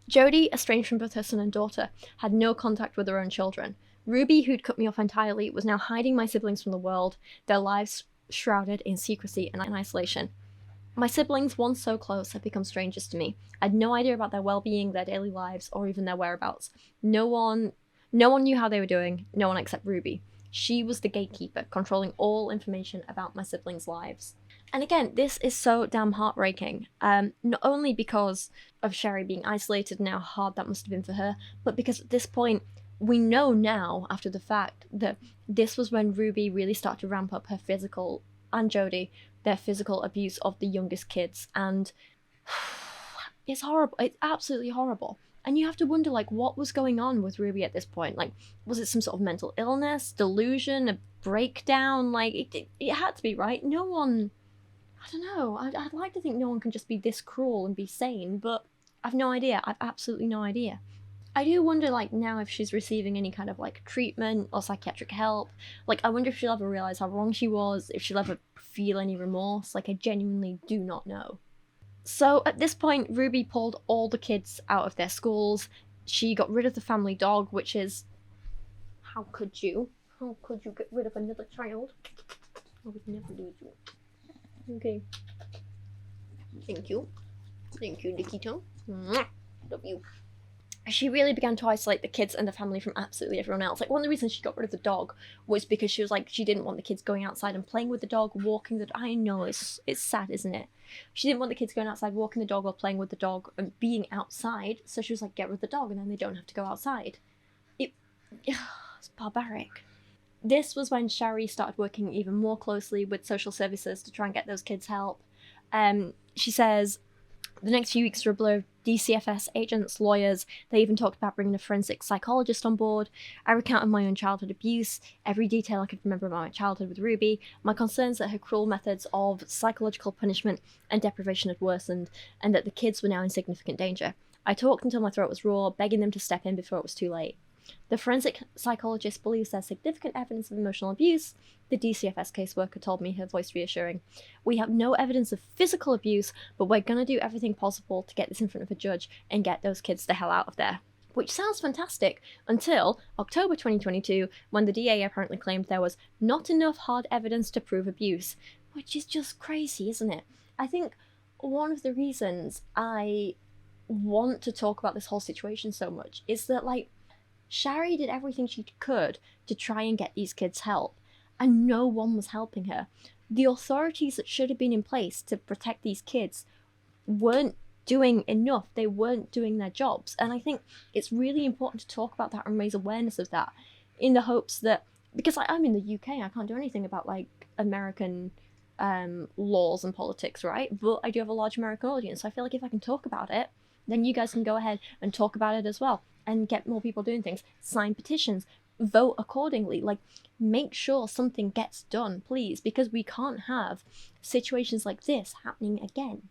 Jody, estranged from both her son and daughter, had no contact with her own children. Ruby, who'd cut me off entirely, was now hiding my siblings from the world, their lives shrouded in secrecy and isolation. My siblings, once so close, had become strangers to me. I had no idea about their well-being, their daily lives, or even their whereabouts. No one knew how they were doing, no one except Ruby. She was the gatekeeper, controlling all information about my siblings' lives. And again, this is so damn heartbreaking, not only because of Shari being isolated and how hard that must have been for her, but because at this point, we know now, after the fact, that this was when Ruby really started to ramp up her physical, and Jody, their physical abuse of the youngest kids, and it's horrible. It's absolutely horrible. And you have to wonder, like, what was going on with Ruby at this point? Like, was it some sort of mental illness, delusion, a breakdown? Like, it had to be, right? No one, I don't know. I'd like to think no one can just be this cruel and be sane, but I've no idea. I've absolutely no idea. I do wonder, like, now if she's receiving any kind of, like, treatment or psychiatric help. Like, I wonder if she'll ever realise how wrong she was, if she'll ever feel any remorse. Like, I genuinely do not know. So, at this point, Ruby pulled all the kids out of their schools. She got rid of the family dog, which is... How could you? How could you get rid of another child? I would never do you. Okay. Thank you. Thank you, Nikita. Mwah. Love you. She really began to isolate the kids and the family from absolutely everyone else. Like, one of the reasons she got rid of the dog was because she was like, she didn't want the kids going outside and playing with the dog, walking the dog. I know, it's sad, isn't it? She didn't want the kids going outside, walking the dog or playing with the dog and being outside. So she was like, get rid of the dog and then they don't have to go outside. It's barbaric. This was when Shari started working even more closely with social services to try and get those kids help. She says, the next few weeks were a blur of DCFS agents, lawyers. They even talked about bringing a forensic psychologist on board. I recounted my own childhood abuse, every detail I could remember about my childhood with Ruby, my concerns that her cruel methods of psychological punishment and deprivation had worsened, and that the kids were now in significant danger. I talked until my throat was raw, begging them to step in before it was too late. The forensic psychologist believes there's significant evidence of emotional abuse, the DCFS caseworker told me, her voice reassuring. We have no evidence of physical abuse, but we're going to do everything possible to get this in front of a judge and get those kids the hell out of there. Which sounds fantastic, until October 2022, when the DA apparently claimed there was not enough hard evidence to prove abuse, which is just crazy, isn't it? I think one of the reasons I want to talk about this whole situation so much is that, like, Shari did everything she could to try and get these kids help, and no one was helping her. The authorities that should have been in place to protect these kids weren't doing enough. They weren't doing their jobs. And I think it's really important to talk about that and raise awareness of that, in the hopes that, because I'm in the UK, I can't do anything about, like, American laws and politics, right? But I do have a large American audience, so I feel like if I can talk about it, then you guys can go ahead and talk about it as well and get more people doing things. Sign petitions, vote accordingly, like, make sure something gets done, please, because we can't have situations like this happening again.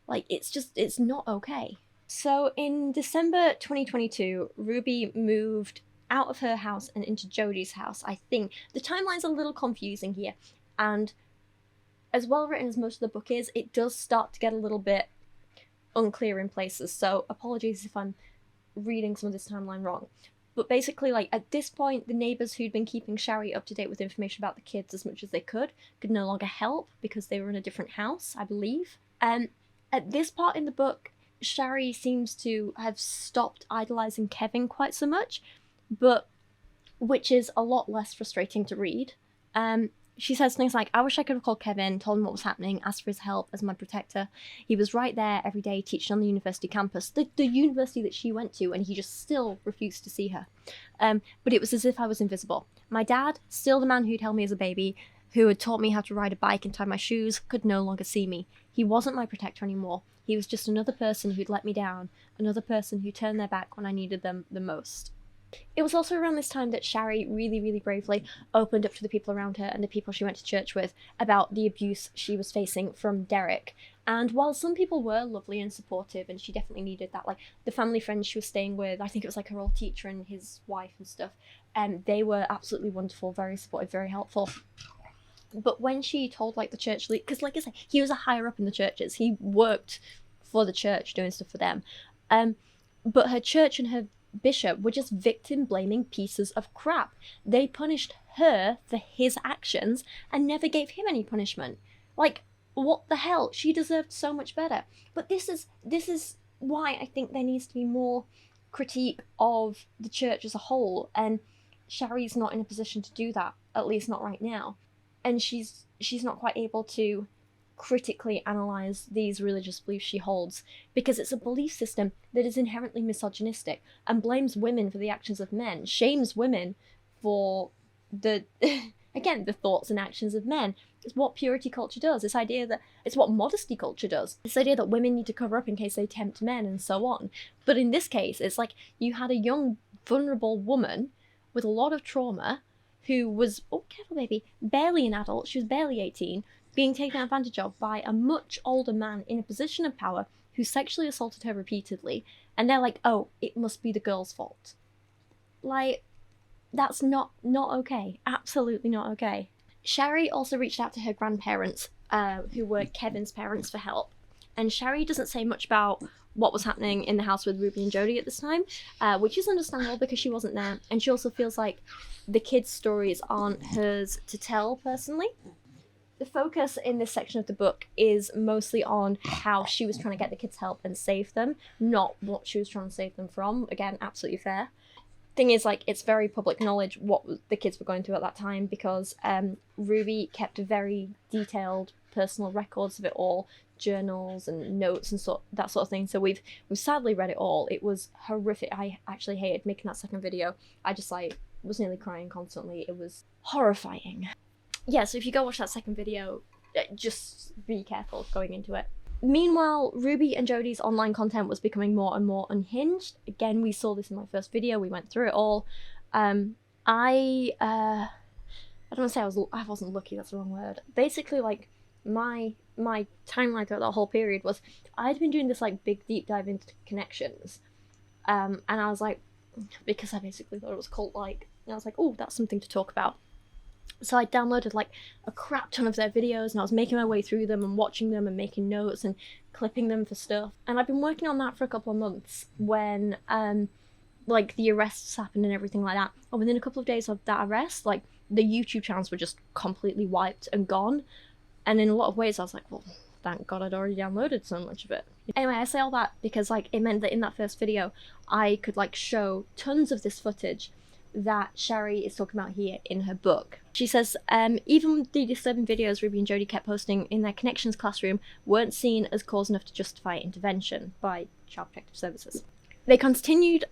Like, it's not okay. So in December 2022, Ruby moved out of her house and into Jodie's house. I think the timeline's a little confusing here, and as well written as most of the book is, it does start to get a little bit unclear in places, so apologies if I'm reading some of this timeline wrong. But basically, like, at this point, the neighbours who'd been keeping Shari up to date with information about the kids as much as they could no longer help because they were in a different house, I believe. And at this part in the book, Shari seems to have stopped idolising Kevin quite so much, but which is a lot less frustrating to read. She says things like, I wish I could have called Kevin, told him what was happening, asked for his help as my protector. He was right there every day teaching on the university campus, the university that she went to, and he just still refused to see her. But it was as if I was invisible. My dad, still the man who'd held me as a baby, who had taught me how to ride a bike and tie my shoes, could no longer see me. He wasn't my protector anymore. He was just another person who'd let me down, another person who turned their back when I needed them the most. It was also around this time that Shari really, really bravely opened up to the people around her and the people she went to church with about the abuse she was facing from Derek. And while some people were lovely and supportive, and she definitely needed that, like the family friends she was staying with, I think it was like her old teacher and his wife and stuff, they were absolutely wonderful, very supportive, very helpful. But when she told like the church, because like I said, he was a higher up in the churches, he worked for the church doing stuff for them, but her church and her bishop were just victim-blaming pieces of crap. They punished her for his actions and never gave him any punishment. Like, what the hell? She deserved so much better. But this is why I think there needs to be more critique of the church as a whole, and Shari's not in a position to do that, at least not right now. And she's not quite able to critically analyze these religious beliefs she holds, because it's a belief system that is inherently misogynistic and blames women for the actions of men, shames women for the again, the thoughts and actions of men. It's what purity culture does. This idea that it's what modesty culture does. This idea that women need to cover up in case they tempt men and so on. But in this case, it's like you had a young, vulnerable woman with a lot of trauma who was, oh careful baby, barely an adult, she was barely 18, being taken advantage of by a much older man in a position of power who sexually assaulted her repeatedly, and they're like, oh, it must be the girl's fault. Like, that's not okay. Absolutely not okay. Shari also reached out to her grandparents, who were Kevin's parents, for help. And Shari doesn't say much about what was happening in the house with Ruby and Jodie at this time, which is understandable because she wasn't there, and she also feels like the kids' stories aren't hers to tell personally. The focus in this section of the book is mostly on how she was trying to get the kids help and save them, not what she was trying to save them from. Again, absolutely fair. Thing is, like, it's very public knowledge what the kids were going through at that time, because Ruby kept very detailed personal records of it all, journals and notes and that sort of thing. So we've sadly read it all. It was horrific. I actually hated making that second video. I just like was nearly crying constantly. It was horrifying. Yeah, so if you go watch that second video, just be careful going into it. Meanwhile, Ruby and Jodie's online content was becoming more and more unhinged. Again, we saw this in my first video. We went through it all. I don't want to say I wasn't lucky. That's the wrong word. Basically, like my timeline throughout that whole period was I'd been doing this like big deep dive into connections, and I was like, because I basically thought it was cult-like, and I was like, oh, that's something to talk about. So I downloaded like a crap ton of their videos, and I was making my way through them and watching them and making notes and clipping them for stuff. And I've been working on that for a couple of months when like the arrests happened and everything like that. And within a couple of days of that arrest, like the YouTube channels were just completely wiped and gone. And in a lot of ways I was like, well, thank God I'd already downloaded so much of it. Anyway, I say all that because like it meant that in that first video I could like show tons of this footage that Shari is talking about here in her book. She says, even the disturbing videos Ruby and Jodie kept posting in their connections classroom weren't seen as cause enough to justify intervention by Child Protective Services. They continued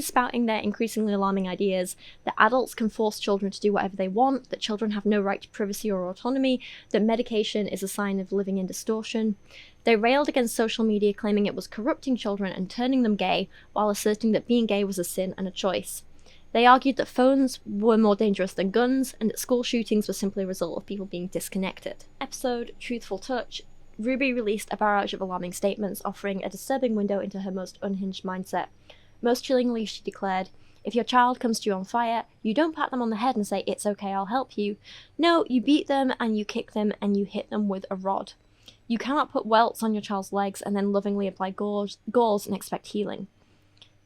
spouting their increasingly alarming ideas that adults can force children to do whatever they want, that children have no right to privacy or autonomy, that medication is a sign of living in distortion. They railed against social media, claiming it was corrupting children and turning them gay, while asserting that being gay was a sin and a choice. They argued that phones were more dangerous than guns, and that school shootings were simply a result of people being disconnected. Episode Truthful Touch, Ruby released a barrage of alarming statements, offering a disturbing window into her most unhinged mindset. Most chillingly, she declared, If your child comes to you on fire, you don't pat them on the head and say, "It's okay, I'll help you." No, you beat them and you kick them and you hit them with a rod. You cannot put welts on your child's legs and then lovingly apply gauze and expect healing.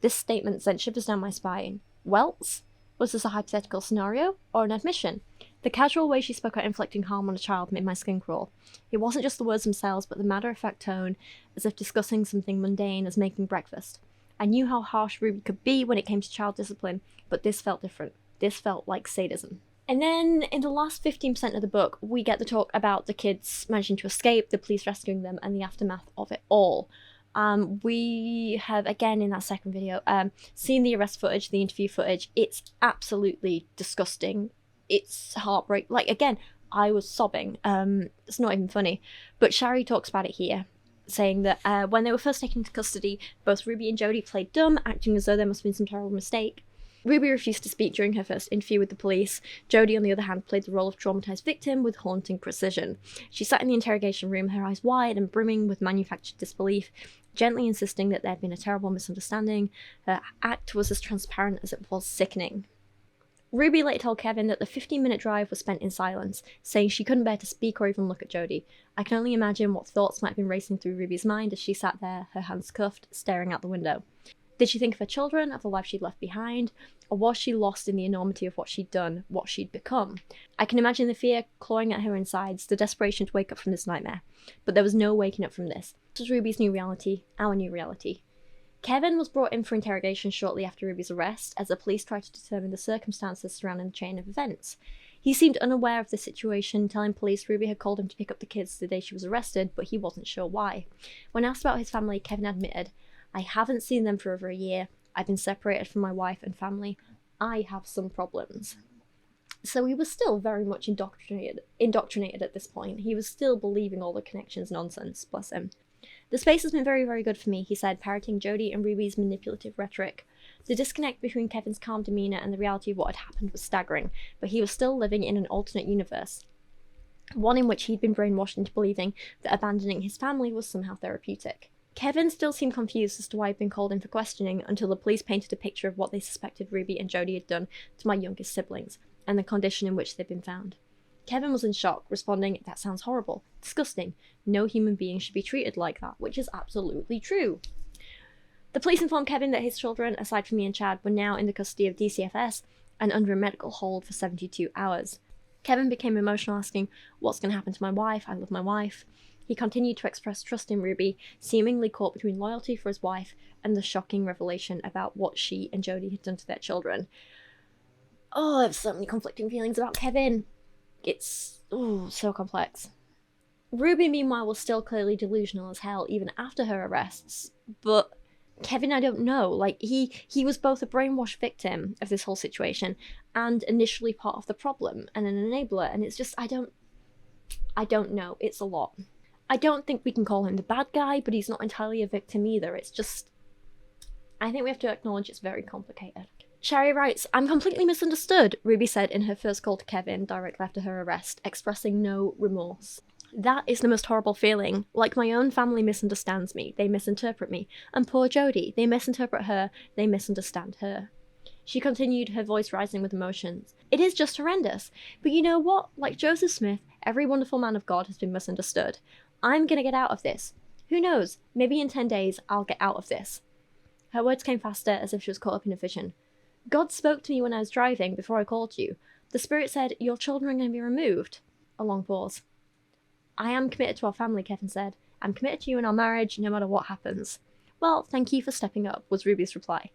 This statement sent shivers down my spine. Welts? Was this a hypothetical scenario or an admission? The casual way she spoke about inflicting harm on a child made my skin crawl. It wasn't just the words themselves, but the matter-of-fact tone, as if discussing something mundane as making breakfast. I knew how harsh Ruby could be when it came to child discipline, but this felt different. This felt like sadism. And then, in the last 15% of the book, we get the talk about the kids managing to escape, the police rescuing them, and the aftermath of it all. We have, again, in that second video, seen the arrest footage, the interview footage. It's absolutely disgusting. It's heartbreak. Like, again, I was sobbing. It's not even funny. But Shari talks about it here, saying that when they were first taken into custody, both Ruby and Jody played dumb, acting as though there must have been some terrible mistake. Ruby refused to speak during her first interview with the police. Jody, on the other hand, played the role of traumatized victim with haunting precision. She sat in the interrogation room, her eyes wide and brimming with manufactured disbelief, gently insisting that there had been a terrible misunderstanding. Her act was as transparent as it was sickening. Ruby later told Kevin that the 15-minute drive was spent in silence, saying she couldn't bear to speak or even look at Jody. I can only imagine what thoughts might have been racing through Ruby's mind as she sat there, her hands cuffed, staring out the window. Did she think of her children, of the life she'd left behind, or was she lost in the enormity of what she'd done, what she'd become? I can imagine the fear clawing at her insides, the desperation to wake up from this nightmare. But there was no waking up from this. This was Ruby's new reality, our new reality. Kevin was brought in for interrogation shortly after Ruby's arrest, as the police tried to determine the circumstances surrounding the chain of events. He seemed unaware of the situation, telling police Ruby had called him to pick up the kids the day she was arrested, but he wasn't sure why. When asked about his family, Kevin admitted, "I haven't seen them for over a year. I've been separated from my wife and family. I have some problems." So he was still very much indoctrinated at this point. He was still believing all the connections nonsense, bless him. "The space has been very, very good for me," he said, parroting Jody and Ruby's manipulative rhetoric. The disconnect between Kevin's calm demeanour and the reality of what had happened was staggering, but he was still living in an alternate universe. One in which he'd been brainwashed into believing that abandoning his family was somehow therapeutic. Kevin still seemed confused as to why he'd been called in for questioning until the police painted a picture of what they suspected Ruby and Jody had done to my youngest siblings, and the condition in which they'd been found. Kevin was in shock, responding, "That sounds horrible, disgusting. No human being should be treated like that," which is absolutely true. The police informed Kevin that his children, aside from me and Chad, were now in the custody of DCFS and under a medical hold for 72 hours. Kevin became emotional, asking, "What's going to happen to my wife? I love my wife." He continued to express trust in Ruby, seemingly caught between loyalty for his wife and the shocking revelation about what she and Jody had done to their children. Oh, I have so many conflicting feelings about Kevin. It's so complex. Ruby, meanwhile, was still clearly delusional as hell even after her arrests, but Kevin, I don't know. Like, he was both a brainwashed victim of this whole situation and initially part of the problem and an enabler, and it's just, I don't know. It's a lot. I don't think we can call him the bad guy, but he's not entirely a victim either. It's just, I think we have to acknowledge it's very complicated. Shari writes, "I'm completely misunderstood," Ruby said in her first call to Kevin directly after her arrest, expressing no remorse. "That is the most horrible feeling. Like my own family misunderstands me, they misinterpret me. And poor Jody, they misinterpret her, they misunderstand her." She continued, her voice rising with emotions. "It is just horrendous. But you know what? Like Joseph Smith, every wonderful man of God has been misunderstood. I'm gonna get out of this. Who knows? Maybe in 10 days, I'll get out of this." Her words came faster, as if she was caught up in a vision. "God spoke to me when I was driving, before I called you. The Spirit said, 'Your children are going to be removed.'" A long pause. "I am committed to our family," Kevin said. "I'm committed to you and our marriage, no matter what happens." "Well, thank you for stepping up," was Ruby's reply.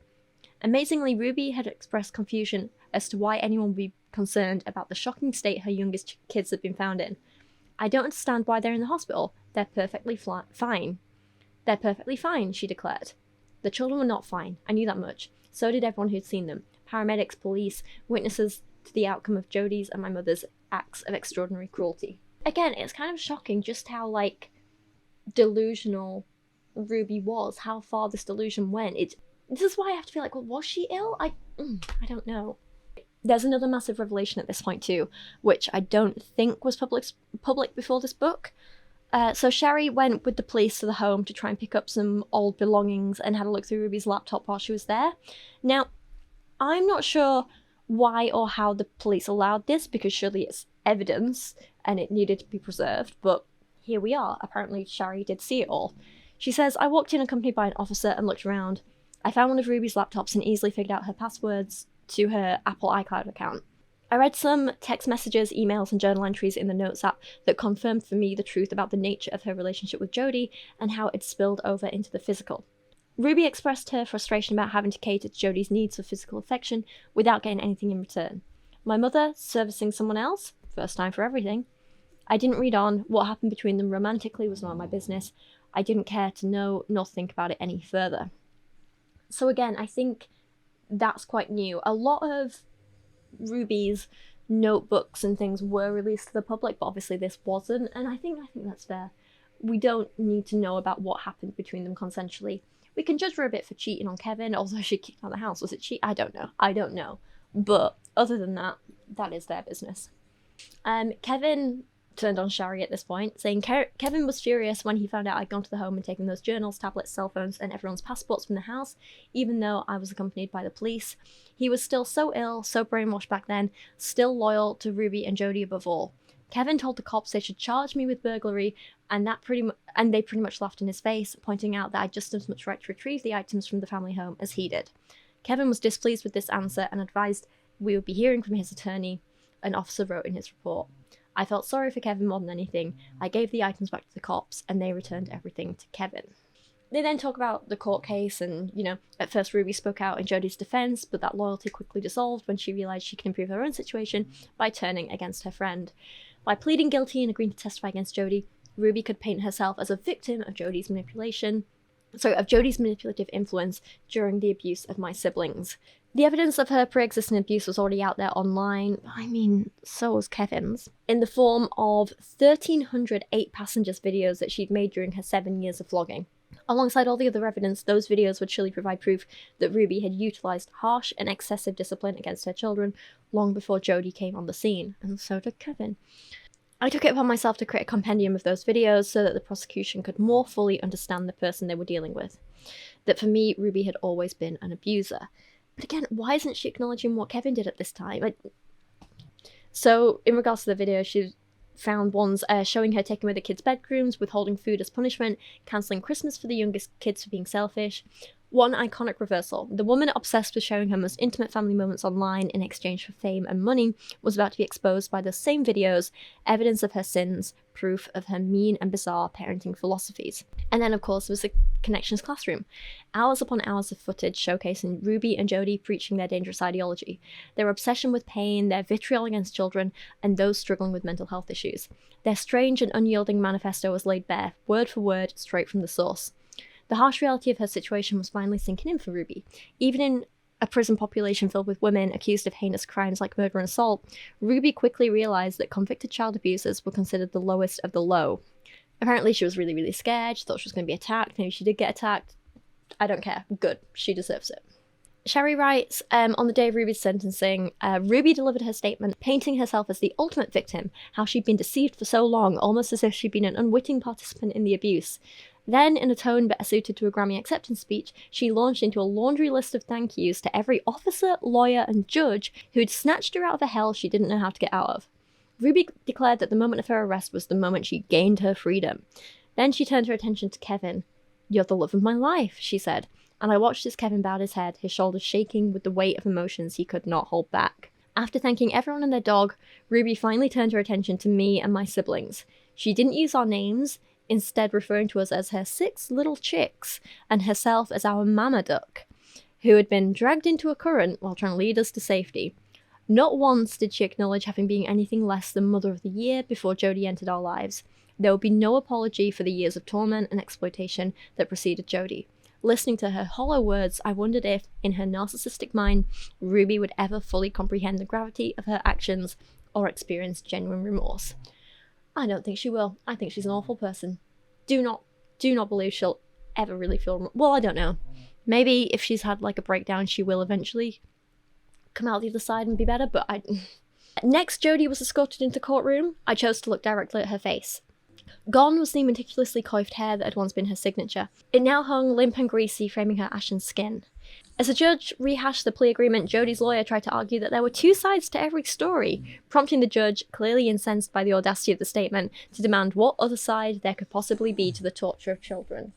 Amazingly, Ruby had expressed confusion as to why anyone would be concerned about the shocking state her youngest kids had been found in. "I don't understand why they're in the hospital. They're perfectly fine." "They're perfectly fine," she declared. The children were not fine. I knew that much. So did everyone who'd seen them. Paramedics, police, witnesses to the outcome of Jody's and my mother's acts of extraordinary cruelty. Again, it's kind of shocking just how, like, delusional Ruby was, how far this delusion went. This is why I have to feel like, well, was she ill? I don't know. There's another massive revelation at this point too, which I don't think was public before this book. So Shari went with the police to the home to try and pick up some old belongings and had a look through Ruby's laptop while she was there. Now, I'm not sure why or how the police allowed this, because surely it's evidence and it needed to be preserved, but here we are. Apparently Shari did see it all. She says, I walked in accompanied by an officer and looked around. I found one of Ruby's laptops and easily figured out her passwords to her Apple iCloud account. I read some text messages, emails, and journal entries in the Notes app that confirmed for me the truth about the nature of her relationship with Jodie and how it spilled over into the physical. Ruby expressed her frustration about having to cater to Jodie's needs for physical affection without getting anything in return. My mother, servicing someone else, first time for everything. I didn't read on. What happened between them romantically was none of my business. I didn't care to know nor think about it any further. So again, I think that's quite new. A lot of Ruby's notebooks and things were released to the public, but obviously this wasn't, and I think that's fair. We don't need to know about what happened between them consensually. We can judge her a bit for cheating on Kevin, although she kicked out of the house. Was it cheat? I don't know. But other than that, that is their business. Kevin turned on Shari at this point, saying Kevin was furious when he found out I'd gone to the home and taken those journals, tablets, cell phones, and everyone's passports from the house, even though I was accompanied by the police. He was still so ill, so brainwashed back then, still loyal to Ruby and Jodie above all. Kevin told the cops they should charge me with burglary, and they pretty much laughed in his face, pointing out that I'd just as much right to retrieve the items from the family home as he did. Kevin was displeased with this answer and advised we would be hearing from his attorney, an officer wrote in his report. I felt sorry for Kevin more than anything. I gave the items back to the cops, and they returned everything to Kevin. They then talk about the court case, and, at first Ruby spoke out in Jodie's defense, but that loyalty quickly dissolved when she realized she can improve her own situation by turning against her friend. By pleading guilty and agreeing to testify against Jodie, Ruby could paint herself as a victim of Jodie's manipulative influence during the abuse of my siblings. The evidence of her pre-existing abuse was already out there online. I mean, so was Kevin's. In the form of 1,300 8-passengers videos that she'd made during her 7 years of vlogging. Alongside all the other evidence, those videos would surely provide proof that Ruby had utilised harsh and excessive discipline against her children long before Jodie came on the scene, and so did Kevin. I took it upon myself to create a compendium of those videos so that the prosecution could more fully understand the person they were dealing with. That for me, Ruby had always been an abuser. But again, why isn't she acknowledging what Kevin did at this time? So, in regards to the video, she found ones showing her taking away the kids' bedrooms, withholding food as punishment, cancelling Christmas for the youngest kids for being selfish. One iconic reversal. The woman obsessed with sharing her most intimate family moments online in exchange for fame and money was about to be exposed by those same videos, evidence of her sins, proof of her mean and bizarre parenting philosophies. And then, of course, there was the Connections classroom. Hours upon hours of footage showcasing Ruby and Jodie preaching their dangerous ideology, their obsession with pain, their vitriol against children, and those struggling with mental health issues. Their strange and unyielding manifesto was laid bare, word for word, straight from the source. The harsh reality of her situation was finally sinking in for Ruby. Even in a prison population filled with women accused of heinous crimes like murder and assault, Ruby quickly realised that convicted child abusers were considered the lowest of the low. Apparently she was really, really scared. She thought she was going to be attacked. Maybe she did get attacked. I don't care. Good. She deserves it. Shari writes, on the day of Ruby's sentencing, Ruby delivered her statement, painting herself as the ultimate victim, how she'd been deceived for so long, almost as if she'd been an unwitting participant in the abuse. Then, in a tone better suited to a Grammy acceptance speech, she launched into a laundry list of thank yous to every officer, lawyer, and judge who'd snatched her out of a hell she didn't know how to get out of. Ruby declared that the moment of her arrest was the moment she gained her freedom. Then she turned her attention to Kevin. "You're the love of my life," she said, and I watched as Kevin bowed his head, his shoulders shaking with the weight of emotions he could not hold back. After thanking everyone and their dog, Ruby finally turned her attention to me and my siblings. She didn't use our names, instead referring to us as her 6 little chicks, and herself as our mama duck, who had been dragged into a current while trying to lead us to safety. Not once did she acknowledge having been anything less than Mother of the Year before Jodie entered our lives. There would be no apology for the years of torment and exploitation that preceded Jodie. Listening to her hollow words, I wondered if, in her narcissistic mind, Ruby would ever fully comprehend the gravity of her actions or experience genuine remorse. I don't think she will. I think she's an awful person. Do not believe she'll ever really feel... Well, I don't know. Maybe if she's had like a breakdown, she will eventually come out the other side and be better, but I... Next, Jodie was escorted into the courtroom. I chose to look directly at her face. Gone was the meticulously coiffed hair that had once been her signature. It now hung limp and greasy, framing her ashen skin. As the judge rehashed the plea agreement, Jodi's lawyer tried to argue that there were two sides to every story, prompting the judge, clearly incensed by the audacity of the statement, to demand what other side there could possibly be to the torture of children.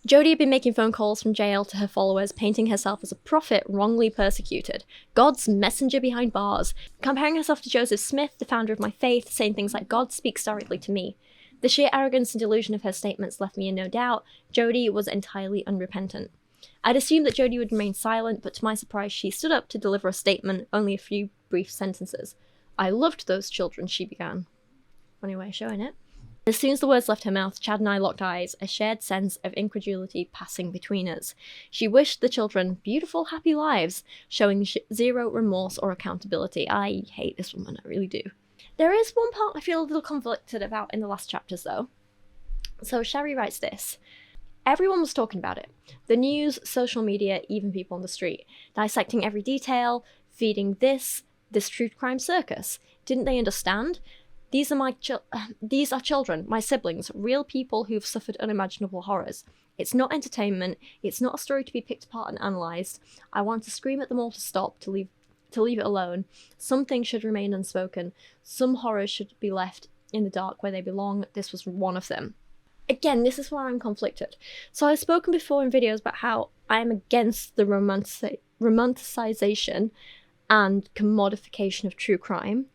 Jodi had been making phone calls from jail to her followers, painting herself as a prophet wrongly persecuted, God's messenger behind bars, comparing herself to Joseph Smith, the founder of my faith, saying things like, God speaks directly to me. The sheer arrogance and delusion of her statements left me in no doubt. Jodi was entirely unrepentant. I'd assumed that Jodi would remain silent, but to my surprise she stood up to deliver a statement, only a few brief sentences. I loved those children, she began. Funny way of showing it. As soon as the words left her mouth, Chad and I locked eyes, a shared sense of incredulity passing between us. She wished the children beautiful, happy lives, showing zero remorse or accountability. I hate this woman, I really do. There is one part I feel a little conflicted about in the last chapters, though. So Shari writes this. Everyone was talking about it. The news, social media, even people on the street. Dissecting every detail, feeding this true crime circus. Didn't they understand? These are children, my siblings, real people who've suffered unimaginable horrors. It's not entertainment. It's not a story to be picked apart and analysed. I want to scream at them all to stop, to leave it alone. Some things should remain unspoken. Some horrors should be left in the dark where they belong. This was one of them. Again, this is where I'm conflicted. So I've spoken before in videos about how I'm against the romanticization and commodification of true crime.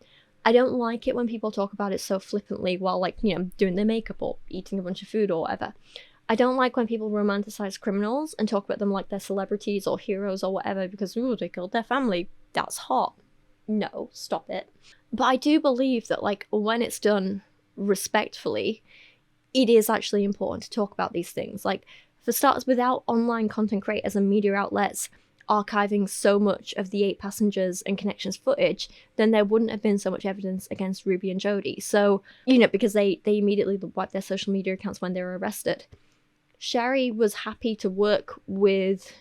I don't like it when people talk about it so flippantly while, like, you know, doing their makeup or eating a bunch of food or whatever. I don't like when people romanticize criminals and talk about them like they're celebrities or heroes or whatever because, ooh, they killed their family. That's hot. No, stop it. But I do believe that, like, when it's done respectfully, it is actually important to talk about these things. Like, for starters, without online content creators and media outlets archiving so much of the 8 passengers and connections footage, then there wouldn't have been so much evidence against Ruby and Jodi. So, you know, because they immediately wiped their social media accounts when they were arrested. Shari was happy to work with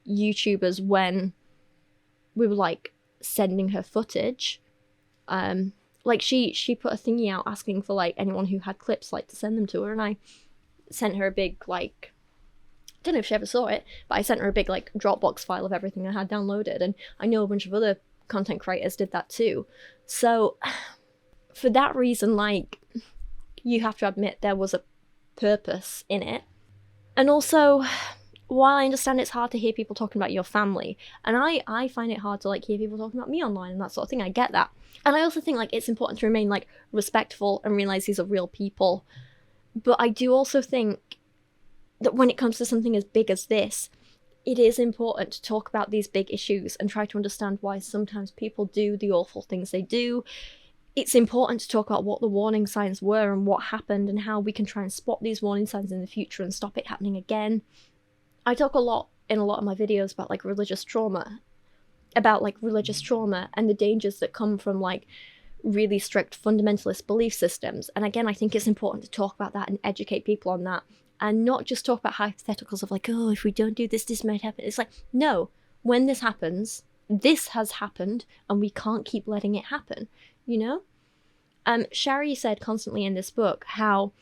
YouTubers when we were, like, sending her footage. Like, she put a thingy out asking for, like, anyone who had clips, like, to send them to her, and I sent her a big, like, I don't know if she ever saw it, but I sent her a big, like, Dropbox file of everything I had downloaded, and I know a bunch of other content creators did that too. So, for that reason, like, you have to admit there was a purpose in it. And also, while I understand it's hard to hear people talking about your family, and I find it hard to, like, hear people talking about me online and that sort of thing, I get that. And I also think, like, it's important to remain, like, respectful and realize these are real people. But I do also think that when it comes to something as big as this, it is important to talk about these big issues and try to understand why sometimes people do the awful things they do. It's important to talk about what the warning signs were and what happened and how we can try and spot these warning signs in the future and stop it happening again. I talk a lot in a lot of my videos about, like, religious trauma and the dangers that come from, like, really strict fundamentalist belief systems. And again, I think it's important to talk about that and educate people on that. And not just talk about hypotheticals of, like, oh, if we don't do this, this might happen. It's like, no, when this happens, this has happened, and we can't keep letting it happen, you know? Shari said constantly in this book how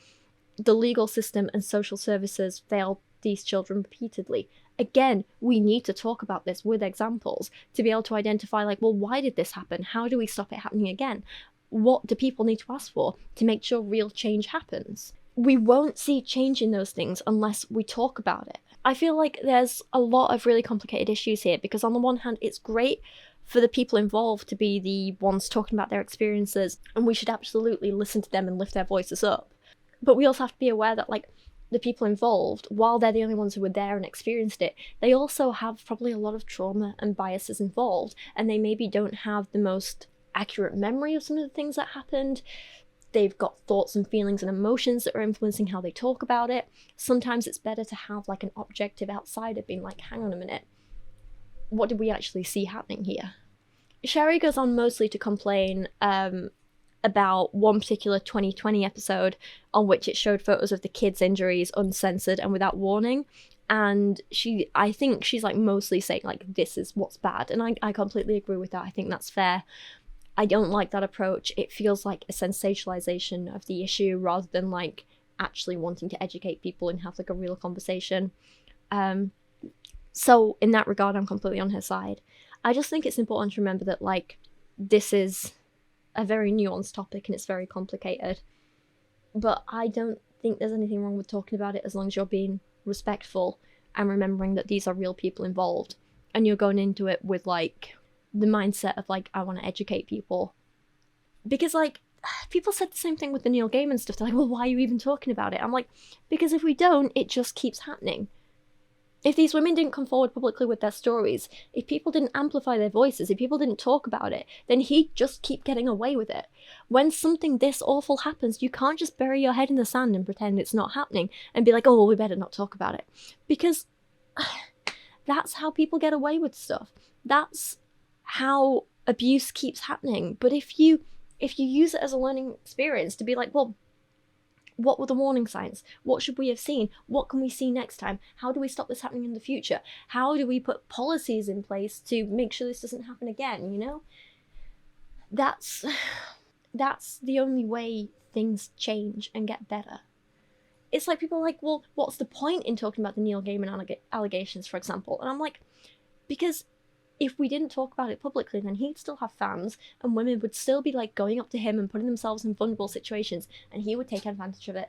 the legal system and social services failed these children repeatedly. Again, we need to talk about this with examples to be able to identify, like, well, why did this happen? How do we stop it happening again? What do people need to ask for to make sure real change happens? We won't see change in those things unless we talk about it. I feel like there's a lot of really complicated issues here because on the one hand, it's great for the people involved to be the ones talking about their experiences, and we should absolutely listen to them and lift their voices up. But we also have to be aware that, like, the people involved, while they're the only ones who were there and experienced it, they also have probably a lot of trauma and biases involved, and they maybe don't have the most accurate memory of some of the things that happened. They've got thoughts and feelings and emotions that are influencing how they talk about it. Sometimes it's better to have, like, an objective outsider being like, hang on a minute, what did we actually see happening here? Shari goes on mostly to complain about one particular 2020 episode on which it showed photos of the kids' injuries uncensored and without warning. And I think she's, like, mostly saying, like, this is what's bad. And I completely agree with that. I think that's fair. I don't like that approach. It feels like a sensationalization of the issue rather than, like, actually wanting to educate people and have, like, a real conversation. So in that regard, I'm completely on her side. I just think it's important to remember that, like, this is a very nuanced topic and it's very complicated. But I don't think there's anything wrong with talking about it as long as you're being respectful and remembering that these are real people involved. And you're going into it with, like, the mindset of, like, I want to educate people. Because, like, people said the same thing with the Neil Gaiman stuff. They're like, well, why are you even talking about it? I'm like, because if we don't, it just keeps happening. If these women didn't come forward publicly with their stories, if people didn't amplify their voices, if people didn't talk about it, then he'd just keep getting away with it. When something this awful happens, you can't just bury your head in the sand and pretend it's not happening and be like, oh, well, we better not talk about it. Because that's how people get away with stuff. That's how abuse keeps happening. But if you use it as a learning experience to be like, well, what were the warning signs? What should we have seen? What can we see next time? How do we stop this happening in the future? How do we put policies in place to make sure this doesn't happen again, you know? That's the only way things change and get better. It's like people are like, well, what's the point in talking about the Neil Gaiman allegations, for example? And I'm like, because if we didn't talk about it publicly, then he'd still have fans and women would still be like going up to him and putting themselves in vulnerable situations, and he would take advantage of it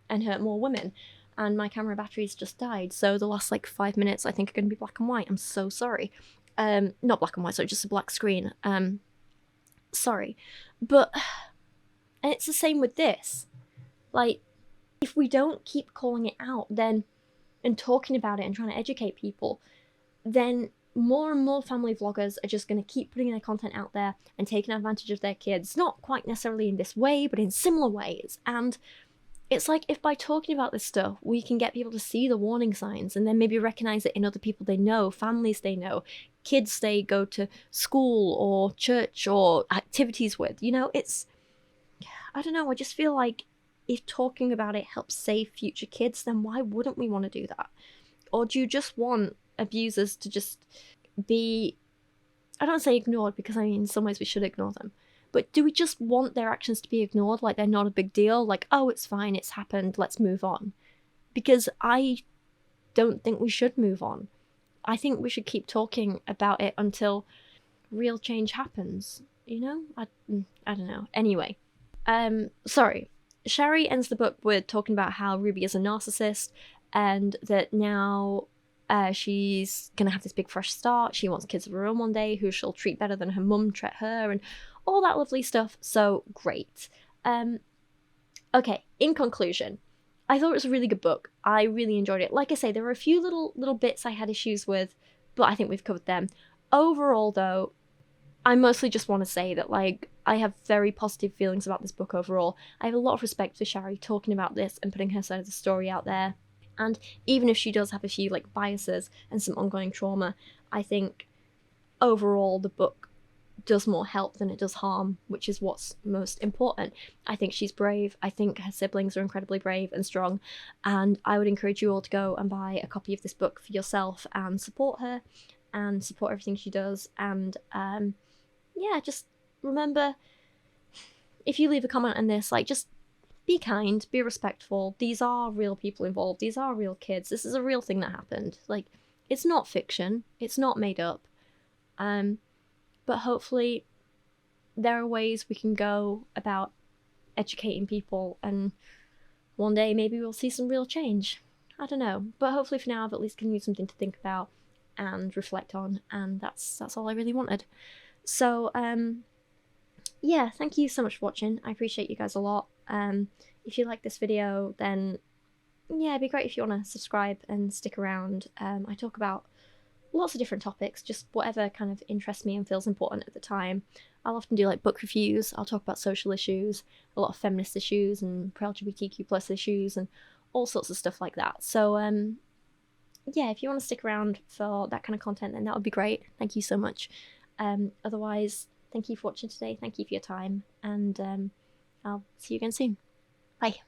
and hurt more women. And my camera battery's just died, so the last like 5 minutes I think are going to be black and white. I'm so sorry. Not black and white, so just a black screen. Sorry. But and it's the same with this. Like, if we don't keep calling it out then and talking about it and trying to educate people, then more and more family vloggers are just going to keep putting their content out there and taking advantage of their kids, not quite necessarily in this way, but in similar ways. And it's like, if by talking about this stuff, we can get people to see the warning signs and then maybe recognize it in other people they know, families they know, kids they go to school or church or activities with, you know, it's, I don't know, I just feel like if talking about it helps save future kids, then why wouldn't we want to do that? Or do you just want abusers to just be, I don't say ignored, because I mean in some ways we should ignore them, but do we just want their actions to be ignored, like they're not a big deal, like, oh, it's fine, it's happened, let's move on? Because I don't think we should move on. I think we should keep talking about it until real change happens, you know? I don't know. Anyway, sorry. Shari ends the book with talking about how Ruby is a narcissist and that now she's gonna have this big fresh start. She wants kids of her own one day who she'll treat better than her mum treat her, and all that lovely stuff. So great. Okay, in conclusion, I thought it was a really good book. I really enjoyed it. Like I say, there were a few little bits I had issues with, but I think we've covered them. Overall, though, I mostly just want to say that, like, I have very positive feelings about this book overall. I have a lot of respect for Shari talking about this and putting her side of the story out there. And even if she does have a few like biases and some ongoing trauma, I think overall the book does more help than it does harm, which is what's most important. I think she's brave. I think her siblings are incredibly brave and strong. And I would encourage you all to go and buy a copy of this book for yourself and support her and support everything she does. And yeah, just remember, if you leave a comment on this, like, just be kind, be respectful. These are real people involved. These are real kids. This is a real thing that happened. Like, it's not fiction. It's not made up. But hopefully there are ways we can go about educating people, and one day maybe we'll see some real change. I don't know. But hopefully for now I've at least given you something to think about and reflect on, and that's all I really wanted. So, yeah, thank you so much for watching. I appreciate you guys a lot. If you like this video, then yeah, it'd be great if you want to subscribe and stick around. I talk about lots of different topics, just whatever kind of interests me and feels important at the time. I'll often do like book reviews. I'll talk about social issues, a lot of feminist issues and pro-LGBTQ plus issues and all sorts of stuff like that. So yeah, if you want to stick around for that kind of content, then that would be great. Thank you so much. Otherwise, thank you for watching today. Thank you for your time, and I'll see you again soon. Bye.